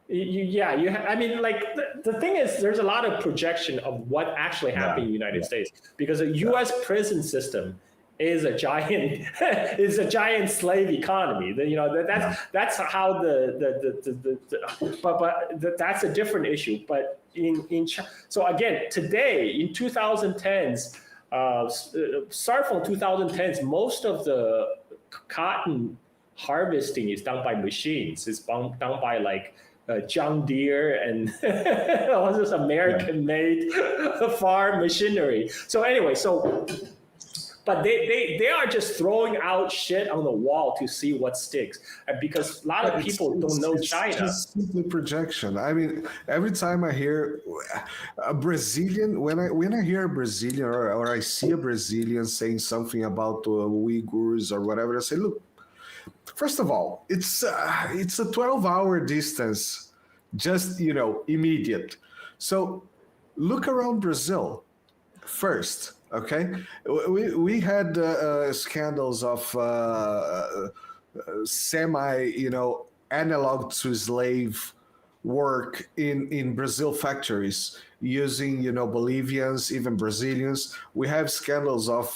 I mean, like the thing is, there's a lot of projection of what actually happened in the United States because the U.S. prison system is a giant slave economy. You know, that's how but that's a different issue. But so again, today in 2010s, start from 2010s, most of the cotton harvesting is done by machines. It's done by like John Deere and all this American-made farm machinery. So anyway, but they are just throwing out shit on the wall to see what sticks, and because a lot of people don't know China. It's just simply projection. I mean, every time I hear a Brazilian, when I hear a Brazilian or I see a Brazilian saying something about Uyghurs or whatever, I say, look. First of all, it's a 12-hour distance, just, you know, immediate. So look around Brazil first, okay? We had scandals of semi, you know, analog to slave work in Brazil factories using, you know, Bolivians, even Brazilians. We have scandals of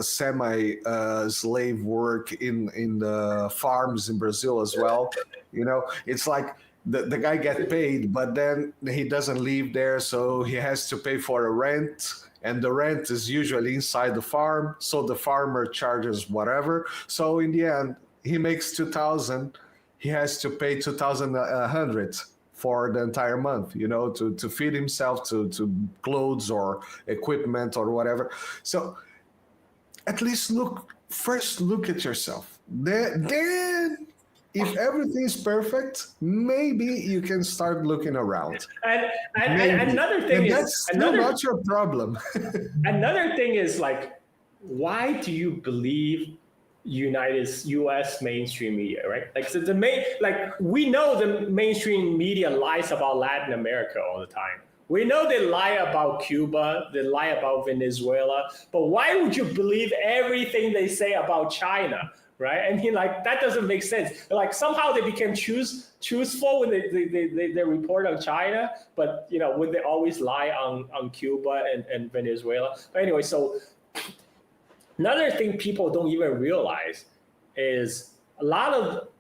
semi-slave work in the farms in Brazil as well. You know, it's like the guy gets paid, but then he doesn't live there, so he has to pay for a rent, and the rent is usually inside the farm, so the farmer charges whatever. So in the end, he makes 2,000, he has to pay 2,100 for the entire month, you know, to feed himself, to clothes or equipment or whatever. So at least look at yourself. Then if everything is perfect, maybe you can start looking around. And another thing is, that's still not your problem. Another thing is like, why do you believe U.S. mainstream media, right? Like, so we know the mainstream media lies about Latin America all the time. We know they lie about Cuba, they lie about Venezuela, but why would you believe everything they say about China, right? I mean, like, that doesn't make sense. Like, somehow they became truthful when they report on China, but, you know, when they always lie on Cuba and Venezuela. But anyway, so another thing people don't even realize is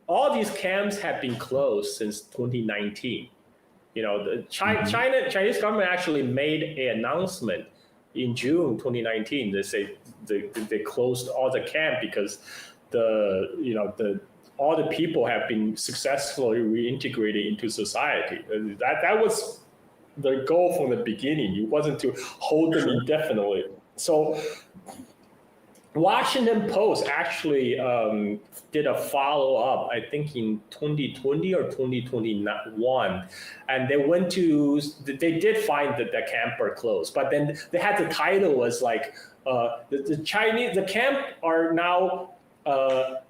all these camps have been closed since 2019. You know, the Chinese government actually made an announcement in June 2019. They say they closed all the camp because all the people have been successfully reintegrated into society. That was the goal from the beginning. It wasn't to hold them indefinitely. So Washington Post actually did a follow-up, I think in 2020 or 2021, and they did find that the camp are closed, but then they had the title was like, the camp are now, the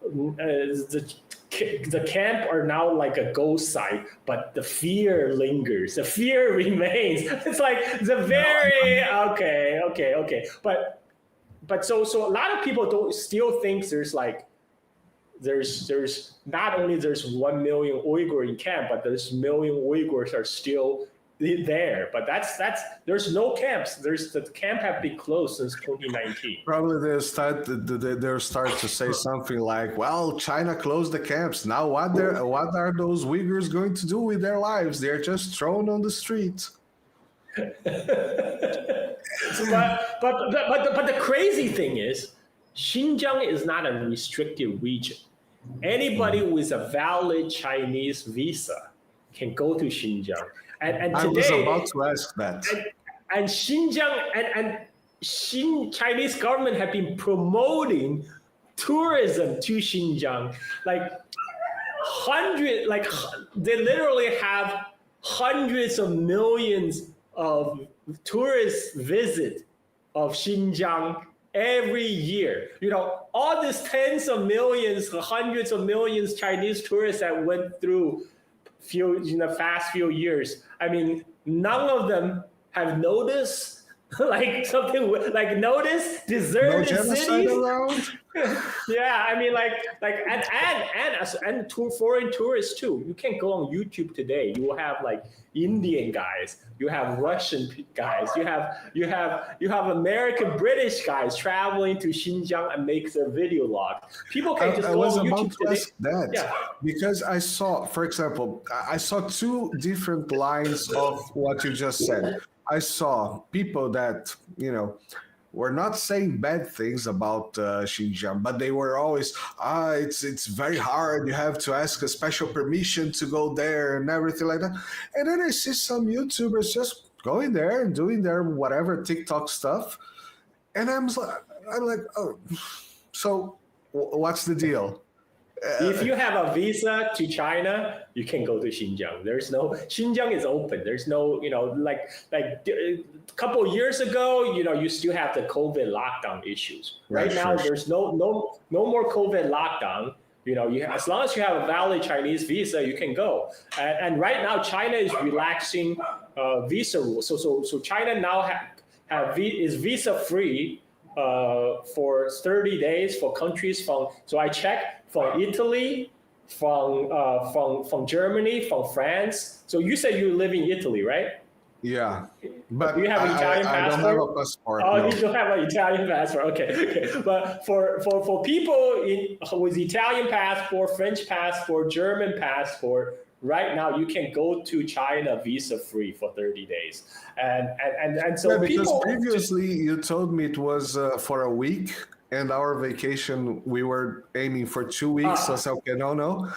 camp are now like a ghost site, but the fear lingers, the fear remains. It's like the very, okay. But so a lot of people still think there's not only there's 1 million Uyghur in camp, but there's 1 million Uyghurs are still there. But that's there's no camps. The camp have been closed since 2019. Probably they'll start to say something like, "Well, China closed the camps. Now what are those Uyghurs going to do with their lives? They're just thrown on the street." But the crazy thing is, Xinjiang is not a restricted region. Anybody with a valid Chinese visa can go to Xinjiang. And I was about to ask that. And Xinjiang and Chinese government have been promoting tourism to Xinjiang. They literally have hundreds of millions of tourist visit of Xinjiang every year. All these tens of millions, hundreds of millions Chinese tourists that went through past few years. I mean, none of them have noticed notice deserted cities. Around? Yeah, I mean, and foreign tourists too. You can go on YouTube today. You will have Indian guys. You have Russian guys. You have American, British guys traveling to Xinjiang and make their video log. People can just go on YouTube today. Ask that because I saw, for example, two different lines of what you just said. I saw people that, were not saying bad things about Xinjiang, but they were always, it's very hard. You have to ask a special permission to go there and everything like that. And then I see some YouTubers just going there and doing their whatever TikTok stuff. And I'm like, oh, so what's the deal? If you have a visa to China, you can go to Xinjiang. Xinjiang is open. There's no, a couple of years ago, you still have the COVID lockdown issues. Right now, there's no more COVID lockdown. As long as you have a valid Chinese visa, you can go. And right now, China is relaxing visa rules. So China now is visa free for 30 days for countries so I checked, from Italy, from Germany, from France. So you said you live in Italy, right? Yeah, but you have an Italian passport? I don't have a passport. Oh, no. You don't have an Italian passport. Okay. But for people with Italian passport, French passport, German passport, right now you can go to China visa free for 30 days. And so because previously you told me it was for a week. And our vacation, we were aiming for 2 weeks. So I said, okay, no.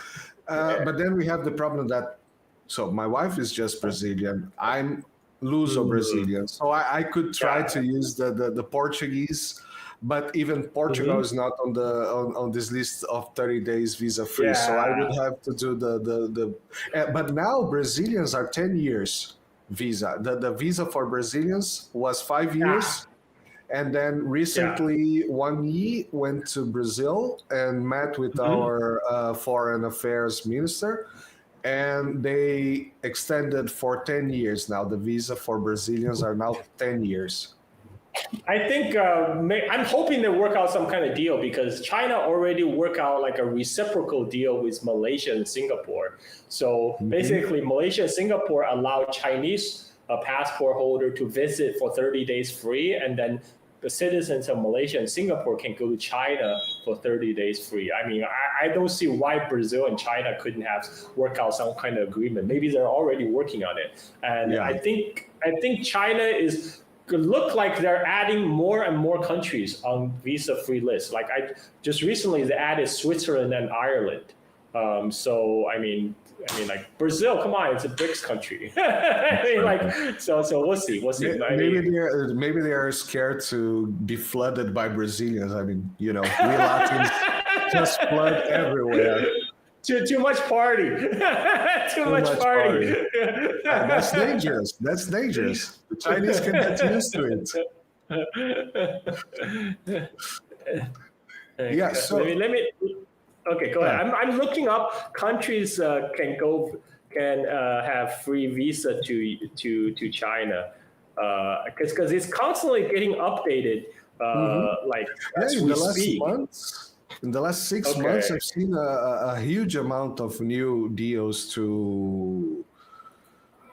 But then we have the problem that, so my wife is just Brazilian. I'm Luso-Brazilian. So I could try to use the Portuguese, but even Portugal is not on this list of 30 days visa free. So I would have to do but now Brazilians are 10 years visa. The visa for Brazilians was 5 years. And then recently, Wang Yi went to Brazil and met with our foreign affairs minister, and they extended for 10 years now. The visa for Brazilians are now 10 years. I think I'm hoping they work out some kind of deal, because China already worked out like a reciprocal deal with Malaysia and Singapore. So basically, Malaysia and Singapore allow Chinese passport holder to visit for 30 days free, and then the citizens of Malaysia and Singapore can go to China for 30 days free. I mean, I don't see why Brazil and China couldn't have worked out some kind of agreement. Maybe they're already working on it. And I think China look like they're adding more and more countries on visa-free lists. Like just recently they added Switzerland and Ireland. So I mean, like Brazil, come on, it's a BRICS country. So we'll see. Maybe they are scared to be flooded by Brazilians. I mean, we Latins just flood everywhere. Too much party. Too much party. That's dangerous. The Chinese can get used to it. Yeah. So let me. Okay, go ahead. I'm looking up countries can have free visa to China, because it's constantly getting updated. As we speak. In the last 6 months, I've seen a huge amount of new deals to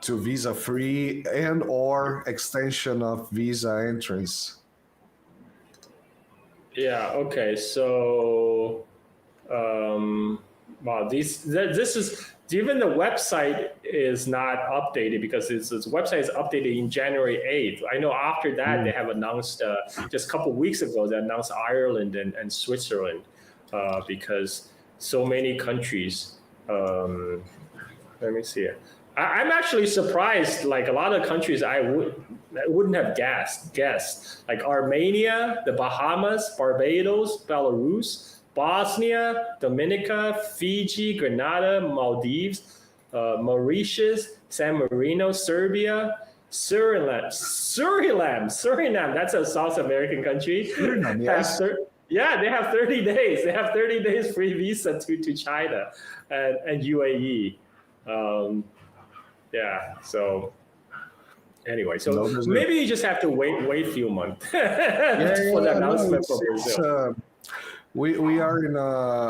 to visa-free and or extension of visa entrance. Yeah. Okay. So, wow, this is, even the website is not updated because this website is updated in January 8th. I know after that they have announced just a couple weeks ago they announced Ireland and Switzerland because so many countries. Let me see. I'm actually surprised. Like a lot of countries, I wouldn't have guessed. Like Armenia, the Bahamas, Barbados, Belarus, Bosnia, Dominica, Fiji, Grenada, Maldives, Mauritius, San Marino, Serbia, Suriname. That's a South American country. Suriname, yes. Yeah, they have 30 days. They have 30 days free visa to China and UAE. Yeah. So anyway, so maybe you just have to wait a few months for the announcement for Brazil. We are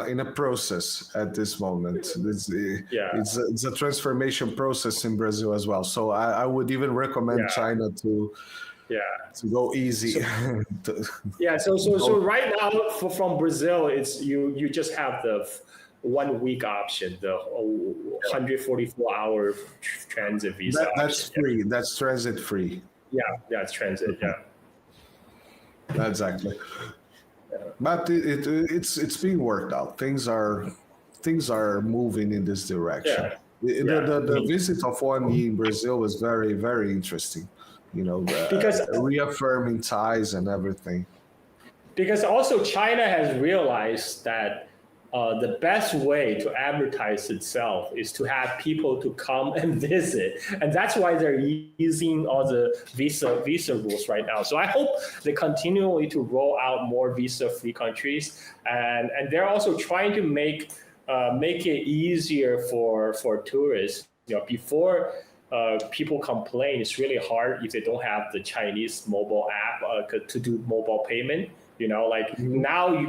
in a process at this moment. It's a transformation process in Brazil as well. So I would even recommend China to go easy. So right now from Brazil, it's you just have the 1 week option, the 144-hour transit visa. That's free. That's transit free. Yeah, it's transit. Yeah, exactly. But it's being worked out. Things are moving in this direction. The visit of 1 year in Brazil was very, very interesting. You know, because reaffirming ties and everything. Because also China has realized that the best way to advertise itself is to have people to come and visit, and that's why they're using all the visa rules right now. So I hope they continually to roll out more visa-free countries, and they're also trying to make it easier for tourists. You know, before people complain, it's really hard if they don't have the Chinese mobile app to do mobile payment. You know, like now you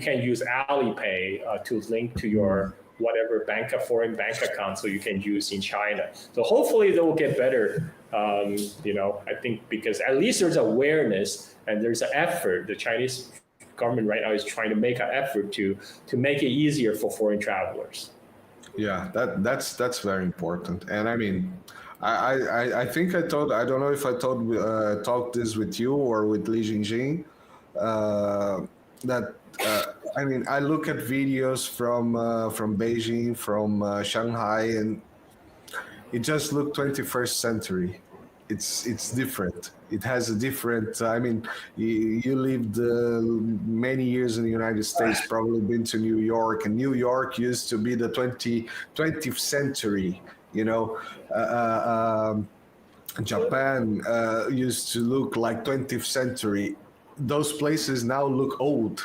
can use Alipay to link to your whatever foreign bank account, so you can use in China. So hopefully they will get better. You know, I think because at least there's awareness and there's an effort. The Chinese government right now is trying to make an effort to make it easier for foreign travelers. Yeah, that's very important. And I mean, I think I don't know if I talked this with you or with Li Jingjing. That I mean, I look at videos from Beijing, from Shanghai, and it just looked 21st century. It's different. It has a different. I mean, you lived many years in the United States, probably been to New York, and New York used to be the 20th century. You know, Japan used to look like 20th century. Those places now look old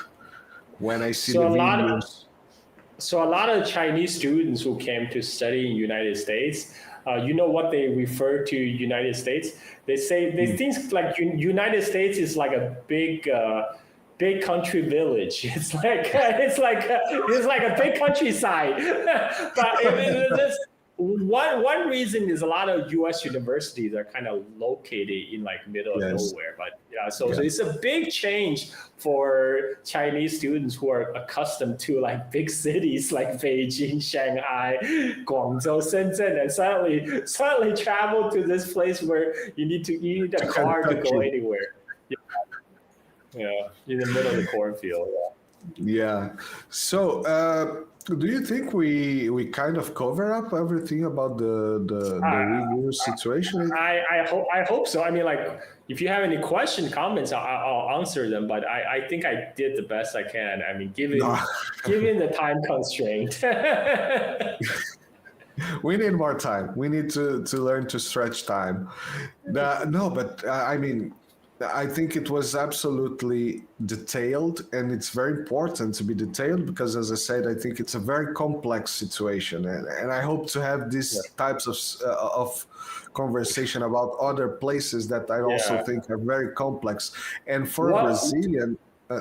when I see the videos. So a lot of Chinese students who came to study in United States, you know what they refer to United States? They say they think like United States is like a big country village. It's like a big countryside. But one reason is a lot of U.S. universities are kind of located in like middle of nowhere. But so it's a big change for Chinese students who are accustomed to like big cities like Beijing, Shanghai, Guangzhou, Shenzhen, and suddenly travel to this place where you need a car to go anywhere. Yeah, in the middle of the cornfield. Yeah. So, do you think we kind of cover up everything about the Uyghur situation? I hope so. I mean, like, if you have any comments, I'll answer them. But I think I did the best I can. I mean, given the time constraint. We need more time. We need to learn to stretch time. I mean, I think it was absolutely detailed, and it's very important to be detailed because, as I said, I think it's a very complex situation, and I hope to have these types of conversation about other places that I also think are very complex. And for a Brazilian,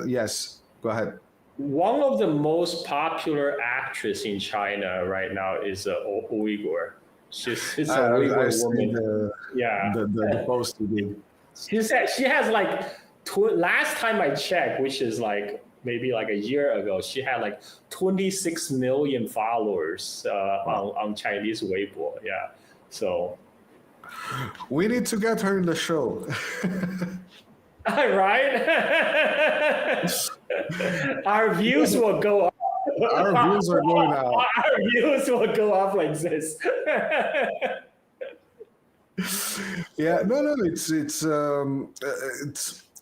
yes, go ahead. One of the most popular actresses in China right now is Uyghur. She's a I Uyghur see woman. the post you did. She said she has like last time I checked, which is like maybe like a year ago, she had like 26 million followers on Chinese Weibo. Yeah, so We need to get her in the show. right, our views will go up. Our views are going out. Our views will go up like this. Yeah, no, it's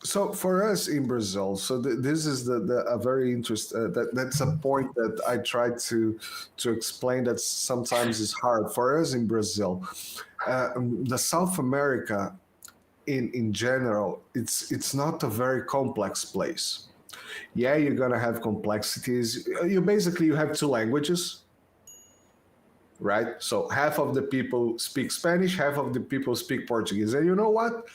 so for us in Brazil. So this is a very interesting. That's a point that I try to explain. That sometimes is hard for us in Brazil. The South America, in general, it's not a very complex place. Yeah, you're gonna have complexities. You have two languages, right? So half of the people speak Spanish, half of the people speak Portuguese. And you know what?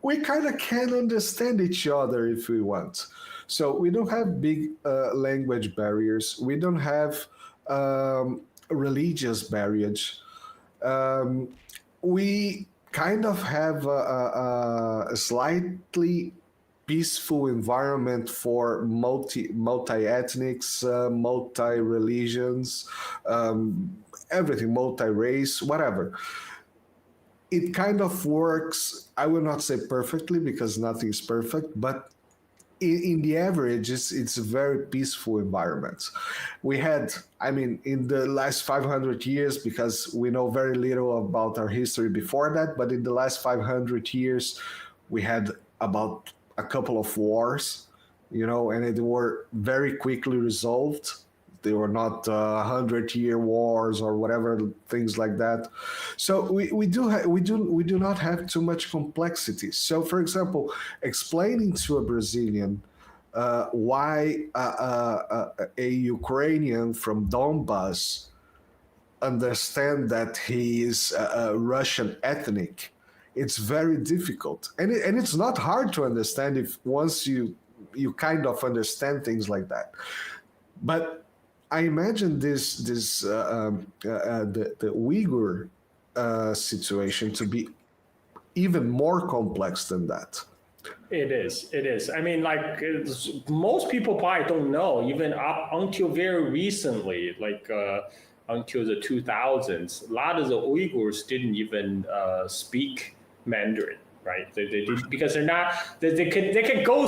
We kind of can understand each other if we want. So we don't have big language barriers. We don't have religious barriers. We kind of have a slightly peaceful environment for multi-ethnics, multi-religions, everything, multi-race, whatever. It kind of works, I will not say perfectly because nothing is perfect, but in the average, it's a very peaceful environment. We had, in the last 500 years, because we know very little about our history before that, but in the last 500 years, we had about a couple of wars, and they were very quickly resolved. They were not 100-year wars or whatever, things like that. So we do not have too much complexity. So, for example, explaining to a Brazilian why a Ukrainian from Donbass understand that he is Russian ethnic, it's very difficult, and it's not hard to understand if once you kind of understand things like that. But I imagine the Uyghur situation to be even more complex than that. It is. Most people probably don't know, even up until very recently, until the 2000s, a lot of the Uyghurs didn't even speak Mandarin, right? They because they're not. They can go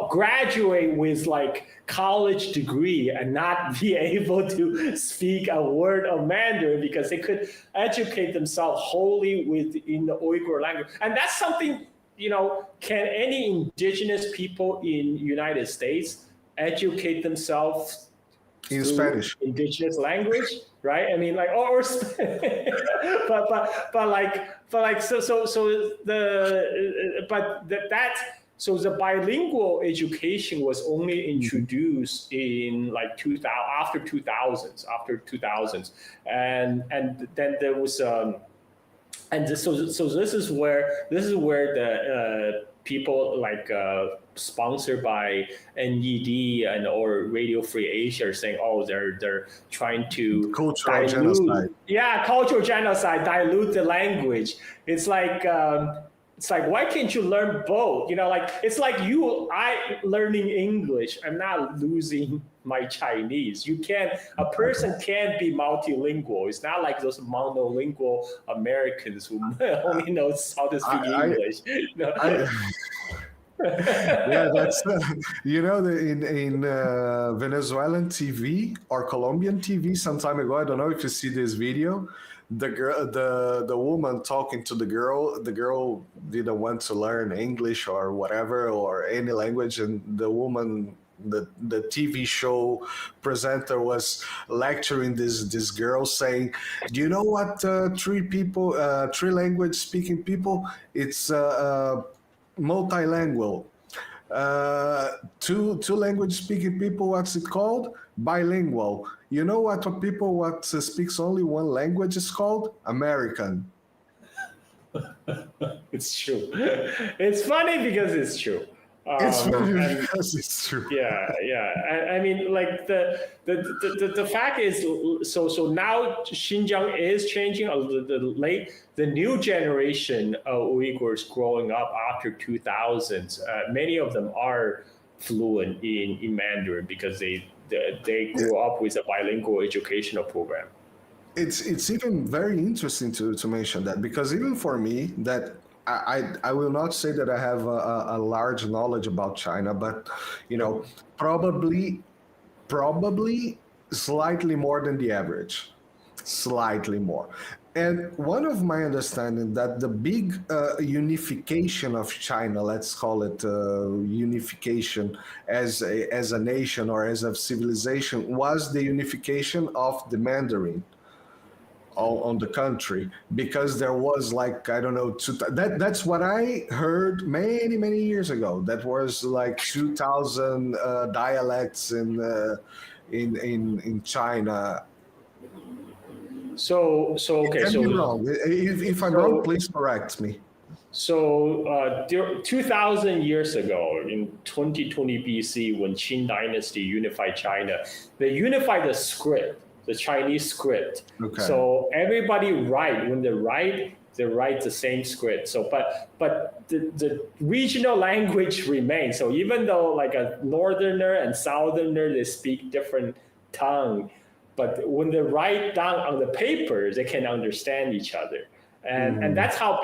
graduate with like college degree and not be able to speak a word of Mandarin because they could educate themselves wholly within the Uyghur language, and that's something. Can any indigenous people in United States educate themselves in Spanish, indigenous language, right? So the bilingual education was only introduced in after 2000s, and then there was so this is where the people sponsored by NED and or Radio Free Asia are saying, they're trying to cultural genocide. Yeah, cultural genocide, dilute the language. It's like why can't you learn both? It's like I learning English. I'm not losing my Chinese. A person can't be multilingual. It's not like those monolingual Americans who only knows how to speak English. Yeah, that's in Venezuelan TV or Colombian TV some time ago. I don't know if you see this video. The woman talking to the girl didn't want to learn English or whatever or any language, and the woman, the TV show presenter was lecturing this girl, saying, do you know what three language speaking people, it's multilingual. Two language speaking people, what's it called? Bilingual. You know what speaks only one language is called? American. It's true. It's funny because it's true. It's funny And- because it's true. yeah, yeah. I mean, like the fact is, so now Xinjiang is changing. The new generation of Uyghurs growing up after 2000s, many of them are fluent in Mandarin because they grew up with a bilingual educational program. It's even very interesting to mention that, because even for me, that I will not say that I have a large knowledge about China, but probably slightly more than the average, slightly more. And one of my understanding that the big unification of China, let's call it unification as a nation or as a civilization, was the unification of the Mandarin on the country, because there was, like, I don't know, that's what I heard many years ago. That was like 2,000 dialects in China. So okay, Can so be wrong. If I'm wrong, please correct me. So 2,000 years ago, in 2020 BC, when Qing dynasty unified China, they unified the script, the Chinese script. Okay. So everybody when they write the same script. So, but the regional language remains. So even though like a northerner and southerner, they speak different tongue, but when they write down on the paper, they can understand each other. And that's how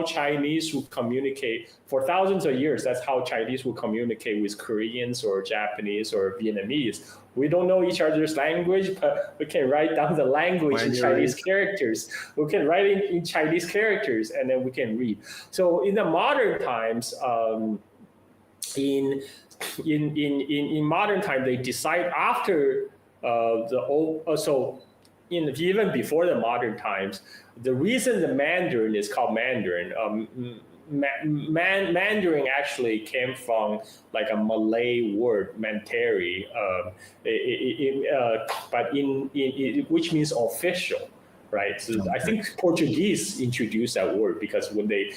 Chinese would communicate for thousands of years. That's how Chinese would communicate with Koreans or Japanese or Vietnamese. We don't know each other's language, but we can write down the language in Chinese characters. We can write in Chinese characters, and then we can read. So in the modern times, in modern time, they decide after even before the modern times, the reason the Mandarin is called Mandarin, Mandarin actually came from like a Malay word, manteri, which means official, right? So I think Portuguese introduced that word because when they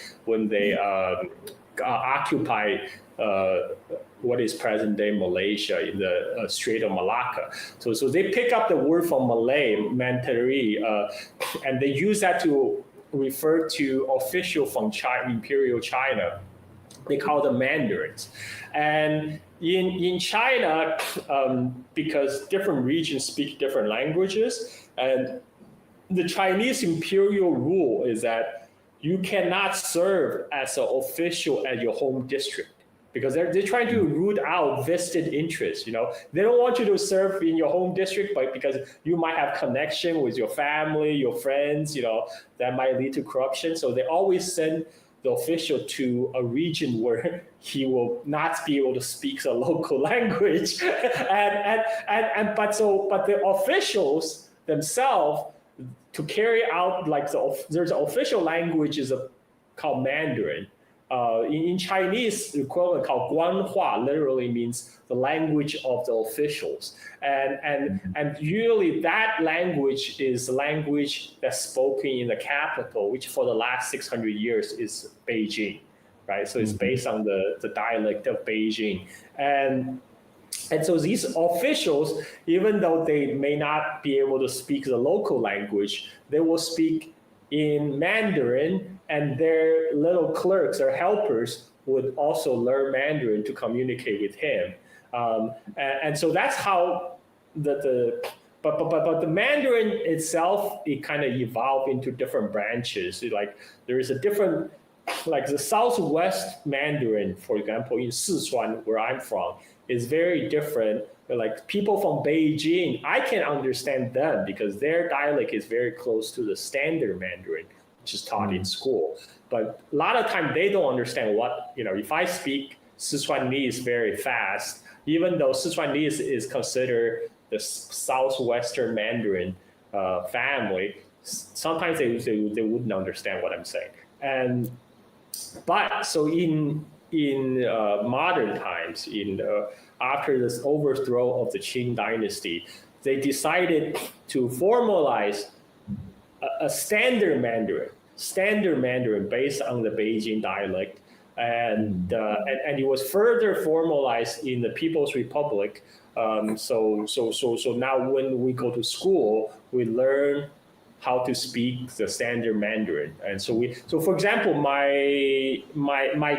occupy what is present-day Malaysia in the Strait of Malacca. So they pick up the word from Malay, manteri, and they use that to refer to official from China, Imperial China. They call them Mandarins. And in China, because different regions speak different languages, and the Chinese imperial rule is that you cannot serve as an official at your home district, because they're trying to root out vested interests. They don't want you to serve in your home district, but because you might have connection with your family, your friends, that might lead to corruption. So they always send the official to a region where he will not be able to speak the local language. But the officials themselves, to carry out there's an official language called Mandarin. In Chinese, the equivalent called Guanhua literally means the language of the officials, and usually that language is the language that's spoken in the capital, which for the last 600 years is Beijing, right? So it's based on the dialect of Beijing, and so these officials, even though they may not be able to speak the local language, they will speak in Mandarin, and their little clerks or helpers would also learn Mandarin to communicate with him. And so that's how but the Mandarin itself, it kind of evolved into different branches. Like there is a different, like the Southwest Mandarin, for example, in Sichuan, where I'm from, is very different. Like people from Beijing, I can understand them because their dialect is very close to the standard Mandarin, which is taught in school. But a lot of time they don't understand if I speak Sichuanese very fast, even though Sichuanese is considered the Southwestern Mandarin family, sometimes they wouldn't understand what I'm saying. But so in modern times, after this overthrow of the Qing dynasty, they decided to formalize a standard Mandarin based on the Beijing dialect, and it was further formalized in the People's Republic. So now when we go to school, we learn how to speak the standard Mandarin. And so for example, my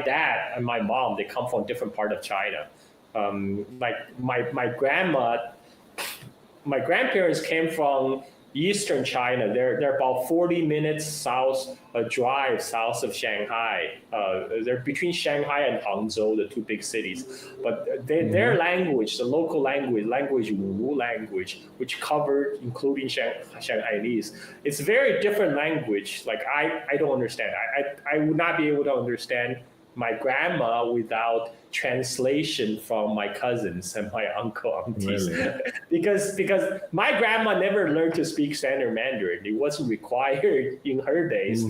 dad and my mom, they come from different part of China. Like my grandparents came from Eastern China. They're about 40 minutes south, a drive south of Shanghai. They're between Shanghai and Hangzhou, the two big cities. But their language, the local language Wu language, which covered including Shanghainese, it's very different language. Like I don't understand. I would not be able to understand my grandma without translation from my cousins and my aunties. Really? because my grandma never learned to speak standard Mandarin. It wasn't required in her days.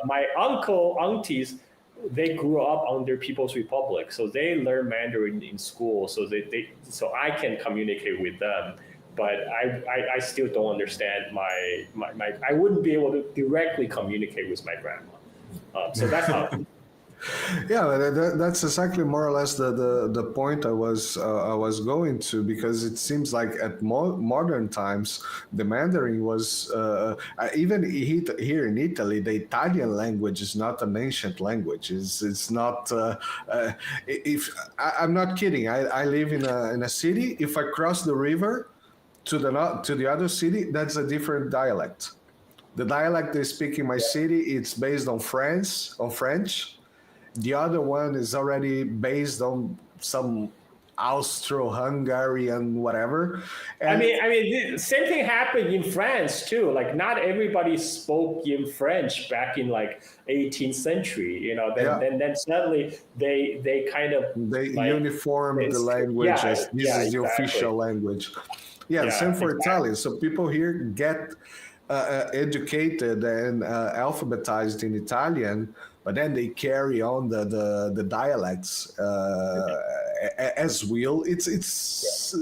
My aunties, they grew up under People's Republic, so they learn Mandarin in school, so so I can communicate with them. But I still don't understand my I wouldn't be able to directly communicate with my grandma. So that's how. Yeah, that's exactly more or less the point I was going to, because it seems like at modern times the Mandarin was even here in Italy, the Italian language is not an ancient language. It's not. If I'm not kidding, I live in a city. If I cross the river to the other city, that's a different dialect. The dialect they speak in my city, it's based on French. The other one is already based on some Austro-Hungarian whatever. And I mean, the same thing happened in France too. Like not everybody spoke in French back in like 18th century. You know, then suddenly they kind of uniformed the language as this is the official language. Yeah, same for Italian. So people here get educated and alphabetized in Italian, but then they carry on the dialects as will. It's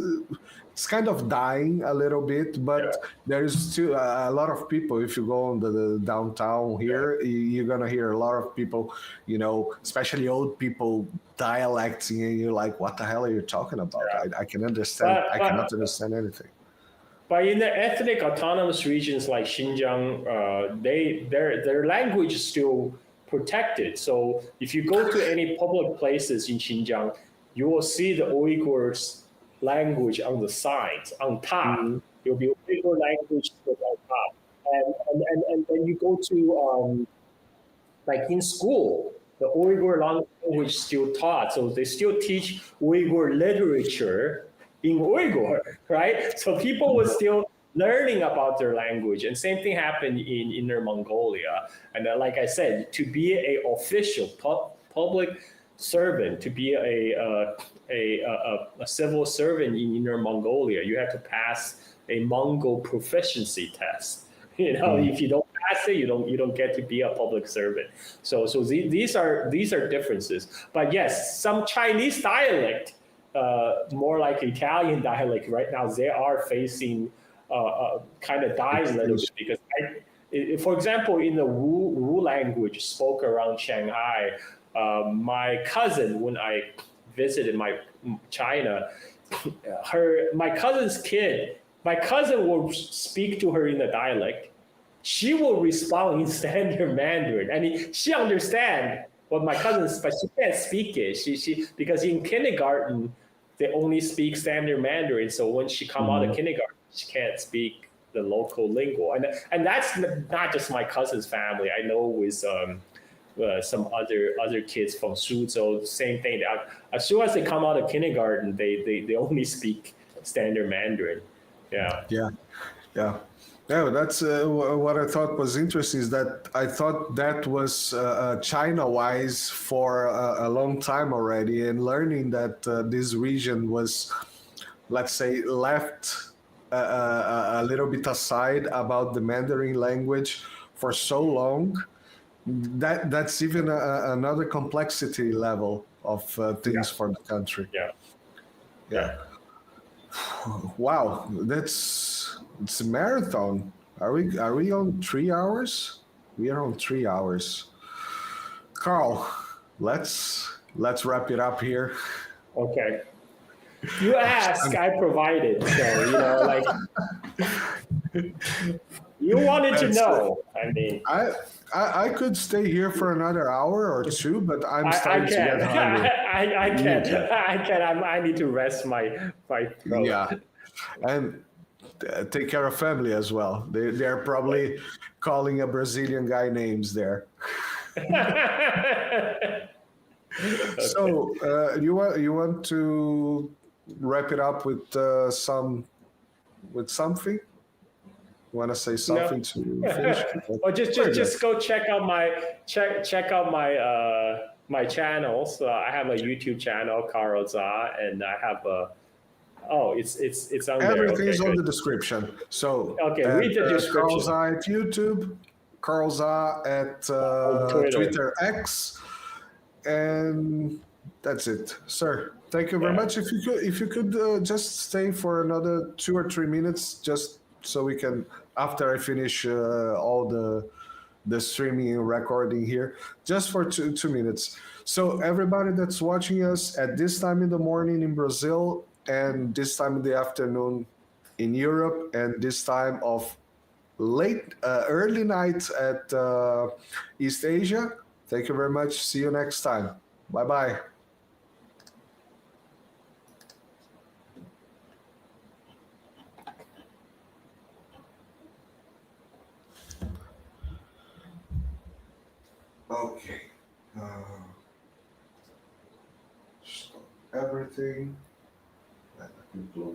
kind of dying a little bit, but there's still a lot of people. If you go on the downtown here, you're gonna hear a lot of people, you know, especially old people dialecting, and you're like, what the hell are you talking about? I can understand. I cannot understand anything. But in the ethnic autonomous regions like Xinjiang, their language is still protected. So if you go to any public places in Xinjiang, you will see the Uyghurs language on the sides, on top. There'll be Uyghur language on top. And then you go to, like in school, the Uyghur language is still taught. So they still teach Uyghur literature in Uyghur, right? So people were still learning about their language, and same thing happened in Inner Mongolia. And like I said, to be an official public servant, to be a civil servant in Inner Mongolia, you have to pass a Mongol proficiency test. You know, if you don't pass it, you don't get to be a public servant. So these are differences. But yes, some Chinese dialect, more like Italian dialect right now, they are facing kind of dying a little bit, because for example, in the Wu language spoke around Shanghai, my cousin, when I visited China, my cousin will speak to her in the dialect. She will respond in standard Mandarin. I mean, she understands what my cousin, but she can't speak it. She because in kindergarten they only speak standard Mandarin. So when she come out of kindergarten, she can't speak the local lingo. And that's not just my cousin's family. I know with some other kids from Suzhou, same thing. As soon as they come out of kindergarten, they only speak standard Mandarin. Yeah, that's what I thought was interesting, is that I thought that was China-wise for a long time already, and learning that this region was, let's say, left a little bit aside about the Mandarin language for so long. That's even another complexity level of things for the country. Yeah. Wow, it's a marathon. Are we on 3 hours? We are on 3 hours. Carl, let's wrap it up here. Okay. You ask, I provided. So, like, you wanted to know. I mean, I could stay here for another hour or two, but I'm starting to get hungry. I can't. I need to rest my throat. Yeah, and take care of family as well. They're probably calling a Brazilian guy names there. So you want to wrap it up with something? You want to say something to finish? Or just go check out my channels. I have a YouTube channel, Carl Zha, and I have a. Oh, it's on there. Everything's Okay, on good. the description. So Okay, read the description. Carl Zha at YouTube, Carl Zha at Twitter X, and that's it, sir. Thank you very much. If you could just stay for another 2 or 3 minutes, just so we can, after I finish all the streaming and recording here, just for two minutes. So everybody that's watching us at this time in the morning in Brazil, and this time in the afternoon in Europe, and this time of early night at East Asia, thank you very much. See you next time. Bye-bye. Okay. Stop everything. And I can close